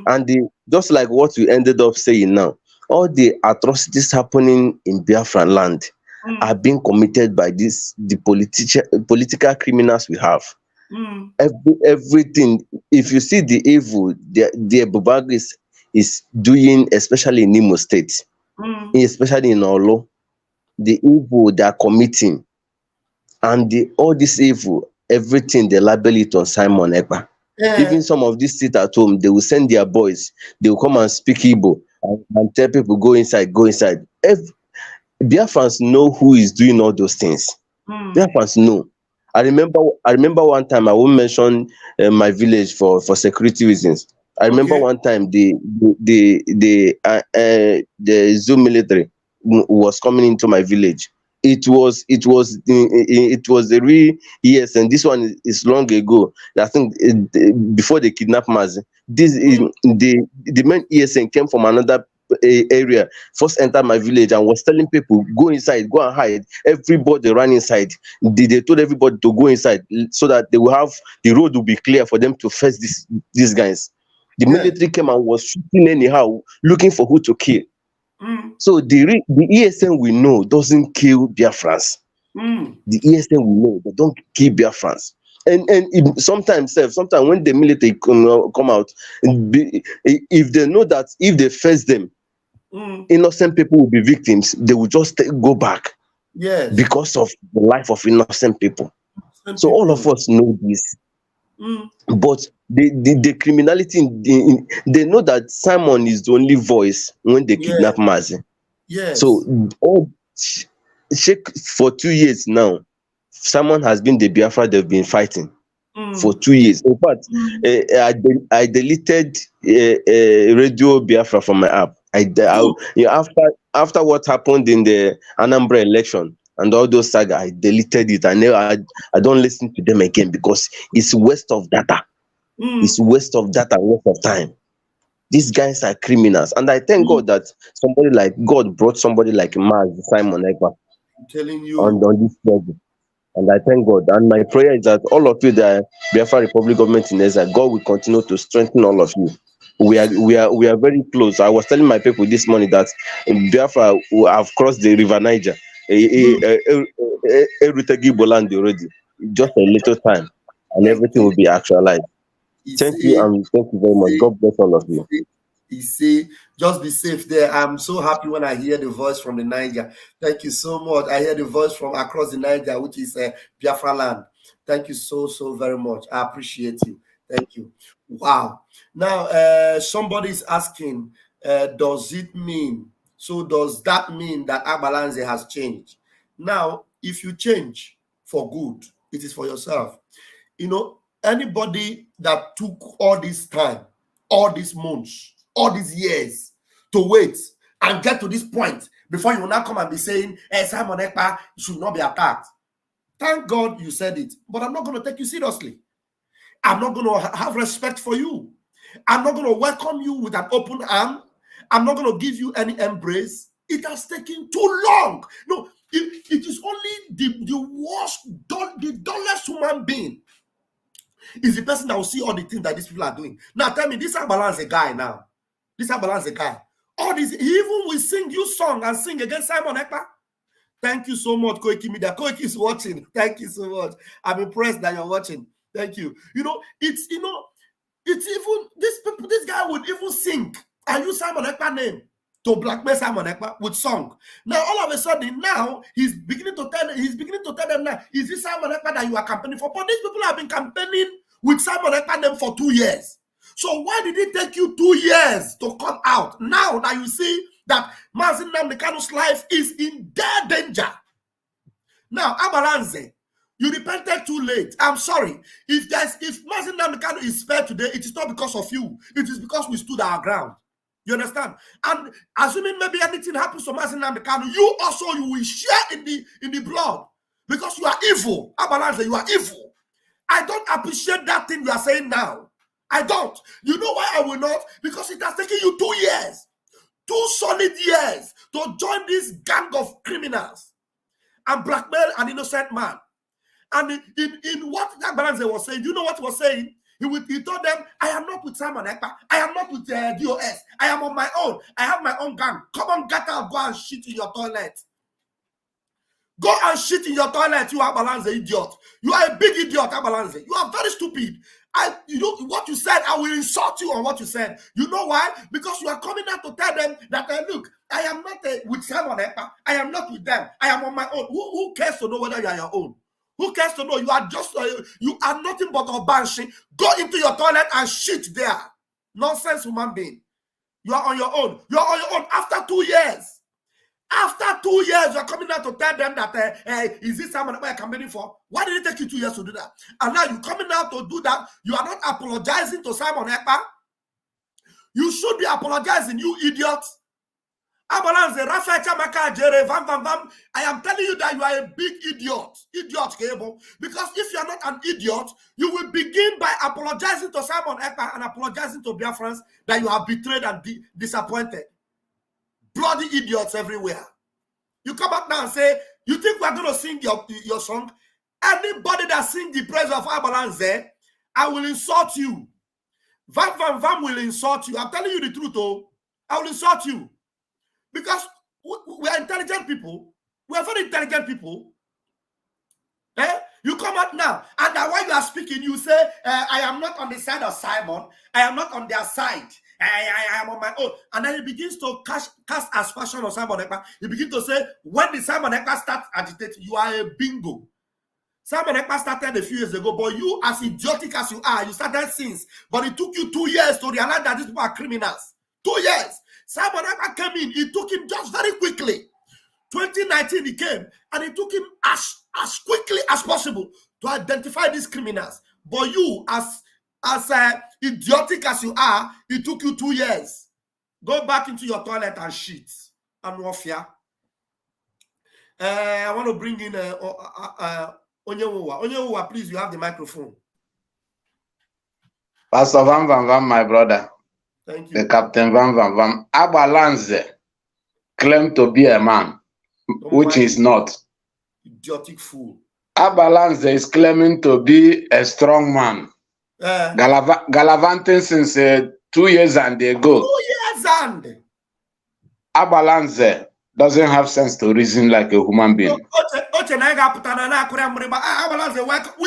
And just like what we ended up saying now, all the atrocities happening in Biafran land are being committed by the political criminals we have. Everything. If you see the evil the Bubag is doing, especially in Imo State, especially in Olo, the evil they are committing, and all this evil, everything they label it on Simon Ekpa. Even some of these sit at home, they will send their boys, they will come and speak Igbo and tell people go inside. Biafrans know who is doing all those things. Biafrans know. I remember one time, I won't mention my village for security reasons. I remember one time the Zoom military was coming into my village. It was a real yes, and this one is long ago. I think before they kidnapped Mazi. The main ESN came from another area, first entered my village and was telling people, go inside, go and hide. Everybody ran inside. They told everybody to go inside so that the road will be clear for them to face these guys. The military came and was shooting anyhow, looking for who to kill. So the ESN we know doesn't kill Biafrans. The ESN we know, they don't kill Biafrans. And sometimes when the military come out, if they know that if they face them, innocent people will be victims, they will just go back. Yes. Because of the life of innocent people. So all of us know this. But the criminality, they know that Simon is the only voice when they kidnap Mazi. Yes. So for 2 years now, Simon has been the Biafra they've been fighting for 2 years. In fact, I deleted Radio Biafra from my app After what happened in the Anambra election and all those saga, I deleted it. I don't listen to them again because it's waste of data. It's waste of data, waste of time. These guys are criminals, and I thank God that God brought somebody like Simon Ekpa I'm telling you. on this project. And I thank God. And my prayer is that all of you, the Biafra Republic government in Ezra, God will continue to strengthen all of you. We are very close. I was telling my people this morning that Biafra have crossed the River Niger. Erutegi Boland already. Just a little time, and everything will be actualized. Thank you, and thank you very much. God bless all of you. He say, just be safe there. I'm so happy when I hear the voice from the Niger. Thank you so much. I hear the voice from across the Niger, which is Biafra land. Thank you so very much. I appreciate you. Thank you. Wow. Now, somebody's asking, does that mean that Agbalanze has changed? Now, if you change for good, it is for yourself. You know, anybody that took all this time, all these months, all these years to wait and get to this point before you will now come and be saying, hey, Simon Ekpa should not be attacked. Thank God you said it, but I'm not going to take you seriously. I'm not going to have respect for you. I'm not going to welcome you with an open arm. I'm not going to give you any embrace. It has taken too long. No, it is only the worst, the dullest human being is the person that will see all the things that these people are doing. Now tell me, this Agbalanze guy now. This Agbalanze guy. All this, he even will sing you song and sing against Simon Ekpa. Thank you so much, Koiki Media. Koiki is watching. Thank you so much. I'm impressed that you're watching. Thank you. It's even this guy would even sing and use Simon Ekpa name to blackmail Simon Ekpa with song. Now all of a sudden, now he's beginning to tell them now, is this Simon Ekpa that you are campaigning for? But these people have been campaigning with Simon Ekpa name for 2 years. So why did it take you 2 years to come out? Now that you see that Mazi Nnamdi Kanu's life is in dire danger. Now, Agbalanze, you repented too late. I'm sorry. If Mazi Nnamdi Kanu is spared today, it is not because of you. It is because we stood our ground. You understand? And assuming maybe anything happens to Mazi Nnamdi Kanu, you will share in the blood because you are evil. Agbalanze, you are evil. I don't appreciate that thing you are saying now. I don't. You know why I will not? Because it has taken you 2 years, 2 solid years to join this gang of criminals and blackmail an innocent man. And in what Agbalanze was saying, you know what he was saying? He told them, I am not with Simon Ekpa. I am not with DOS. I am on my own. I have my own gang. Come on, get out, go and shit in your toilet. Go and shit in your toilet, you Agbalanze idiot. You are a big idiot, Agbalanze. You are very stupid. You know what you said, I will insult you on what you said. You know why? Because you are coming out to tell them that, look, I am not with Simon Ekpa. I am not with them. I am on my own. Who cares to know whether you are your own? Who cares to know? You are just, you are nothing but a banshee. Go into your toilet and shit there. Nonsense human being. You are on your own. You are on your own after 2 years. After 2 years, you are coming out to tell them that, is this Simon Ekpa you're campaigning for? Why did it take you 2 years to do that? And now you're coming out to do that. You are not apologizing to Simon Ekpa. You should be apologizing, you idiot. Agbalanze, Rafael Chamaka, Jere, Vam Vam Vam. I am telling you that you are a big idiot. Idiot, Cable. Because if you are not an idiot, you will begin by apologizing to Simon Ekpa and apologizing to Biafrans that you have betrayed and disappointed. Bloody idiots everywhere. You come up now and say, you think we're going to sing your song? Anybody that sings the praise of Agbalanze, I will insult you. Vam Vam Vam will insult you. I'm telling you the truth, oh. I will insult you. Because we are intelligent people. We are very intelligent people. You come out now, and while you are speaking, you say, I am not on the side of Simon. I am not on their side. I am on my own. And then he begins to cast aspersion on Simon Ekpa. He begins to say, when the Simon Ekpa starts agitating, you are a bingo. Simon Ekpa started a few years ago, but you, as idiotic as you are, you started since. But it took you 2 years to realize that these people are criminals. 2 years. Simon Ekpa came in. It took him just very quickly. 2019 he came, and it took him as quickly as possible to identify these criminals. But you, as idiotic as you are, it took you 2 years. Go back into your toilet and shit. And warfare. I want to bring in Onyewowa. Onyewowa, please, you have the microphone. Pastor Vam Vam Vam, my brother. Thank you. The Captain Vam Vam Vam. Abalanze claimed to be a man, which is not. Idiotic fool. Abalanze is claiming to be a strong man. Gallivanting since 2 years and ago. 2 years and. Abalanze doesn't have sense to reason like a human being. We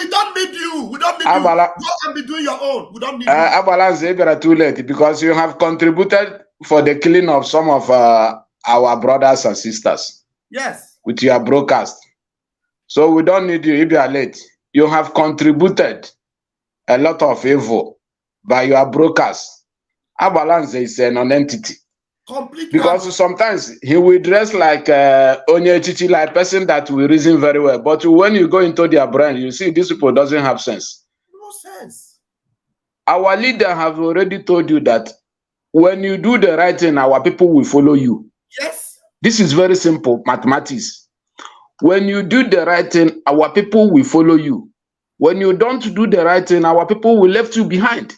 don't need you. We don't need you. Go and be doing your own. We don't need you. Abalanze, too late because you have contributed for the killing of some of our brothers and sisters. Yes. With your broadcast. So we don't need you if you are late. You have contributed a lot of evil by your broadcast. Abalanze is a non-entity. Completely. Because sometimes he will dress like Onyechichi, like person that will reason very well. But when you go into their brain, you see these people doesn't have sense. No sense. Our leader have already told you that when you do the right thing, our people will follow you. Yes. This is very simple mathematics. When you do the right thing, our people will follow you. When you don't do the right thing, our people will left you behind.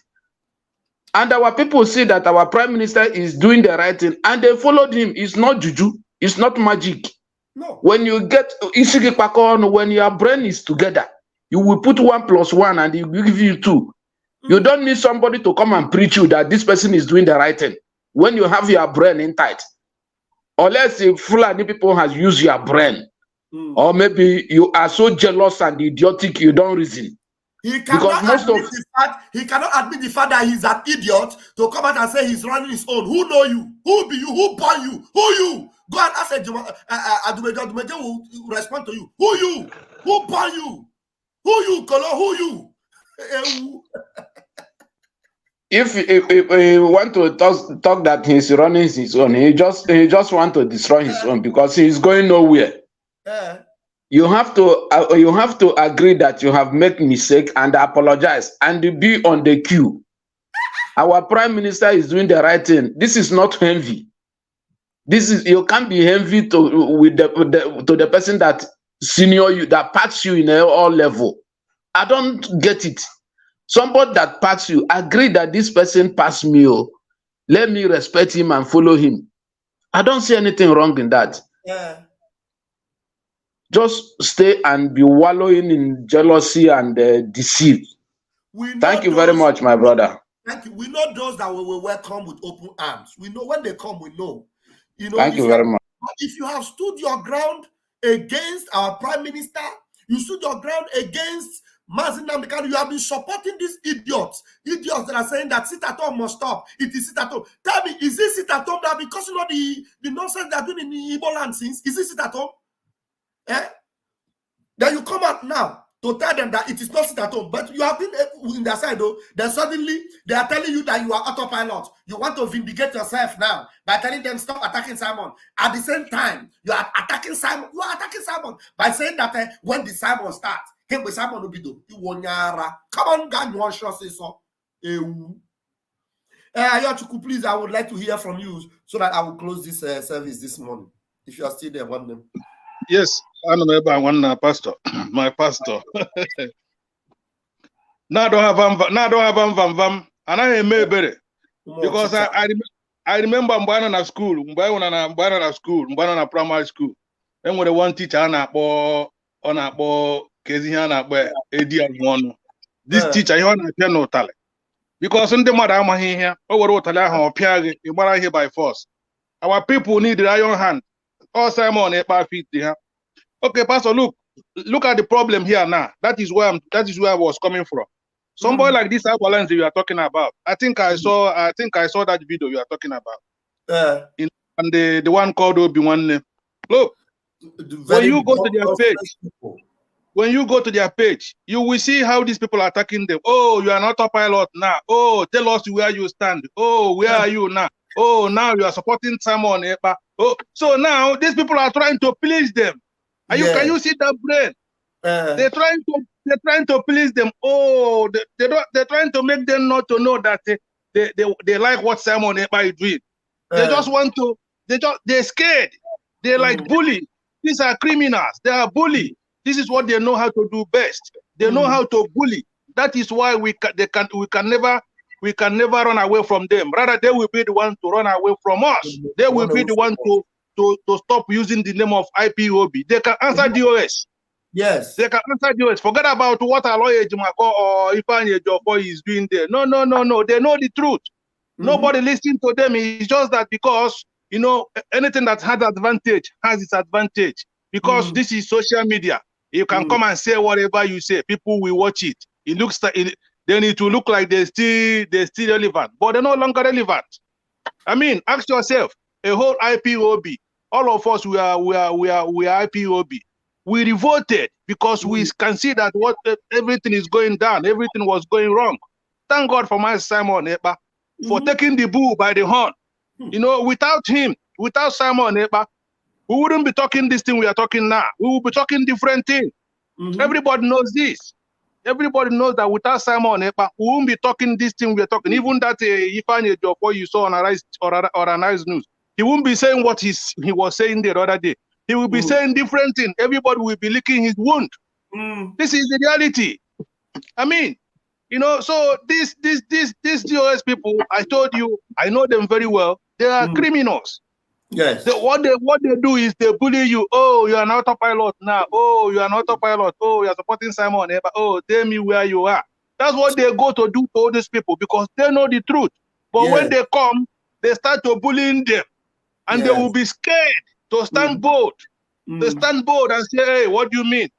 And our people see that our prime minister is doing the right thing and they followed him. It's not juju. It's not magic. No. When you get when your brain is together, you will put 1 + 1 and it will give you 2. You don't need somebody to come and preach you that this person is doing the right thing. When you have your brain in tight. Unless if Fulani people has used your brain. Or maybe you are so jealous and idiotic you don't reason. He cannot admit the fact that he's an idiot to come out and say he's running his own. Who know you? Who be you? Who born you? Who you? Go and ask Adumeje will respond to you. Who you? Who born you? Who you, Kolo? Who you? If he want to talk that he's running his own, he just want to destroy his own because he's going nowhere. You have to agree that you have made mistake and apologize and be on the queue. Our prime minister is doing the right thing. This is not envy. This is, you can't be envy to the person that senior you, that pats you in all level. I don't get it. Somebody that pats you, agree that this person passed me. Oh, let me respect him and follow him. I don't see anything wrong in that. Just stay and be wallowing in jealousy and deceit. Thank you very much, my brother. Thank you. We know those that we will welcome with open arms. We know when they come, we know. You know. Thank you very much. If you have stood your ground against our prime minister, you stood your ground against Mazin Namdekan, you have been supporting these idiots that are saying that sit at home must stop. It is sit at home. Tell me, is this sit at home that because you know the nonsense they are doing in the Igbo land since? Is this sit at home? Then you come out now to tell them that it is not sit at home, but you have been in their side though. Then suddenly they are telling you that you are autopilot. You want to vindicate yourself now by telling them stop attacking Simon. At the same time, you are attacking Simon. You are attacking Simon by saying that when the Simon starts, Simon will be do. Come on, gang, one shot say so. Yochuku, please, I would like to hear from you so that I will close this service this morning. If you are still there, one name. Yes, I know about one pastor, my pastor. Now I don't have Vam Vam Vam, and I am better because I remember Mbana at school, Mbana at school, Mbana at primary school. Then when the one teacher on a Keziana one, this teacher he on a no talent because in the mother I'm here over talent Piagi, you are here by force. Our people need the iron hand. All Simon feet there. Okay, Pastor, look at the problem here now. That is where I was coming from. Somebody like this balance you are talking about. I think I saw that video you are talking about. And the one called Obi-Wan. Look, when you go to their page, you will see how these people are attacking them. Oh, you are not a pilot now. Oh, tell us where you stand. Oh, where are you now? Oh, now you are supporting Simon. Oh, so now these people are trying to please them. Can you see that brain? They're trying to please them. Oh, they're trying to make them not to know that they like what Simon Ekpa is doing. They just want to, they're scared. They're like bully. These are criminals. They are bully. This is what they know how to do best. They know how to bully. That is why we can never run away from them. Rather, they will be the one to run away from us. They will be the one to stop using the name of IPOB. They can answer DOS. Yes. They can answer DOS. Forget about what Aloy Ejimako or Ifeanyi Ejiofor is doing there. No. They know the truth. Nobody listening to them. It's just that because, you know, anything that has advantage has its advantage. Because this is social media. You can come and say whatever you say. People will watch it. It looks like then it will look like they're still relevant, but they're no longer relevant. I mean, ask yourself, a whole IPOB, all of us we are IPOB. We revolted because we can see that everything is going down, everything was going wrong. Thank God for my Simon Ekpa for taking the bull by the horn. You know, without him, without Simon Ekpa, we wouldn't be talking this thing we are talking now. We will be talking different things. Everybody knows this. Everybody knows that without Simon Ekpa, we won't be talking this thing we are talking. Even that Ifeanyi Ejiofor you saw on Arise News, he won't be saying what he was saying the other day. He will be saying different things. Everybody will be licking his wound. This is the reality. I mean, you know, so these DOS people, I told you, I know them very well. They are criminals. Yes. What they do is they bully you. Oh, you are an autopilot now. Oh, you are an autopilot. Oh, you are supporting Simon Ekpa. Oh, tell me where you are. That's what they go to do to all these people because they know the truth. But when they come, they start to bullying them. And they will be scared to stand bold. They stand bold and say, hey, what do you mean?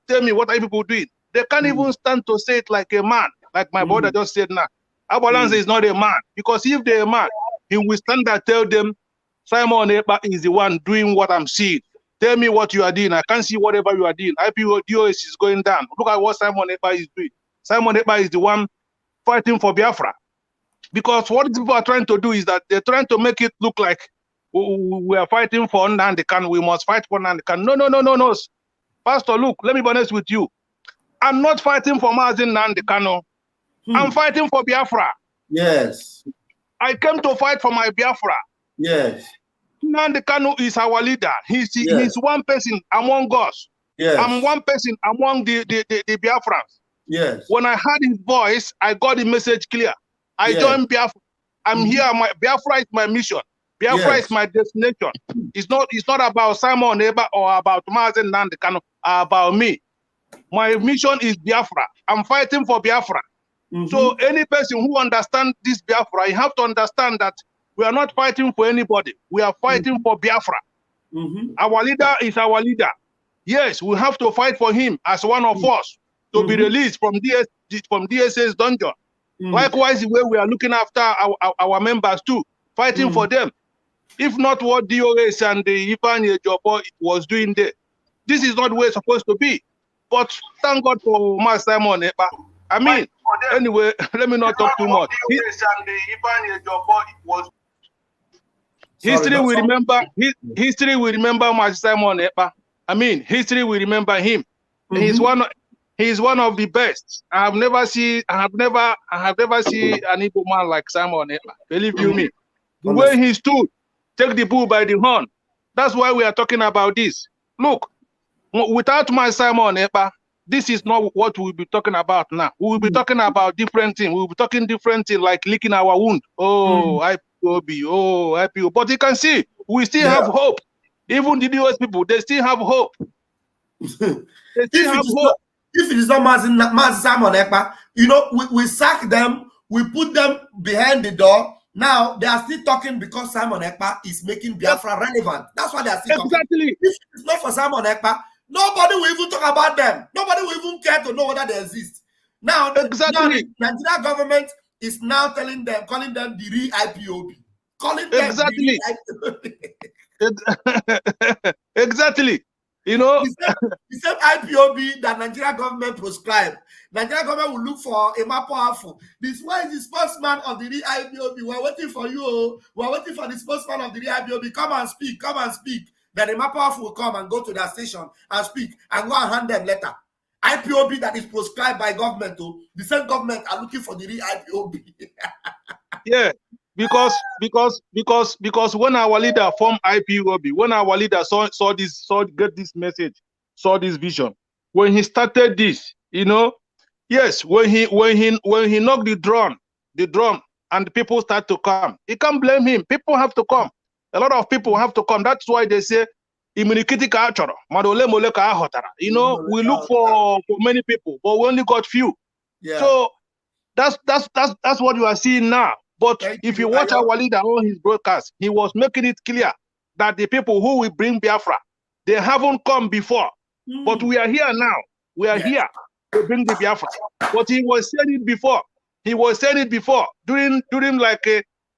Tell me, what are you people doing? They can't even stand to say it like a man, like my brother just said now. Abalanze is not a man. Because if they're a man, he will stand there and tell them, Simon Ekpa is the one doing what I'm seeing. Tell me what you are doing. I can't see whatever you are doing. IPODOS is going down. Look at what Simon Ekpa is doing. Simon Ekpa is the one fighting for Biafra. Because what people are trying to do is that they're trying to make it look like we are fighting for Nnamdi Kanu. We must fight for Nnamdi Kanu. No. Pastor, look, let me be honest with you. I'm not fighting for Mazen Nnamdi Kanu. I'm fighting for Biafra. Yes. I came to fight for my Biafra. Yes. Nnamdi Kanu is our leader. He's one person among us. Yes. I'm one person among the Biafrans. Yes. When I heard his voice, I got the message clear. I joined Biafra. I'm here. Biafra is my mission. Biafra is my destination. It's not about Simon Ekpa or about Mazen Nnamdi Kanu, about me. My mission is Biafra. I'm fighting for Biafra. So any person who understands this Biafra, you have to understand that we are not fighting for anybody. We are fighting for Biafra. Our leader is our leader. Yes, we have to fight for him as one of us to be released from DSA's dungeon. Likewise, the way we are looking after our members too, fighting for them. If not what DOS and the Ifeanyi Ejiofor was doing there, this is not where it's supposed to be. But thank God for Master Simon Ekpa. I mean, anyway, let me not talk too much. History will remember Master Simon Ekpa. I mean, history will remember him. He's one of the best. I have never seen an Igbo man like Simon Ekpa. Believe you me. The way he stood, take the bull by the horn. That's why we are talking about this. Look, without my Simon Ekpa, this is not what we'll be talking about now. We will be talking about different things. We will be talking different things like licking our wound. Oh, IPOB, oh, IPO. But you can see, we still have hope. Even the US people, they still have hope. They still have hope. If it is not Mazi Simon Ekpa, you know, we sack them, we put them behind the door. Now they are still talking because Simon Ekpa is making Biafra relevant. That's why they are still talking. If it's not for Simon Ekpa, nobody will even talk about them. Nobody will even care to know whether they exist. Now, now the Nigeria government is now calling them the real IPOB. Calling them the real IPOB. Exactly. You know, the same IPOB that Nigeria government prescribed. Nigeria government will look for a more powerful. This one is the spokesman of the real IPOB. We're waiting for you. We're waiting for the spokesman of the real IPOB. Come and speak. Come and speak. Then the more powerful will come and go to their station and speak and go and hand them letter. IPOB that is prescribed by government. The same government are looking for the real IPOB. Yeah. because when our leader formed IPOB, when our leader get this message, saw this vision, when he started this, you know, yes, when he knocked the drum, and the people start to come, he can't blame him. People have to come. A lot of people have to come. That's why they say, you know, we look for many people, but we only got few. Yeah. So that's what you are seeing now. But if you watch our leader on his broadcast, he was making it clear that the people who will bring Biafra, they haven't come before. But we are here now. We are here to bring the Biafra. But he was saying it before. He was saying it before during like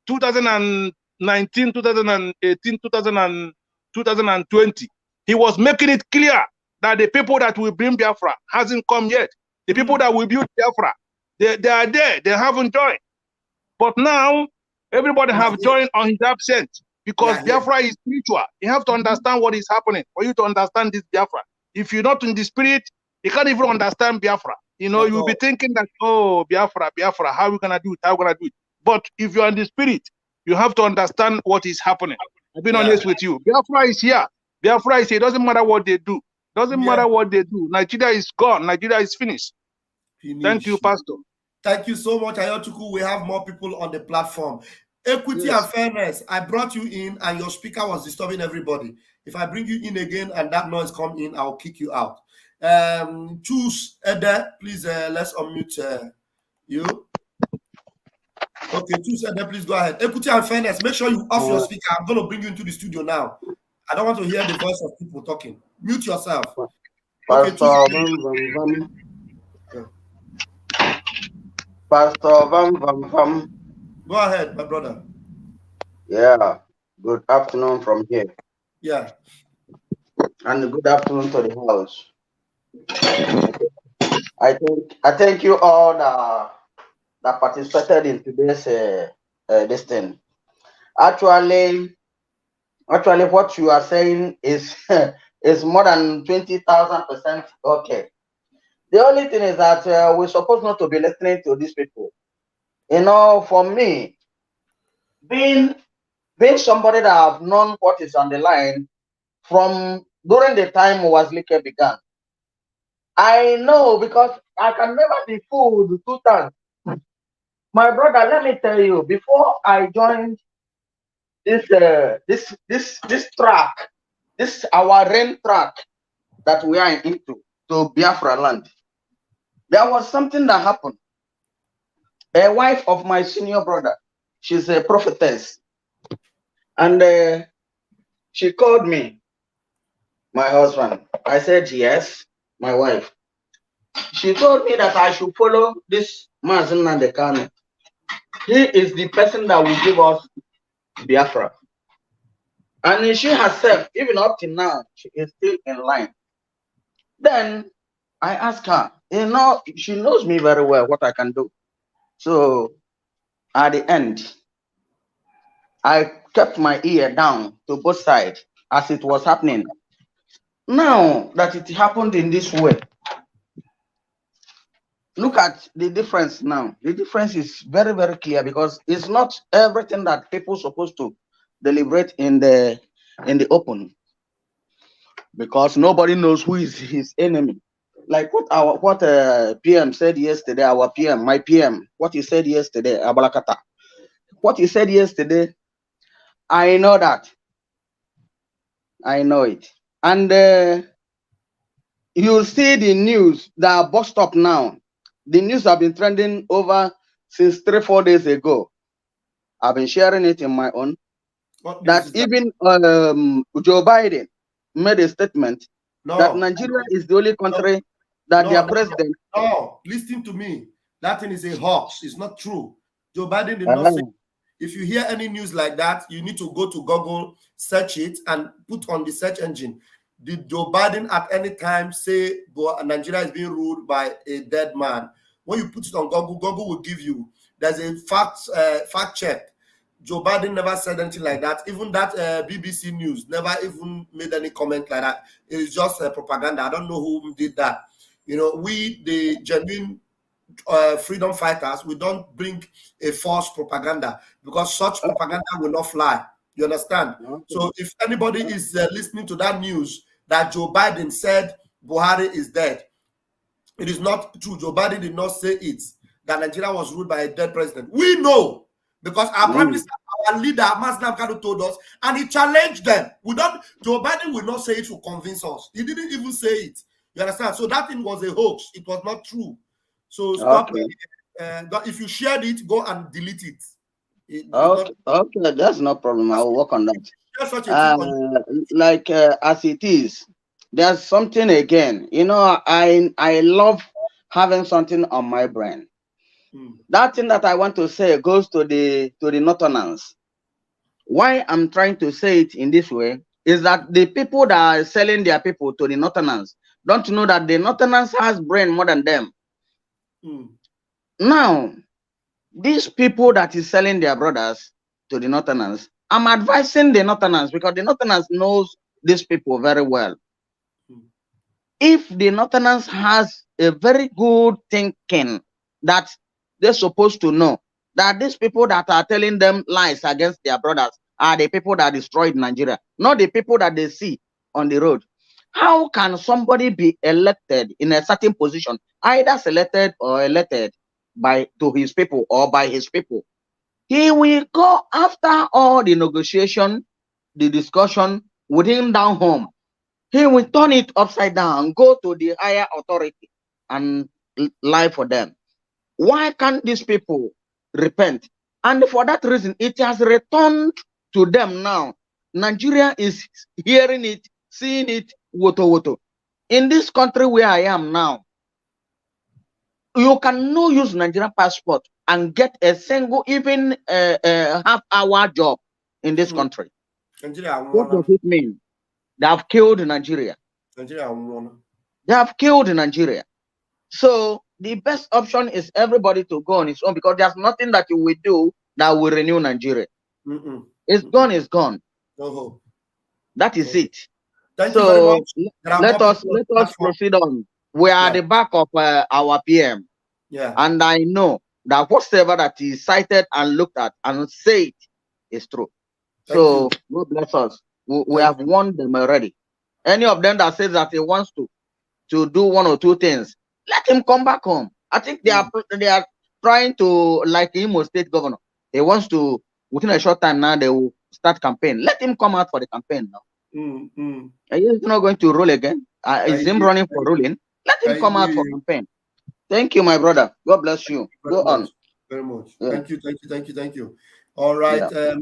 2019, 2018, 2020. He was making it clear that the people that will bring Biafra hasn't come yet. The people that will build Biafra, they are there. They haven't joined. But now everybody have joined on his absence because Biafra is spiritual. You have to understand what is happening for you to understand this Biafra. If you're not in the spirit, you can't even understand Biafra. You know, you'll be thinking that, oh, Biafra, how are we gonna do it? How are we gonna do it? But if you're in the spirit, you have to understand what is happening. I've been honest with you. Biafra is here. Biafra is here. It doesn't matter what they do. Doesn't matter what they do. Nigeria is gone. Nigeria is finished. Thank you, Pastor. Thank you so much, Ayotuku. We have more people on the platform. Equity and fairness. I brought you in and your speaker was disturbing everybody. If I bring you in again and that noise come in, I'll kick you out. Choose Ede, please. Let's unmute you. Okay, choose Ede, please go ahead. Equity and fairness. Make sure you off your speaker. I'm going to bring you into the studio now. I don't want to hear the voice of people talking. Mute yourself. Okay, Pastor Vam Vam Vam. Go ahead, my brother. Yeah. Good afternoon from here. Yeah. And good afternoon to the house. I thank you all that participated in today's this thing. Actually, what you are saying is is more than 20,000% okay. The only thing is that we're supposed not to be listening to these people. You know, for me, being somebody that have known what is on the line from during the time Wazlike began, I know because I can never be fooled 2 times. My brother, let me tell you, before I joined this track, this our rain track that we are into to Biafra land, there was something that happened. A wife of my senior brother, she's a prophetess, and she called me, my husband. I said yes, my wife. She told me that I should follow this Mazen Nandekano. He is the person that will give us Biafra. And she herself, even up to now, she is still in line. Then I asked her, you know, she knows me very well, what I can do. So at the end, I kept my ear down to both sides as it was happening. Now that it happened in this way, look at the difference now. The difference is very, very clear because it's not everything that people are supposed to deliberate in the open, because nobody knows who is his enemy. Like what PM said yesterday, my PM, what he said yesterday, Abalakata. What he said yesterday, I know that. I know it. And you'll see the news that are boxed up now. The news have been trending over since 3-4 days ago. I've been sharing it in my own. That even Joe Biden made a statement that Nigeria is the only country that their president. No, listen to me. That thing is a hoax. It's not true. Joe Biden did not say. If you hear any news like that, you need to go to Google, search it, and put on the search engine. Did Joe Biden at any time say Nigeria is being ruled by a dead man? When you put it on Google, Google will give you. There's a fact check. Joe Biden never said anything like that. Even that BBC News never even made any comment like that. It's just propaganda. I don't know who did that. You know, we, the genuine freedom fighters, we don't bring a false propaganda, because such propaganda will not fly. You understand? Okay. So if anybody is listening to that news that Joe Biden said Buhari is dead, it is not true. Joe Biden did not say it, that Nigeria was ruled by a dead president. We know, because our prime minister, our leader, Maslam Kadu, told us, and he challenged them. Joe Biden will not say it to convince us. He didn't even say it. You understand? So that thing was a hoax. It was not true. So stop. Okay. If you shared it, go and delete it. Okay, that's no problem. I will work on that. Such a thing As it is, there's something again. You know, I love having something on my brain. That thing that I want to say goes to the Northerners. Why I'm trying to say it in this way is that the people that are selling their people to the Northerners don't know that the Northerners has brain more than them. Now, these people that is selling their brothers to the Northerners, I'm advising the Northerners, because the Northerners knows these people very well. If the Northerners has a very good thinking that they're supposed to know that these people that are telling them lies against their brothers are the people that destroyed Nigeria, not the people that they see on the road. How can somebody be elected in a certain position, either selected or elected to his people or by his people? He will go after all the negotiation, the discussion with him down home. He will turn it upside down, go to the higher authority and lie for them. Why can't these people repent? And for that reason, it has returned to them now. Nigeria is hearing it, seeing it, woto. In this country where I am now, you can no use Nigerian passport and get a single, even half-hour job in this country. What does it mean? They have killed Nigeria. They have killed Nigeria. So the best option is everybody to go on his own, because there's nothing that you will do that will renew Nigeria. It's gone, it's gone. No hope. That is it. Thank you very much. Let us proceed on. We are at the back of our PM. Yeah. And I know that whatever that is cited and looked at and said is true. So God bless us. We have won them already. Any of them that says that he wants to do one or two things, let him come back home. I think they are trying to, like Imo State governor. He wants to, within a short time now, they will start campaign. Let him come out for the campaign now. He's not going to rule again. Is him running for ruling? Let him come out for campaign. Thank you, my brother. God bless you. Go on. Very much. Yeah. Thank you. All right. Yeah.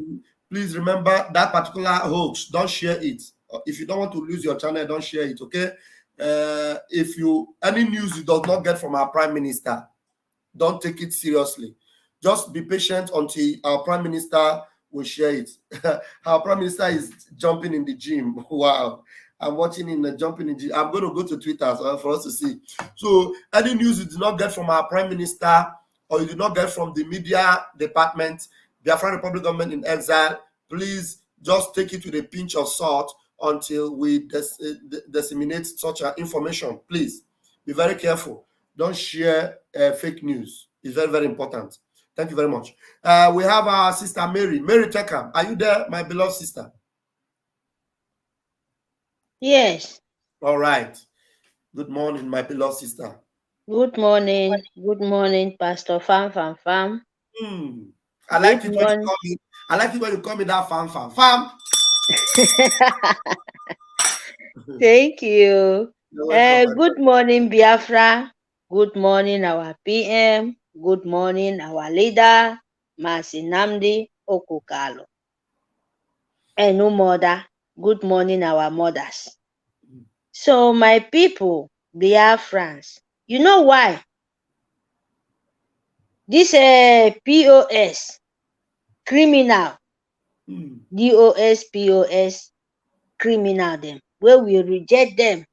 Please remember that particular hoax. Don't share it. If you don't want to lose your channel, don't share it. Okay. If any news you do not get from our prime minister, don't take it seriously. Just be patient until our prime minister will share it. Our prime minister is jumping in the gym. Wow. I'm watching him jumping in the gym. I'm going to go to Twitter for us to see. So any news you do not get from our prime minister, or you do not get from the media department, Biafra Republic government in exile, please just take it with a pinch of salt until we disseminate such information. Please be very careful. Don't share fake news. It's very, very important. Thank you very much. We have our sister Mary. Mary Tekam, are you there, my beloved sister? Yes. All right. Good morning, my beloved sister. Good morning. Good morning, Pastor Vam Vam Vam. I like it when you call me. I like it when you call me that Vam Vam Vam. Thank you. Good morning, Biafra. Good morning, our PM. Good morning, our leader, Mazi Nnamdi Okukalo. And no mother. Good morning, our mothers. So, my people, Biafrans, you know why? This POS, criminal, DOS, criminal them, where we reject them.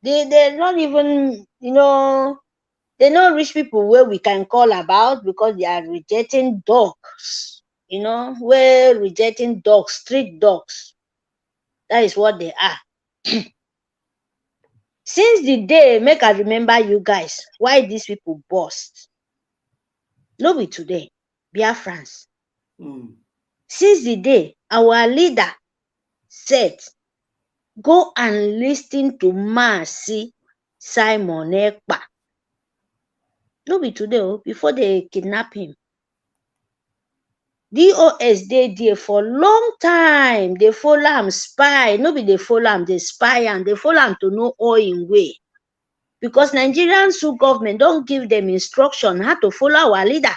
They're not even, they're not rich people where we can call about, because they are rejecting dogs, we're rejecting dogs, street dogs. That is what they are. Since the day, make I remember you guys, why these people burst. No be today, Biafrans. Since the day our leader said, go and listen to Mercy Simon Ekpa. No be today, before they kidnap him. DOS dey there for long time. They follow am spy. No be they follow am, they spy am. They follow am to know all in way. Because Nigerian government don't give them instruction how to follow our leader.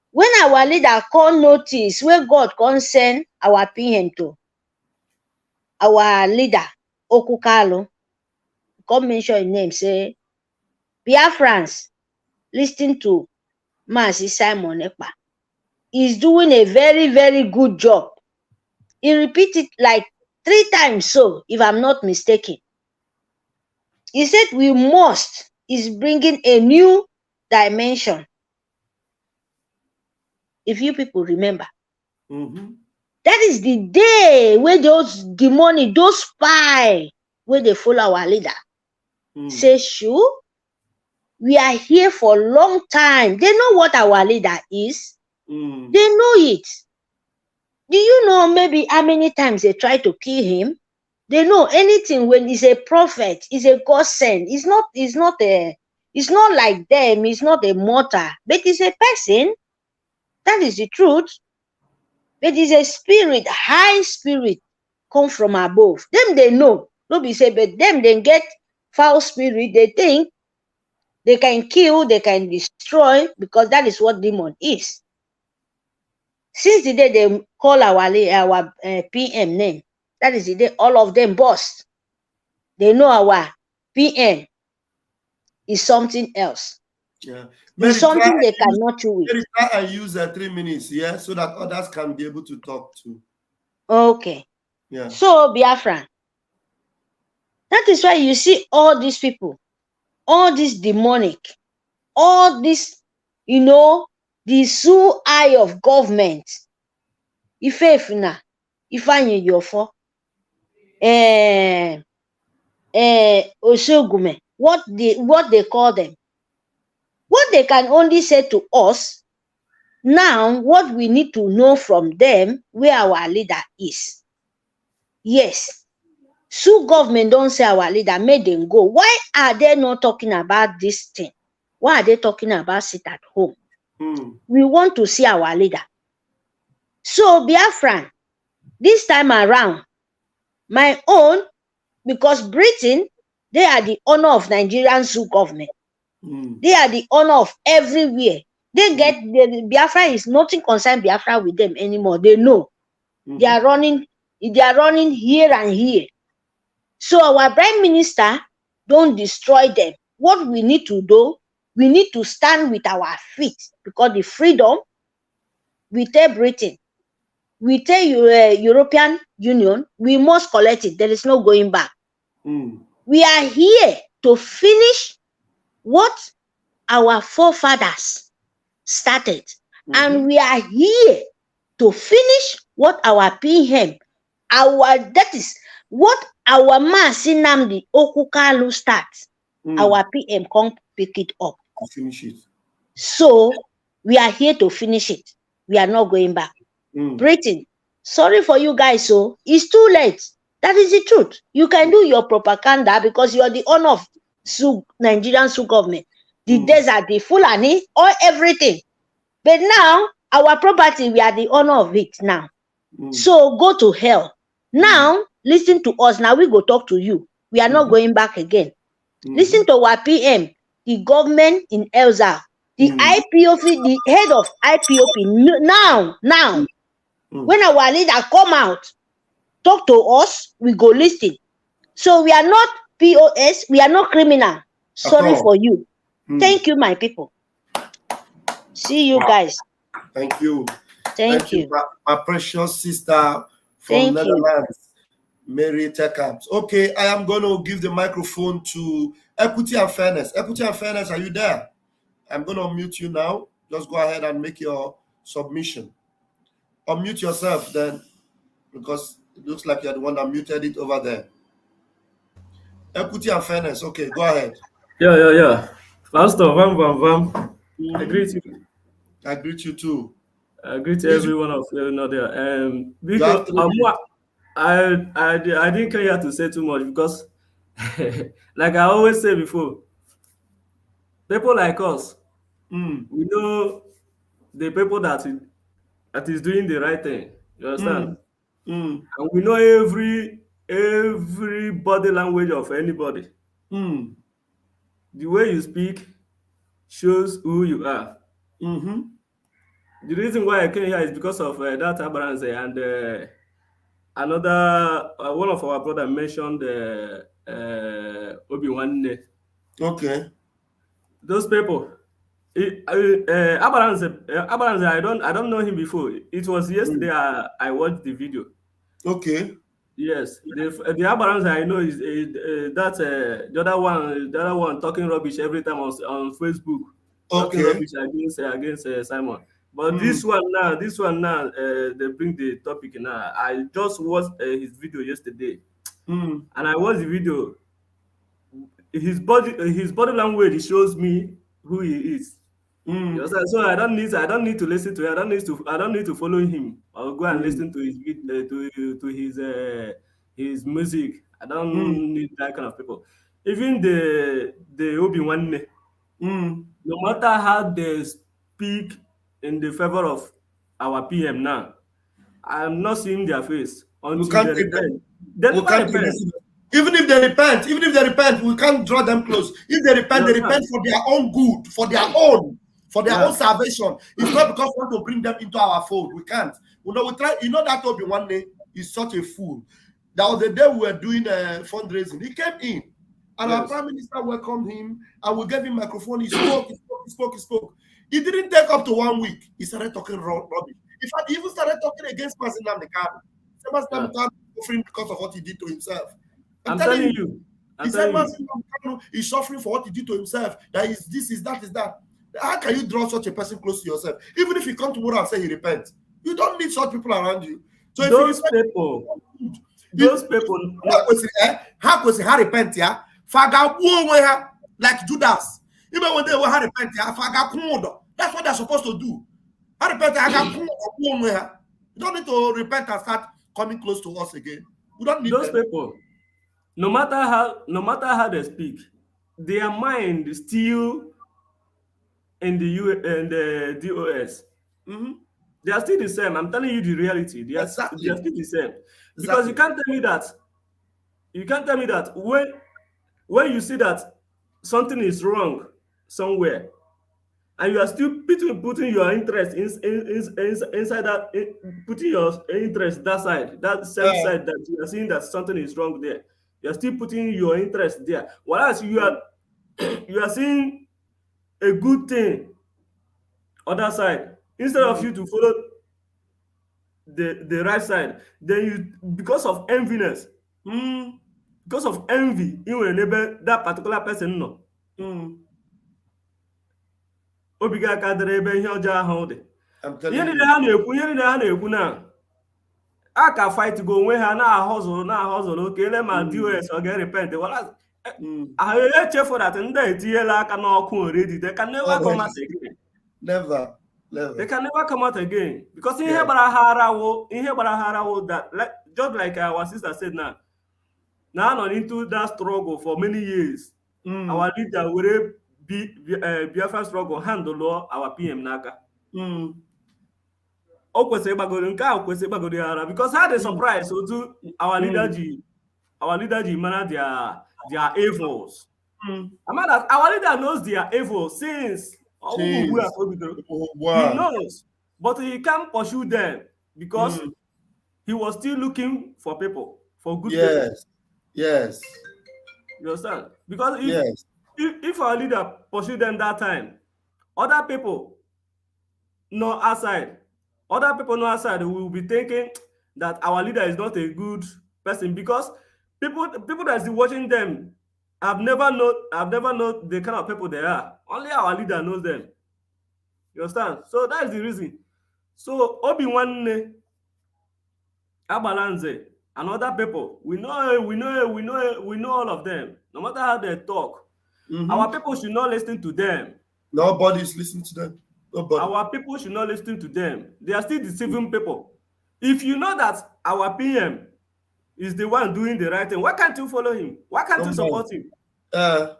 When our leader call notice, where God can send our PM to, our leader, Okukalo, come mention his name, say, Biafrans, listen to Mercy Simon Ekpa. He's doing a very, very good job. He repeated like 3 times so, if I'm not mistaken. He said we must, is bringing a new dimension. If you people remember. That is the day where those demonic, those spy, where they follow our leader. Say, sure, we are here for a long time. They know what our leader is. They know it. Do you know maybe how many times they try to kill him? They know anything when he's a prophet, he's a God sent. It's not like them, he's not a mortal, but he's a person. That is the truth. But it's a spirit, high spirit, come from above. Them they know. No be say, but them they get foul spirit. They think they can kill, they can destroy, because that is what demon is. Since the day they call our PM name, that is the day all of them bust. They know our PM is something else. Yeah. It's something they cannot do with. Try and use 3 minutes, yeah, so that others can be able to talk too. Okay. Yeah. So, Biafra, that is why you see all these people, all this demonic, all this, the sole eye of government. Ifefuna, Ifeanyi Yofo, Osegume, what they call them. What they can only say to us, now what we need to know from them, where our leader is. Yes. Government don't say our leader, made them go. Why are they not talking about this thing? Why are they talking about sit at home? We want to see our leader. So, Biafran, this time around, my own, because Britain, they are the honor of Nigerian government. They are the honor of everywhere. They get Biafra is nothing concerned Biafra with them anymore. They know they are running here and here. So our prime minister don't destroy them. What we need to do, we need to stand with our feet, because the freedom we tell Britain, we tell European Union, we must collect it. There is no going back. We are here to finish what our forefathers started. And we are here to finish what our PM, that is what our Mercy Nnamdi Okukalu starts. Our PM can't pick it up. Finish it. So we are here to finish it. We are not going back. Britain, sorry for you guys, so it's too late. That is the truth. You can do your propaganda because you are the owner of Nigerian government. The desert, the Fulani, or everything. But now, our property, we are the owner of it now. So go to hell. Now, listen to us. Now we go talk to you. We are not going back again. Listen to our PM, the government in Elza, the IPOP, the head of IPOP. Now, when our leader come out, talk to us, we go listen. So we are not POS, we are not criminal. Sorry for you. Thank you, my people. See you guys. Thank you. Thank you. My precious sister from Netherlands, Mary Tekaps. Okay, I am going to give the microphone to Equity and Fairness. Equity and Fairness, are you there? I'm going to unmute you now. Just go ahead and make your submission. Unmute yourself then, because it looks like you're the one that muted it over there. Equity and fairness. Okay, go ahead. Yeah. Pastor Vam Vam Vam. I greet you. I greet you too. I greet Please, every one of you know there. you have Because 3 minutes. I didn't care to say too much because like I always say before, people like us, we know the people that is doing the right thing. You understand? And we know every body language of anybody. The way you speak shows who you are. The reason why I came here is because of that Abaranze and another one of our brother mentioned Obi-Wan. Okay. Those people. Abaranze, I don't know him before. It was yesterday I watched the video. Okay. Yes, the Abaranze I know is the other one talking rubbish every time on Facebook, talking Okay. rubbish against Simon. But this one now, they bring the topic now. I just watched his video yesterday, and I watched the video. His body language shows me who he is. You understand? So I don't need to listen to him. I don't need to follow him. I'll go and listen to his his music. I don't need that kind of people. Even the Obi-Wan, no matter how they speak in the favor of our PM now, I'm not seeing their face until they repent. They never repent. Even if they repent, we can't draw them close. If they repent for their own good, for their own salvation. It's not because we want to bring them into our fold. We can't. We try. You know that Obi-Wan is such a fool. That was the day we were doing fundraising. He came in, and our prime minister welcomed him, and we gave him microphone. He spoke. It didn't take up to 1 week. He started talking rubbish. In fact, he even started talking against Mazi Nnamdi Kanu. Mazi Nnamdi Kanu suffering because of what he did to himself. I'm telling you. He said Mazi Nnamdi Kanu is suffering for what he did to himself. That is this, is that, is that. How can you draw such a person close to yourself? Even if he come tomorrow and say he repents, you don't need such people around you. So if those people, how could he repent? Yeah, like Judas. Even when they were repent, that's what they're supposed to do. You don't need to repent and start coming close to us again. We don't need those people. No matter how they speak, their mind is still in the DOS. They are still the same. I'm telling you the reality. They are still the same. Because you can't tell me that when you see that something is wrong somewhere, and you are still putting your interest inside that, putting your interest that side, that same side that you are seeing that something is wrong there. You are still putting your interest there. Whereas you are seeing a good thing other side, instead of you to follow the right side, then you, because of enviness, because of envy, you will enable that particular person no. Obiga kadere ebe ihe ọjọọ ahụ dị. Ihe niile ha na-ekwu na a ka fight go onwe ha na-ahọzụrụ okele ma DOS ọ ga-repent. I echefu that ndị etinyela aka n'ọkụ already. They can never come out again. Never. They can never come out again because ihe gbara ha arawo that, just like our sister said now on into that struggle for many years. Our leader will be Biafra struggle handle our PM n'aka. O kwesịrị ịgbagoro nke ahụ, kwesịrị ịgbagoro ya ara because ha dey surprise otu our leader ji mana their evils. That our leader knows their evils since he knows, but he can't pursue them because he was still looking for people, for good people. Yes. You understand? Because if our leader pursued them that time, other people no outside will be thinking that our leader is not a good person because people that is watching them I've never known the kind of people they are. Only our leader knows them. You understand? So that is the reason. So Obi-Wan Abalanze and other people. We know all of them. No matter how they talk, our people should not listen to them. Nobody's listening to them. Nobody. Our people should not listen to them. They are still deceiving people. If you know that our PM is the one doing the right thing, why can't you follow him? Why can't you support him? And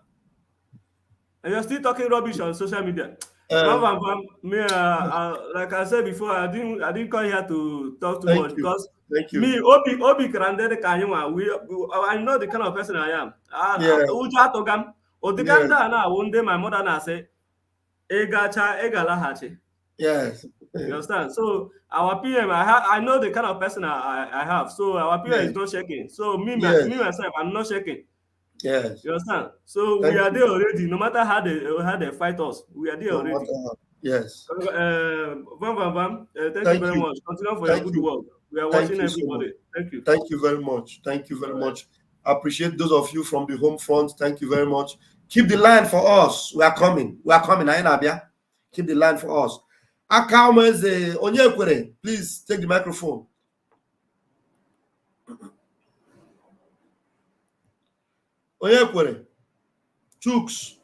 you're still talking rubbish on social media. Vam Vam Vam, me, like I said before, I didn't come here to talk too much because me, Obi Krandere Kanyuma, I know the kind of person I am. Uja Togam, Odiganda na one day my mother na say, Egacha Egalahachi. Yes. You understand? So our PM, I know the kind of person I have. So our PM is not shaking. So me myself, I'm not shaking. Yes. You understand? So we are there already. No matter how they fight us, we are there already. Yes. Vam Vam Vam, thank you very much. Continue for your good work. We are watching everybody. Thank you. Thank you very much. Thank you very much. I appreciate those of you from the home front. Thank you very much. Keep the line for us. We are coming. We are coming. Keep the line for us. Akameze Onyekwere, please take the microphone. Onyekwere, Chooks.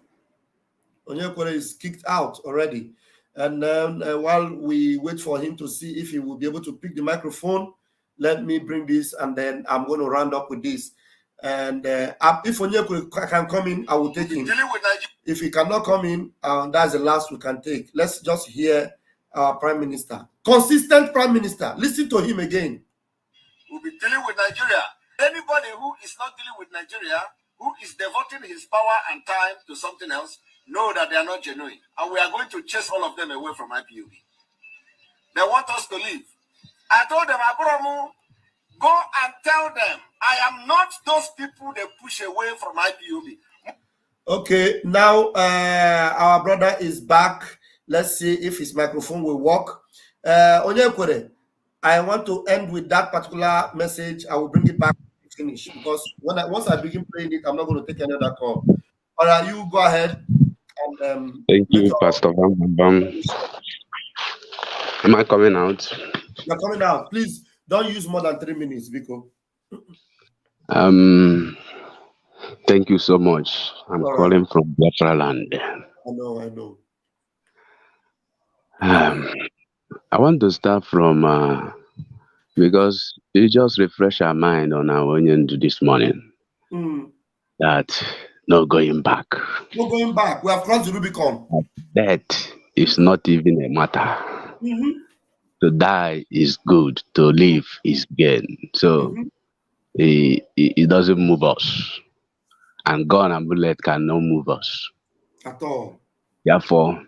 Onyekwere is kicked out already. And then while we wait for him to see if he will be able to pick the microphone, let me bring this and then I'm going to round up with this. And if Onyekwere can come in, I will take him. If he cannot come in, that's the last we can take. Let's just hear our Prime Minister. Consistent Prime Minister. Listen to him again. We'll be dealing with Nigeria. Anybody who is not dealing with Nigeria, who is devoting his power and time to something else, know that they are not genuine. And we are going to chase all of them away from IPOB. They want us to leave. I told them, Aburamu, go and tell them, I am not those people they push away from IPOB. Okay, now our brother is back. Let's see if his microphone will work. Onyekwere, I want to end with that particular message. I will bring it back to finish because once I begin playing it, I'm not going to take another call. All right, you go ahead. And, thank you, Pastor Vam Vam Vam. Am I coming out? You're coming out. Please don't use more than 3 minutes, Vico. Thank you so much. I'm calling from Biafra land. I know. I want to start from because you just refresh our mind on our onion this morning. That no going back. No going back. We have crossed the Rubicon. That is not even a matter. To die is good. To live is gain. So it doesn't move us. And gun and bullet cannot move us. At all. Therefore,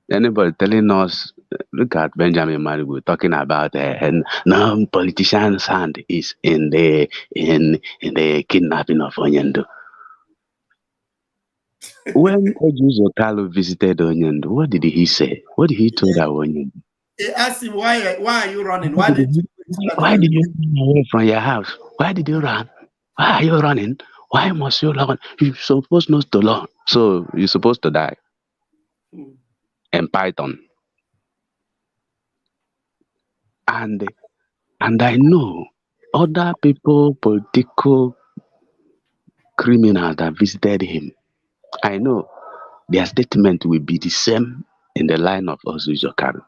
anybody telling us, look at Benjamin Marigu talking about no politician's hand is in the kidnapping of Onyendo. When Ojuzo Kalu visited Onyendo, what did he say? What did he tell Onyendo? He asked him, why are you running? Why did you run away from your house? Why did you run? Why are you running? Why must you run? You're supposed not to run. So you're supposed to die. And Python. And I know other people, political criminals that visited him, I know their statement will be the same in the line of Ozuzo Kalu.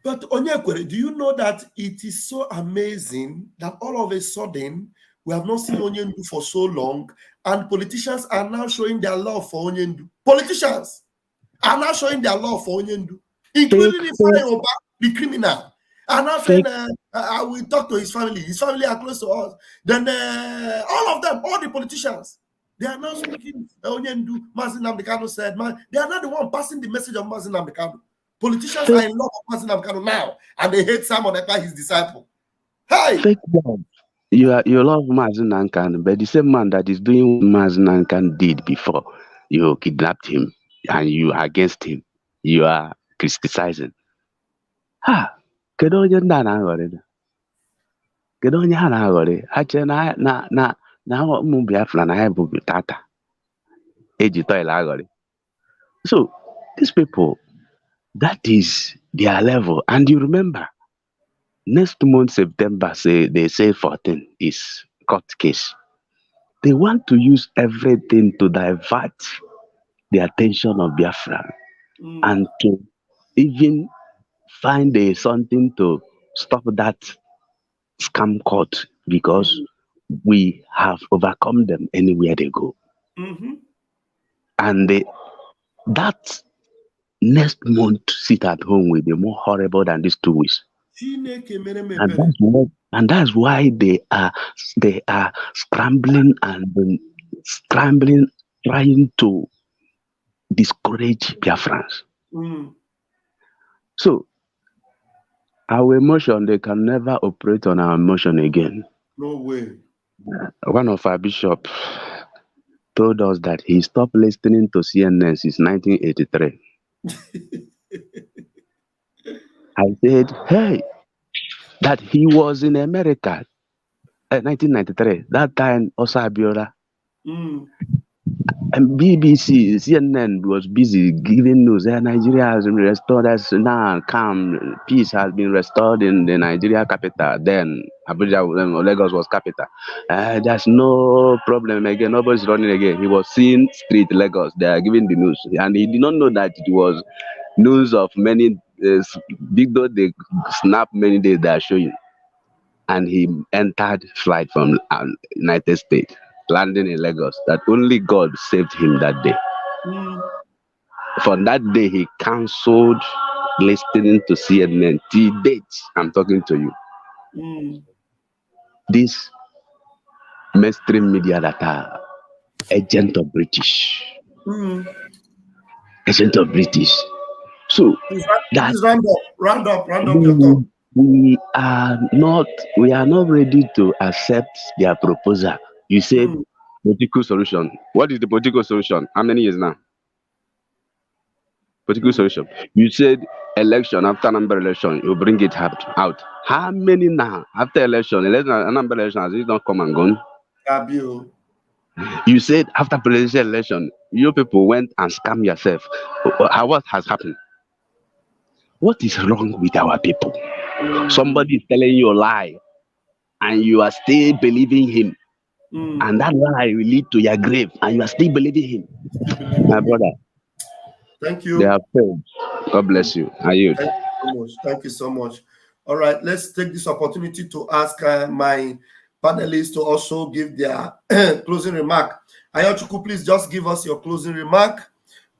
But Onyekwere, do you know that it is so amazing that all of a sudden we have not seen Onyendu for so long, and politicians are now showing their love for Onyendu. Politicians are now showing their love for Onyendu, including the criminal. And now saying, I will talk to his family. His family are close to us. Then all of them, all the politicians, they are now speaking. Onyendu, Mazin Namdekano said, man, they are not the one passing the message of Mazin Namdekano. Politicians are in love with Mazin Namdekano now, and they hate Simon Ekpa, his disciple. Hey! Thank God. You love Mazin Namdekano, but the same man that is doing what Mazin Namdekano did before, you kidnapped him, and you are against him. You are criticizing. Kedu onye ndị a na-aghọrị? Kedu onye ha na-aghọrị? Ha chere na ụmụ Biafra na ha bụ tata eji toil aghọrị. So these people, that is their level. And you remember, Next month, September, they say 14 is court case. They want to use everything to divert the attention of Biafra and to even find something to stop that scam court because we have overcome them anywhere they go. And that next month sit at home will be more horrible than these 2 weeks. And that's why they are scrambling, trying to discourage Biafrans. So our emotion, they can never operate on our emotion again. No way. One of our bishops told us that he stopped listening to CNN since 1983. I said, hey, that he was in America 1993. That time, Osa Abiola. And BBC, CNN was busy giving news that Nigeria has been restored as now calm, peace has been restored in the Nigeria capital. Then Abuja, Lagos was capital. There's no problem again. Nobody's running again. He was seeing street Lagos. They are giving the news, and he did not know that it was news of many big though they snap many days they are showing. And he entered flight from United States, landing in Lagos. That only God saved him that day. From that day, he cancelled listening to CNN. Till date, I'm talking to you. This mainstream media that are agent of British. Agent of British. So please round up your thought. We are not ready to accept their proposal. You said political solution. What is the political solution? How many years now? Political solution. You said election, after number election, you bring it out. How many now? After election, number election, has it not come and gone? You said after presidential election, you people went and scam yourself. What has happened? What is wrong with our people? Somebody is telling you a lie and you are still believing him. And that lie will lead to your grave and you are still believing him. My brother. Thank you. They have failed. God bless you. Thank you so much. All right, let's take this opportunity to ask my panelists to also give their closing remark. Ayochukwu, please just give us your closing remark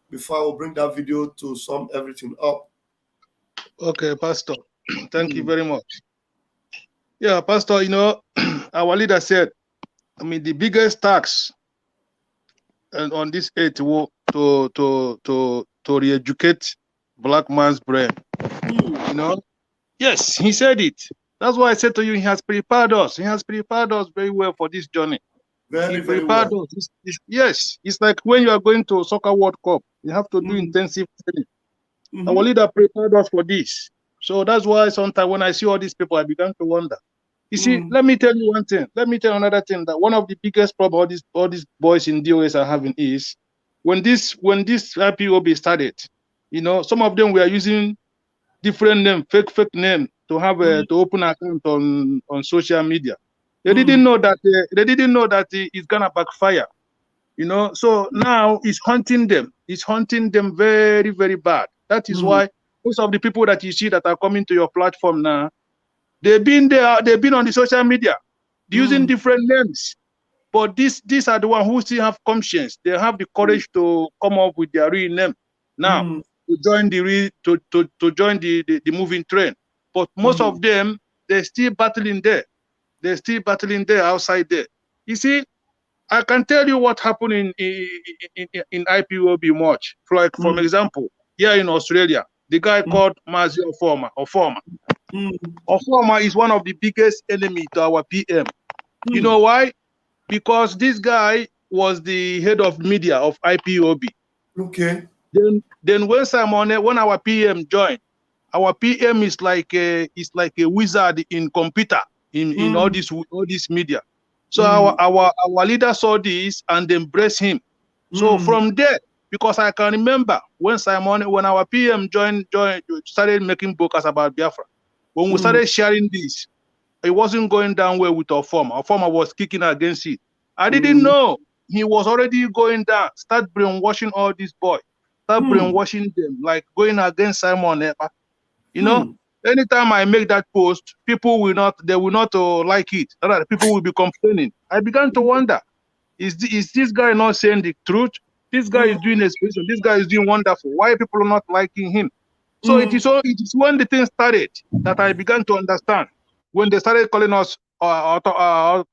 before I will bring that video to sum everything up. Okay, Pastor. Thank you very much. Yeah, Pastor, our leader said, the biggest tax on this earth to re-educate black man's brain. Yes, he said it. That's why I said to you, he has prepared us. He has prepared us very well for this journey. He prepared us. Yes, it's like when you are going to Soccer World Cup, you have to do intensive training. Our leader prepared us for this. So that's why sometimes when I see all these people, I begin to wonder. You see, let me tell you one thing. Let me tell you another thing, that one of the biggest problems all these boys in DOS are having is when this IPOB started, some of them were using different name, fake name to have to open an account on social media. They didn't know that it's gonna backfire. So now it's hunting them. It's hunting them very, very bad. That is why most of the people that you see that are coming to your platform now, they've been there, they've been on the social media using different names. But these are the ones who still have conscience. They have the courage to come up with their real name now to join the moving train. But most of them, they're still battling there. They're still battling there outside there. You see, I can tell you what happened in IPOB much. Like, for example, here in Australia, the guy called Mazi Ofoma. Ofoma is one of the biggest enemies to our PM. You know why? Because this guy was the head of media of IPOB. Okay. Then when our PM joined, our PM is like a wizard in computer in all this media. So our leader saw this and embraced him. So from there, because I can remember when our PM joined started making books about Biafra. When we started sharing this, it wasn't going down well with our former. Our former was kicking against it. I didn't know he was already going down. Start brainwashing all these boys. Start brainwashing them, like going against Simon Epa. You know, anytime I make that post, people will not, they will not like it. Other people will be complaining. I began to wonder, is this guy not saying the truth? This guy is doing expression. This guy is doing wonderful. Why are people not liking him? So it is when the thing started that I began to understand. When they started calling us Simon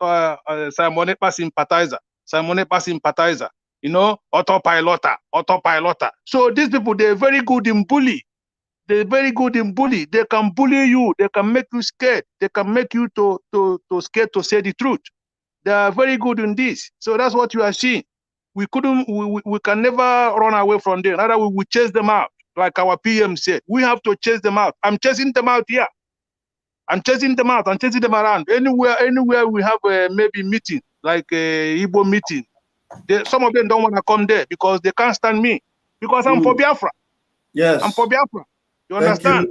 Epa sympathizer, Simon Epa sympathizer, you know, autopilota. So these people, they're very good in bully. They're very good in bully. They can bully you. They can make you scared. They can make you to scared to say the truth. They are very good in this. So that's what you are seeing. We can never run away from them. Rather, we will chase them out. Like our PM said, we have to chase them out. I'm chasing them out here. I'm chasing them out. I'm chasing them around. Anywhere we have a maybe meeting, like a Igbo meeting. Some of them don't want to come there because they can't stand me. Because I'm for Biafra. Yes. I'm for Biafra. You understand?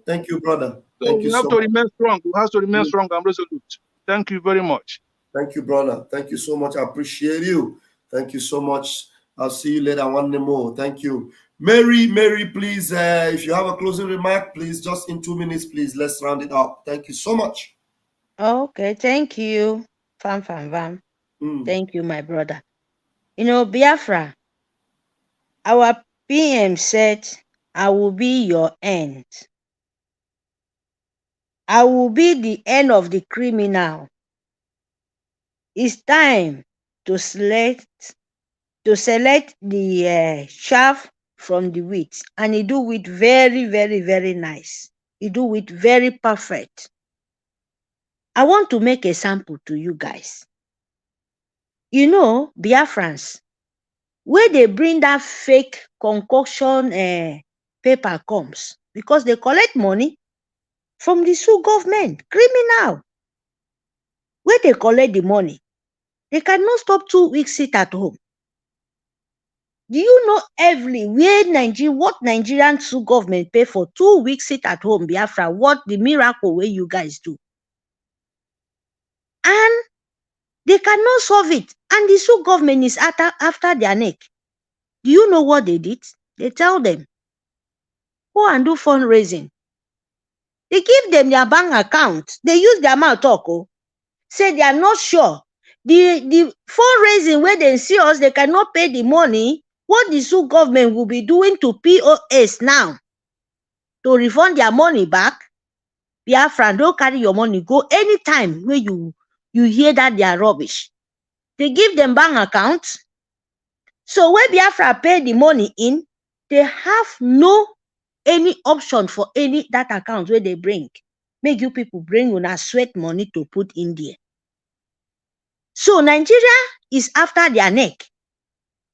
Thank you, brother. So we have to remain strong. We have to remain strong and resolute. Thank you very much. Thank you, brother. Thank you so much. I appreciate you. Thank you so much. I'll see you later one day more. Thank you. Mary, please, if you have a closing remark, please, just in 2 minutes, please, let's round it up. Thank you so much. Okay, thank you, Vam Vam Vam. Thank you, my brother. You know, Biafra, our PM said, I will be your end. I will be the end of the criminal. It's time to select the chaff from the wheat, and he do it very, very, very nice. He do it very perfect. I want to make a sample to you guys. You know, Biafrans, where they bring that fake concoction paper comes because they collect money from the Sioux government, criminal. Where they collect the money, they cannot stop 2 weeks sit at home. Do you know everywhere what Nigerian Sioux government pay for 2 weeks sit at home, Biafra, what the miracle way you guys do? And they cannot solve it. And the Sioux government is after their neck. Do you know what they did? They tell them, go and do fundraising. They give them their bank account. They use their mouth talk. Say they are not sure. The fundraising where they see us, they cannot pay the money. What the Sioux government will be doing to POS now to refund their money back. Biafra, don't carry your money. Go anytime when you hear that they are rubbish. They give them bank accounts. So when Biafra pay the money in, they have no any option for any that account where they bring. Make you people bring on a sweat money to put in there. So Nigeria is after their neck.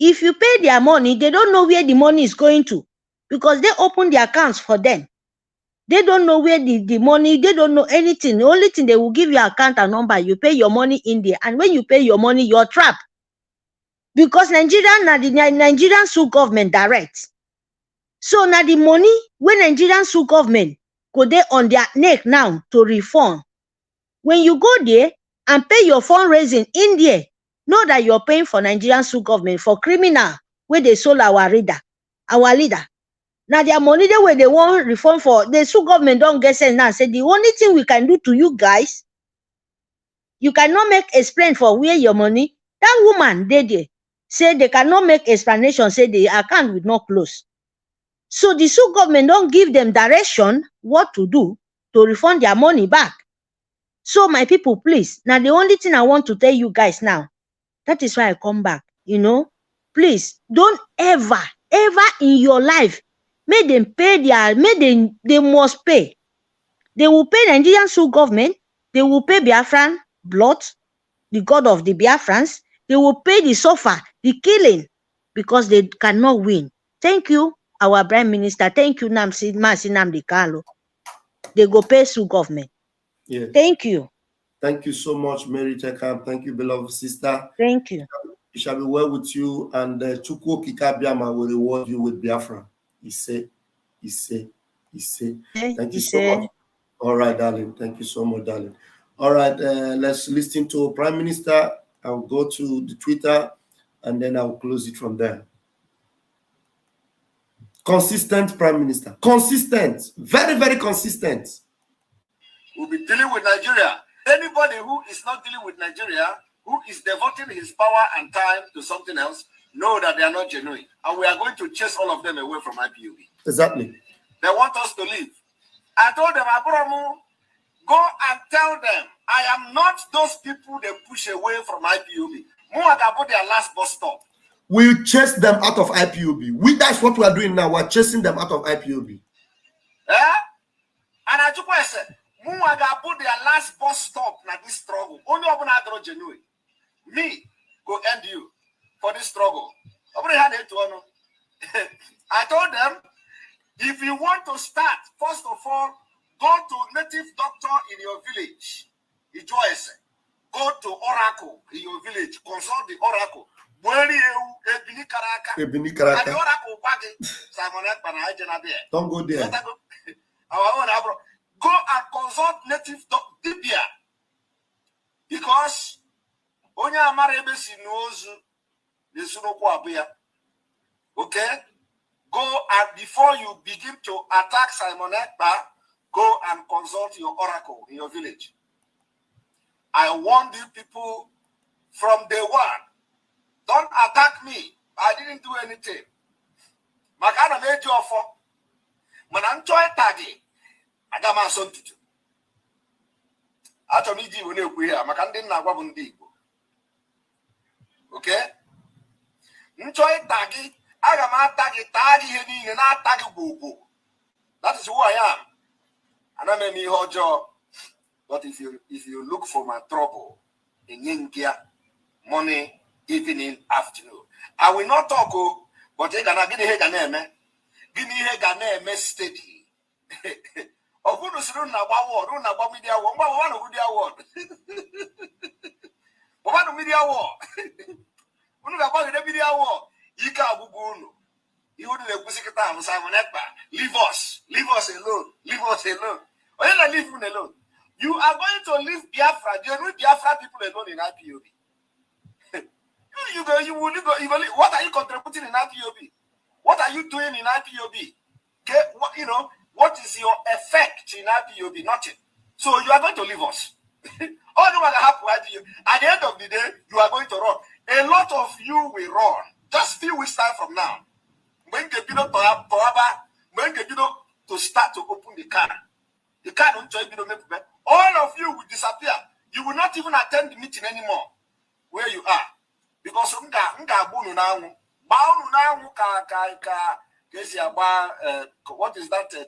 If you pay their money, they don't know where the money is going to because they open the accounts for them. They don't know where the money, they don't know anything. The only thing they will give you account and number, you pay your money in there. And when you pay your money, you're trapped. Because Nigerian Sioux government direct. So now the money, when Nigerian Sioux government go there on their neck now to refund. When you go there and pay your fundraising in there, know that you're paying for Nigerian Sioux government for criminal where they sold our leader. Now their money they where they want reform for the Sioux government don't get sense now. Say the only thing we can do to you guys, you cannot make explain for where your money. That woman they say they cannot make explanation, say the account will not close. So the Sioux government don't give them direction what to do to refund their money back. So my people, please, now the only thing I want to tell you guys now, that is why I come back, you know, please don't ever in your life, make them pay they must pay. They will pay Nigerian Sioux government, they will pay Biafran blood, the God of the Biafrans, they will pay the suffer, the killing, because they cannot win. Thank you, our Prime Minister. Thank you, Mazi Nnamdi Kanu. They go pay Sioux government. Yes. Thank you. Thank you so much, Mary Tekam. Thank you, beloved sister. Thank you. It shall be well with you, and Chukwu Kikabiama will reward you with Biafra. He said. Thank you so much. All right, darling. Thank you so much, darling. All right, let's listen to Prime Minister. I'll go to the Twitter and then I'll close it from there. Consistent Prime Minister. Consistent. Very, very consistent. We'll be dealing with Nigeria. Anybody who is not dealing with Nigeria, who is devoting his power and time to something else, know that they are not genuine. And we are going to chase all of them away from IPOB. Exactly. They want us to leave. I told them, Aburamu, go and tell them, I am not those people they push away from IPOB. Muagabu their last bus stop. We chase them out of IPOB. That's what we are doing now. We're chasing them out of IPOB. Eh? And I took said, Muagabu their last bus stop na this struggle. Only open adro genuine. Me go end you for this struggle. I told them, if you want to start, first of all, go to native doctor in your village. Go to Oracle in your village. Consult the Oracle. Don't go there. Go and consult native doctor. Because onye amara ebe si n'ozu n'esunokwu abụya. Okay? Go and before you begin to attack Simon Ekpa, go and consult your oracle in your village. I warned you people from day one. Don't attack me. I didn't do anything. Makana made you offer. Mananchoy tagi. Agama son tutu. Ato midi wune kuya. Makandin na wabundi igbo. Okay? Nchoy tagi. That is who I am. And I may hold job. But if you look for my trouble in India, morning, evening, afternoon, I will not talk, but they gonna give me a steady. Of who is run about media war, one media war. One about the media war. You wouldn't Simon Ekpa. Leave us alone. Leave us alone. Or you leave him alone. You are going to leave Biafra. You leave Biafra people alone in IPOB. you will go. What are you contributing in IPOB? What are you doing in IPOB? Okay, what is your effect in IPOB? Nothing. So you are going to leave us. All no matter how IPOB. At the end of the day, you are going to run. A lot of you will run. Just few weeks time from now, when the to start to open the can don't join all of you will disappear. You will not even attend the meeting anymore where you are. Because what is that thing?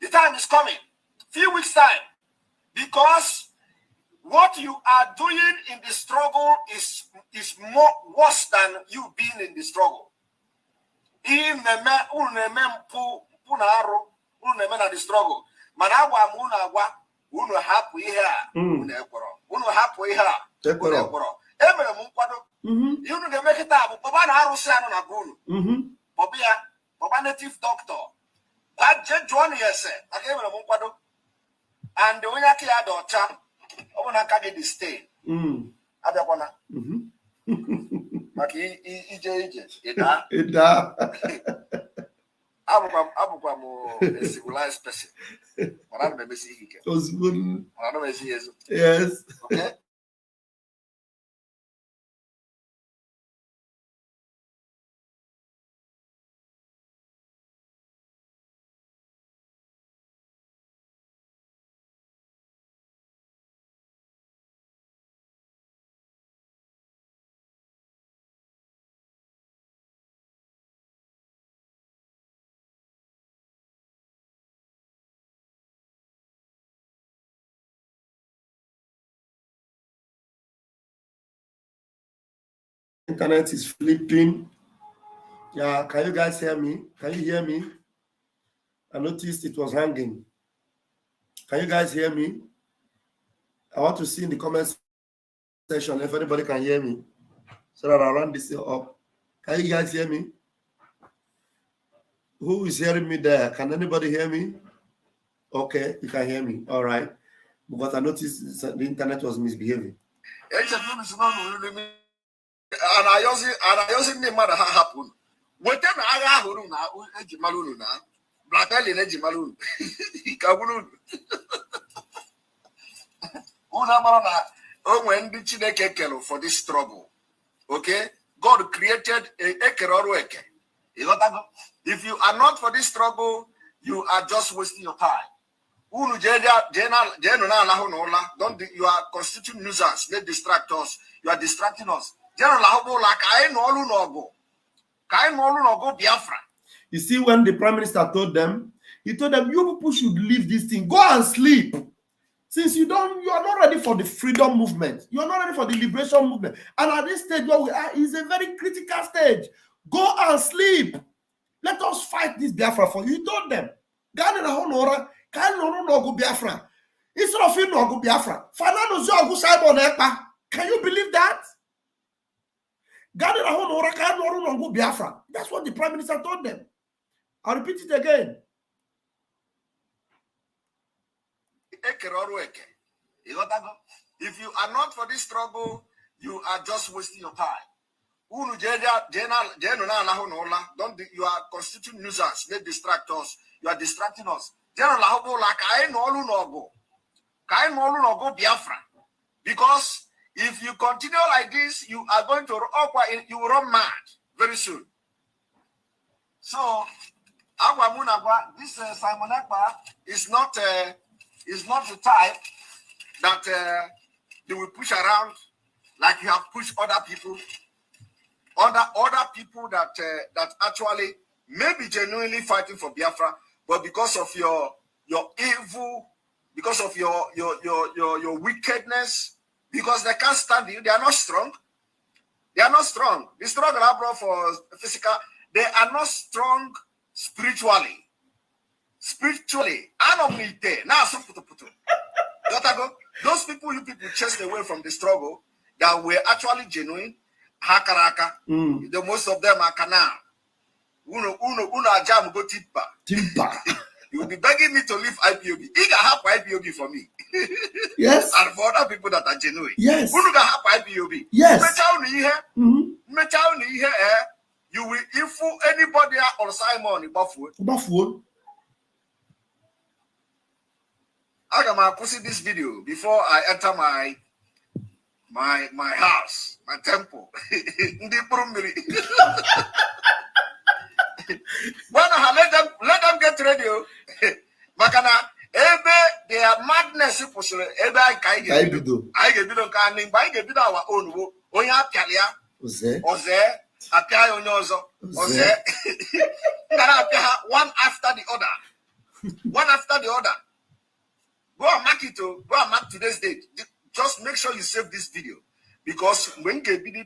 The time is coming. Few weeks time. Because what you are doing in the struggle is more worse than you being in the struggle. The struggle. Native doctor. And the way I daughter. I want to get the stain. Abekwana. Maki ida. Abukwa mo a civilized person. What I'm missing here. Yes. Okay. Internet is flipping. Yeah, can you guys hear me? Can you hear me? I noticed it was hanging. Can you guys hear me? I want to see in the comment section if anybody can hear me, so that I'll run this up. Can you guys hear me? Who is hearing me there? Can anybody hear me? Okay, you can hear me. All right. Because I noticed the internet was misbehaving. And I also name what happened. Whatever I have now, Ejimalunu now, Blackberry Ejimalunu, Kabulu. When the Chineke for this struggle, okay? God created a ekerorweke. If you are not for this struggle, you are just wasting your time. Don't you are constituting nuisance, they distract us. You are distracting us. You see, when the Prime Minister told them, he told them, you people should leave this thing, go and sleep. Since you are not ready for the freedom movement, you are not ready for the liberation movement. And at this stage where we are is a very critical stage. Go and sleep. Let us fight this Biafra for you. He told them. Instead of him no Biafra, can you believe that? That's what the Prime Minister told them. I'll repeat it again. If you are not for this struggle, you are just wasting your time. Don't you are constituting nuisance, they distract us. You are distracting us. Because if you continue like this, you are going to you will run mad very soon. So this Simon Ekpa is not the type that they will push around like you have pushed other people. Other people that actually may be genuinely fighting for Biafra, but because of your evil, because of your wickedness, because they can't stand you, they are not strong. They are not strong. The struggle I brought for physical, they are not strong spiritually. Spiritually, those people you people chased away from the struggle that were actually genuine. Hakaraka. The most of them are canal. Uno jam go timpa. You will be begging me to leave IPOB. You can have IPOB for me. Yes. And for other people that are genuine. Yes. Uno can have IPOB. Yes. You will info anybody or Simon Buffalo. I'm gonna post this video before I enter my house, my temple. Let them get ready. Makana their madness I get our own onya pialia oze apia onyozo oze one after the other. Go and mark it. Go and mark today's date. Just make sure you save this video, because when you get the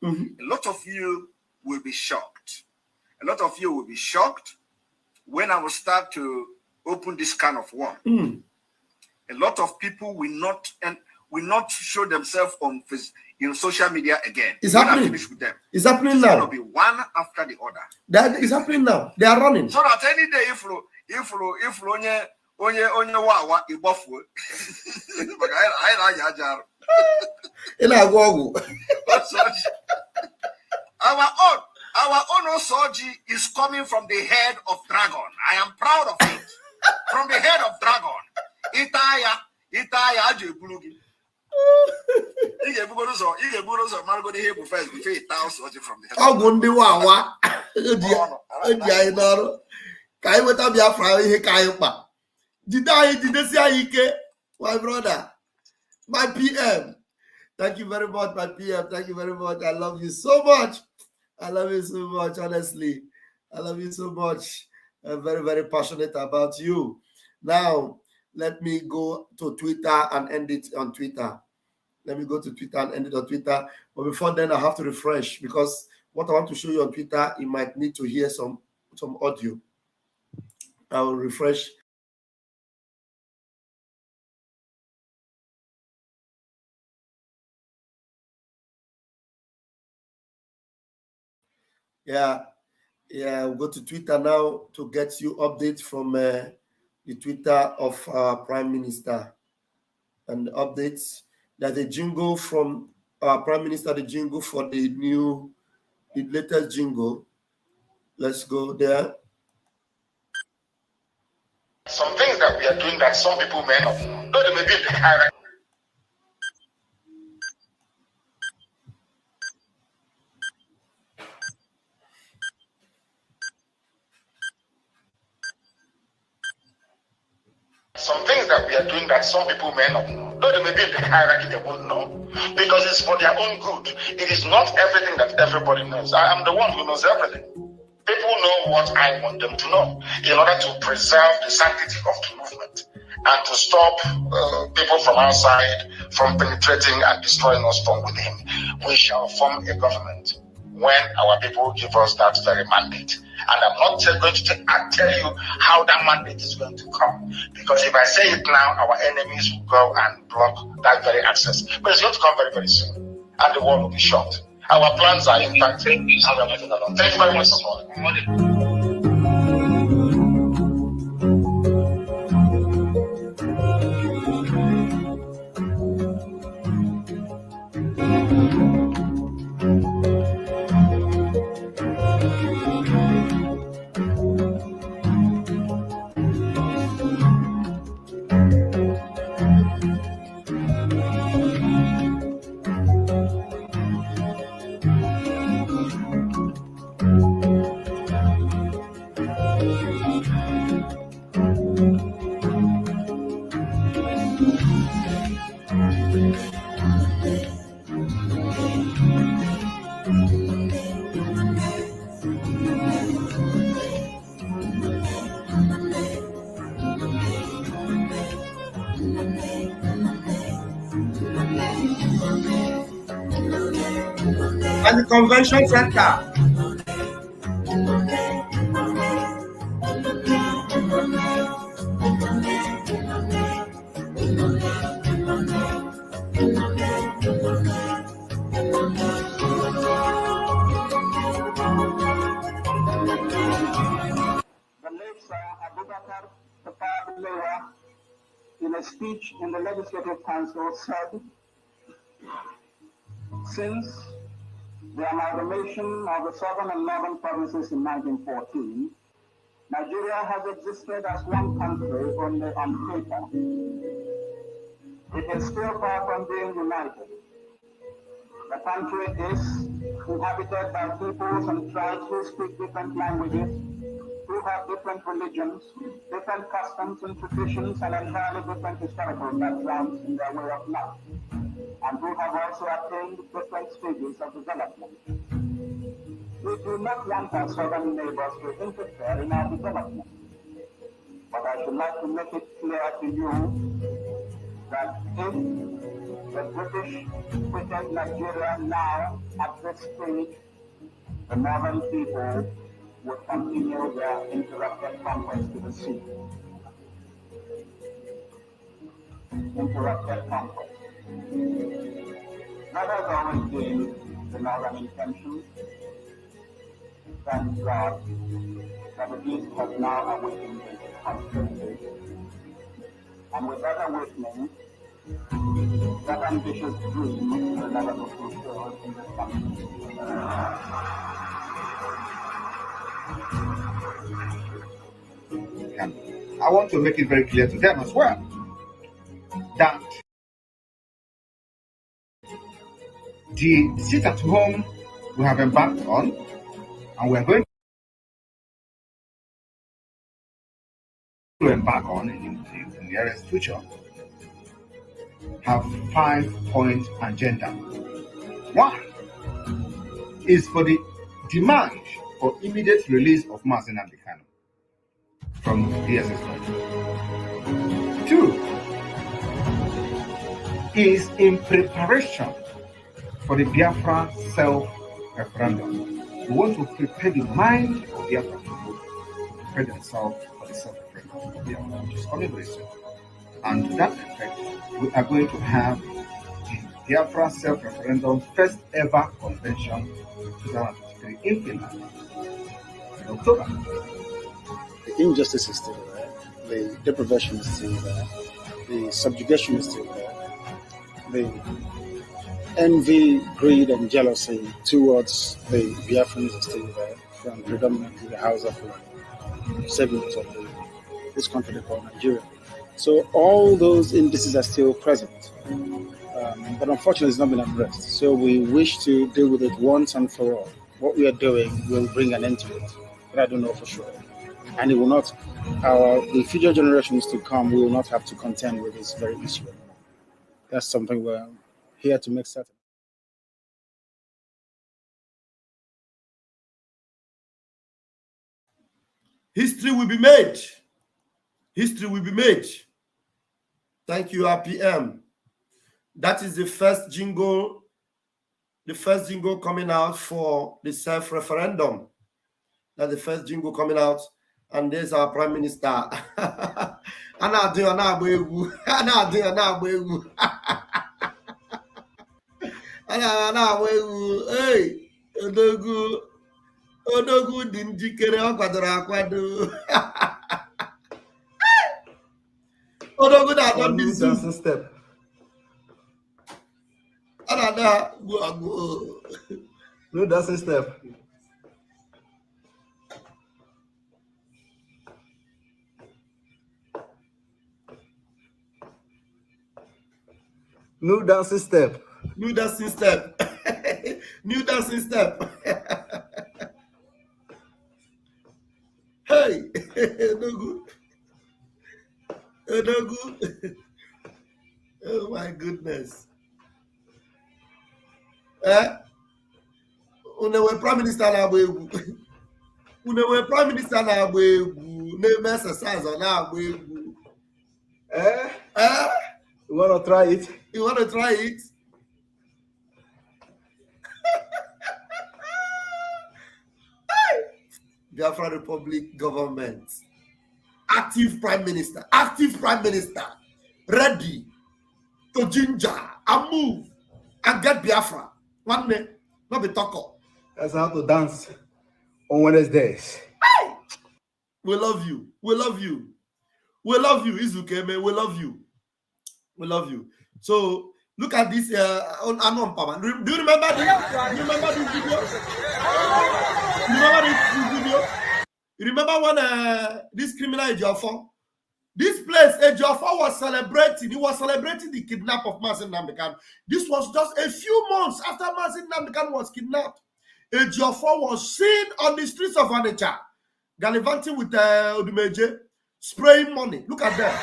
a lot of you will be shocked. A lot of you will be shocked when I will start to open this kind of one. A lot of people will not show themselves on social media again. It's happening. Finish with them. It's happening It's now. going to be one after the other. That is happening now. They are running. So that any day if onye wawa igbafuo. Our own Soji is coming from the head of dragon. I am proud of it. From the head of dragon. Itaya Jebulugi. First before it tells Soji from the head. My brother, my PM. Thank you very much, my PM. Thank you very much. I love you so much. I love you so much, honestly. I love you so much. I'm very, very passionate about you. Now, let me go to Twitter and end it on Twitter. Let me go to Twitter and end it on Twitter. But before then, I have to refresh, because what I want to show you on Twitter, you might need to hear some audio. I will refresh. Yeah, Yeah, we'll go to Twitter now to get you updates from the Twitter of our Prime Minister. And updates. There's a jingle from our Prime Minister, the jingle for the latest jingle. Let's go there. Some things that we are doing that some people may not know. Though they may be in the hierarchy. Some things that we are doing that some people may not know. Though they may be in the hierarchy, they won't know. Because it's for their own good. It is not everything that everybody knows. I am the one who knows everything. People know what I want them to know in order to preserve the sanctity of the movement and to stop people from outside from penetrating and destroying us from within. We shall form a government when our people give us that very mandate. And I'm not going to tell you how that mandate is going to come. Because if I say it now, our enemies will go and block that very access. But it's going to come very, very soon. And the world will be shocked. Our plans are intact and we are moving along. Thank you very much for calling. And the convention center. In a speech in the Legislative Council said, since the amalgamation of the southern and northern provinces in 1914, Nigeria has existed as one country only on paper. It is still far from being united. The country is inhabited by peoples and tribes who speak different languages, who have different religions, different customs and traditions, and entirely different historical backgrounds in their way of life, and who have also attained different stages of development. We do not want our southern neighbors to interfere in our development, but I should like to make it clear to you that if the British quitted Nigeria now at this stage, the northern people would continue their interrupted conquest to the sea. Interrupted conquest. That has always been the northern intention. Thank God that the East has now awakened into prosperity. And with that awakening, that ambitious dream will never be fulfilled in this country. I want to make it very clear to them as well that the sit at home we have embarked on, and we are going to embark on in the nearest future, have 5-point agenda. One is for the demand for immediate release of Mazi Nnamdi Kanu from DSS. 2 is in preparation for the Biafra self-referendum. We want to prepare the mind of Biafra people to prepare themselves for the self-referendum of Biafra, which is coming very soon. And to that effect, we are going to have the Biafra self-referendum first ever convention in 2023 in Finland. in October. The injustice is still there. The deprivation is still there. The subjugation is still there. The envy, greed, and jealousy towards the Biafrans are still there, from predominantly the house of segments of this country they call Nigeria. So all those indices are still present. But unfortunately, it's not been addressed. So we wish to deal with it once and for all. What we are doing will bring an end to it, but I don't know for sure. And it will not, the future generations to come will not have to contend with this very issue anymore. That's something we're here to make certain. History will be made. History will be made. Thank you, RPM. That is the first jingle coming out for the self-referendum. That's the first jingle coming out. And there's our Prime Minister. Hey, Odogu dị njikere, ọ kwadoro akwado. Odogu na-adọ ndị dancing step. Another go. No dancing step. No dancing step. New dancing step. New dancing step. Hey, no good. No good. Oh my goodness. Unewe Prime Minister na-agba egwu. Unewe Prime Minister na-agba egwu. Na-eme exercise ọ na-agba egwu. You want to try it? You want to try it? Biafra Republic government. Active Prime Minister. Active Prime Minister. Ready to ginger and move and get Biafra. One day, not be talk. That's how to dance on Wednesdays. Hey! We love you. We love you. We love you, Izukeme. We love you. We love you. So look at this on Anon. Do you remember this? Do you remember this video? You remember this video? You remember when this criminal Ejiofor? This place, Ejiofor was celebrating. He was celebrating the kidnap of Mazi Nnamdi Kanu. This was just a few months after Mazi Nnamdi Kanu was kidnapped. Ejiofor was seen on the streets of Onitsha, gallivanting with Odumeje, spraying money. Look at that.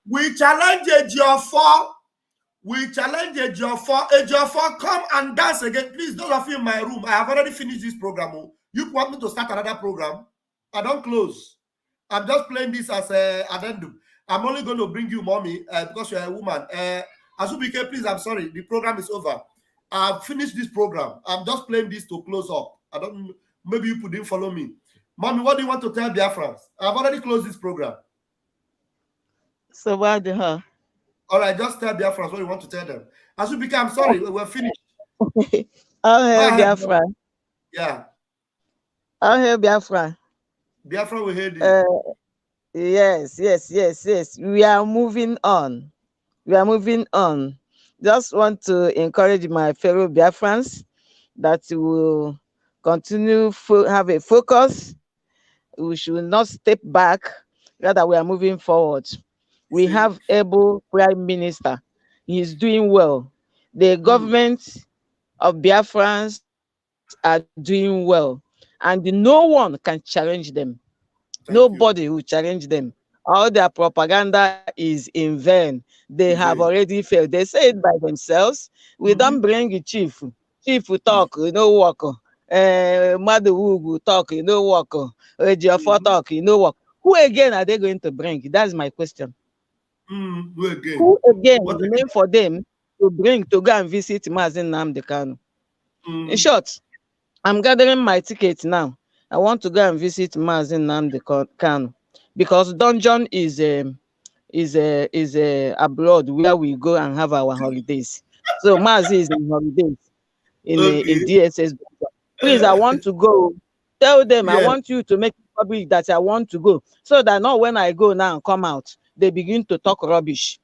We challenge Ejiofor. We challenge Ejiofor. Ejiofor, come and dance again. Please, those of you in my room, I have already finished this program. You want me to start another program? I don't close. I'm just playing this as an addendum. I'm only going to bring you mommy because you're a woman. Azubike, please, I'm sorry. The program is over. I've finished this program. I'm just playing this to close up. I don't. Maybe you didn't follow me. Mommy, what do you want to tell Biafrans? I've already closed this program. So what the hell? All right, just tell Biafrans what you want to tell them. Azubike, I'm sorry. We're finished. I'll hear Biafra. Yeah. I'll hear Biafra. Biafra will hear you. Yes. We are moving on. Just want to encourage my fellow Biafrans that we will continue have a focus. We should not step back. Rather, we are moving forward. We have able Prime Minister. He is doing well. The government of Biafrans are doing well. And no one can challenge them. Nobody will challenge them. All their propaganda is in vain. They have already failed. They say it by themselves. We don't bring a chief. Chief will talk, work. Mother will talk, work. Ejiofor talk, work. Who again are they going to bring? That's my question. Who again? Who again remain for them to bring to go and visit Mazen Nnamdi Kanu? In short, I'm gathering my ticket now. I want to go and visit Mazen Nnamdi Kanu because dungeon is abroad where we go and have our holidays. So Mazi is in holidays in DSS. Please, I want to go. Tell them I want you to make it public that I want to go, so that not when I go now and come out, they begin to talk rubbish.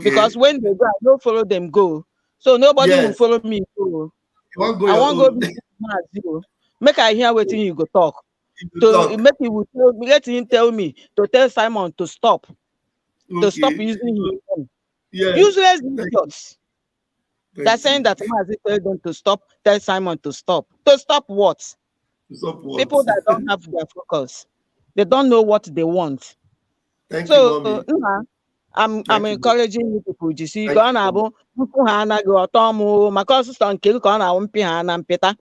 Because when they go, I don't follow them go. So nobody will follow me go. I won't go visit Mazi. Make I hear what you go talk. Make you let him tell me to tell Simon to stop. To stop using him. Useless idiots. They're saying that Mazi tell them to stop, tell Simon to stop. To stop what? To stop what? People that don't have their focus. They don't know what they want. Thank you, Mommy. I'm encouraging you people. You see, go on abo mpuhana go tomu because son kill go on mpihana mpeta.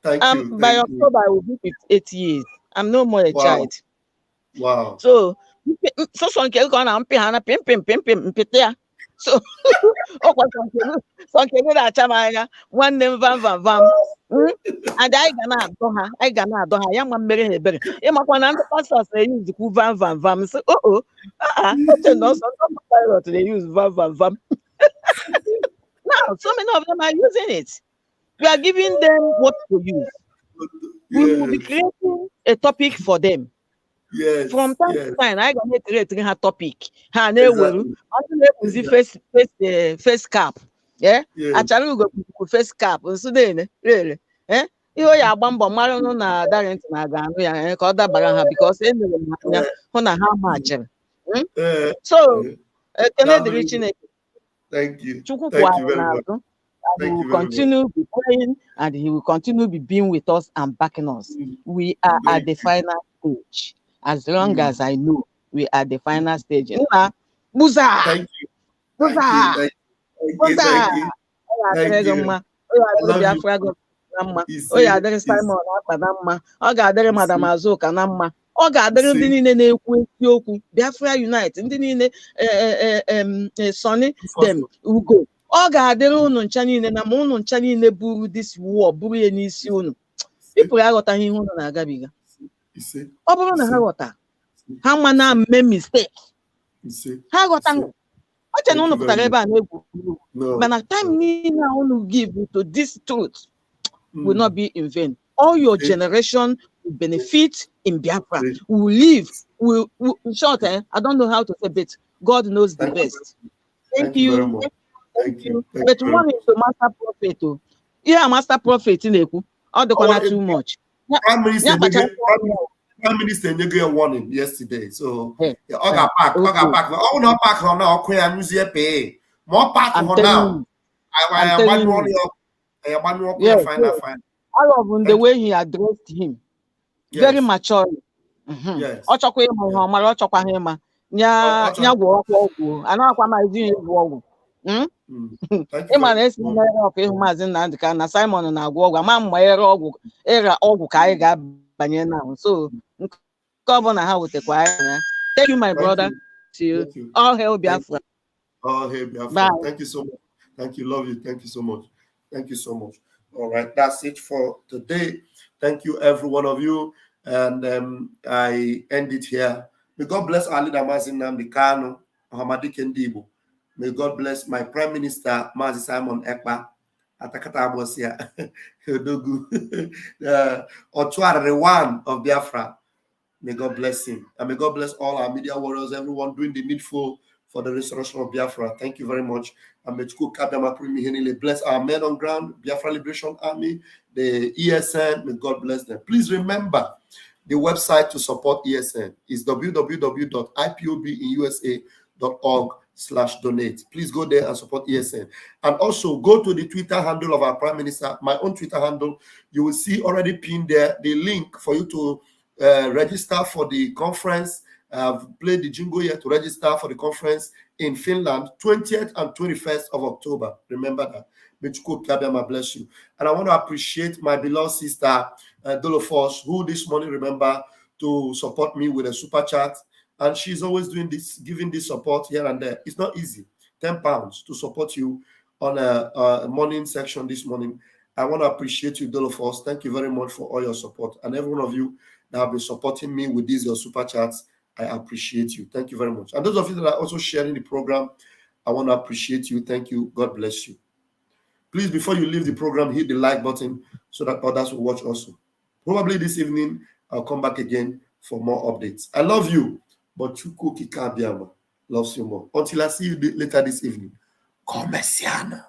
By October I will be 58 years. I'm no more a child. Wow. So son kill go on mpihana pim mpeta. So son kill that chamaya one name Vam Vam Vam. And I gonna do her. Young man, very better. Emma, one of the pastors they use the Vam Vam Vam. So, they use Vam Vam Vam. Now, so many of them are using it. We are giving them what to use. We will be creating a topic for them. Yes. From time to time, I gonna create a topic. Exactly. First cap. Yeah. Actually, we go first cap. So then, really, ihe ya agba mbọ mara nụ na Darrent na-aga ya ka ọ dabara ha because enere m anya hụ na ha machiri. So ekene dịrị Chineke. Thank you. Chukwu kwara n'azụ. And he will continue be praying and he will continue be being with us and backing us. We are at the final stage. As long as I know, we are at the final stage. Buza! Thank you. Buza! Buza! Oh yeah, there is Simon Madam. Oh God, there is Madam Azuka Nama. Oh God, there is the Nine Yoku, Biafra Unite, and the Sonny, them who go. Oh God, there is no Chani and Amon Chani in the Buru this war, Buri and Isun. People are got a him on a gabiga. Open the water. How mana made mistake? How got an I don't know but at time need now to give to this truth. Will not be in vain. All your generation will benefit in Biafra. We will live. In short, I don't know how to say it. God knows the best. Thank you. Thank you. But one is the master prophet. Yeah, master prophet in Eku. All the corner too much. Prime Minister gave a warning yesterday. So Oga pack. Oh no pack on now. Queer museum pay. More pack on now. Yes. All of them, the way he addressed him, very mature. Yes. Simon so governor how with the choir. Thank you, my brother. To you. All hail Biafra. All hail Biafra. Thank you so much. Thank you. Love you. Thank you so much. Thank you so much. All right, that's it for today. Thank you, every one of you. And I end it here. May God bless our leader, Mazi Nnamdi Kanu, Hamadi Kendibo. May God bless my Prime Minister, Mazi Simon Ekpa. Atakata Abosia, Odogu, Otuare one of Biafra. May God bless him. And may God bless all our media warriors, everyone doing the needful for the restoration of Biafra. Thank you very much. And may bless our men on ground, Biafra Liberation Army, the ESN. May God bless them. Please remember, the website to support ESN is www.ipobinusa.org/donate. Please go there and support ESN. And also go to the Twitter handle of our Prime Minister, my own Twitter handle. You will see already pinned there the link for you to register for the conference. I've played the jingle here to register for the conference in Finland, 20th and 21st of October. Remember that. May Chukwu bless you. And I want to appreciate my beloved sister, Dolofos, who this morning remember to support me with a super chat. And she's always doing this, giving this support here and there. It's not easy. £10 to support you on a morning section this morning. I want to appreciate you, Dolofos. Thank you very much for all your support. And every one of you that have been supporting me with these your super chats, I appreciate you. Thank you very much. And those of you that are also sharing the program, I want to appreciate you. Thank you. God bless you. Please, before you leave the program, hit the like button so that others will watch also. Probably this evening, I'll come back again for more updates. I love you, but Chukwu Kika Biama loves you more. Until I see you later this evening. Commerciano.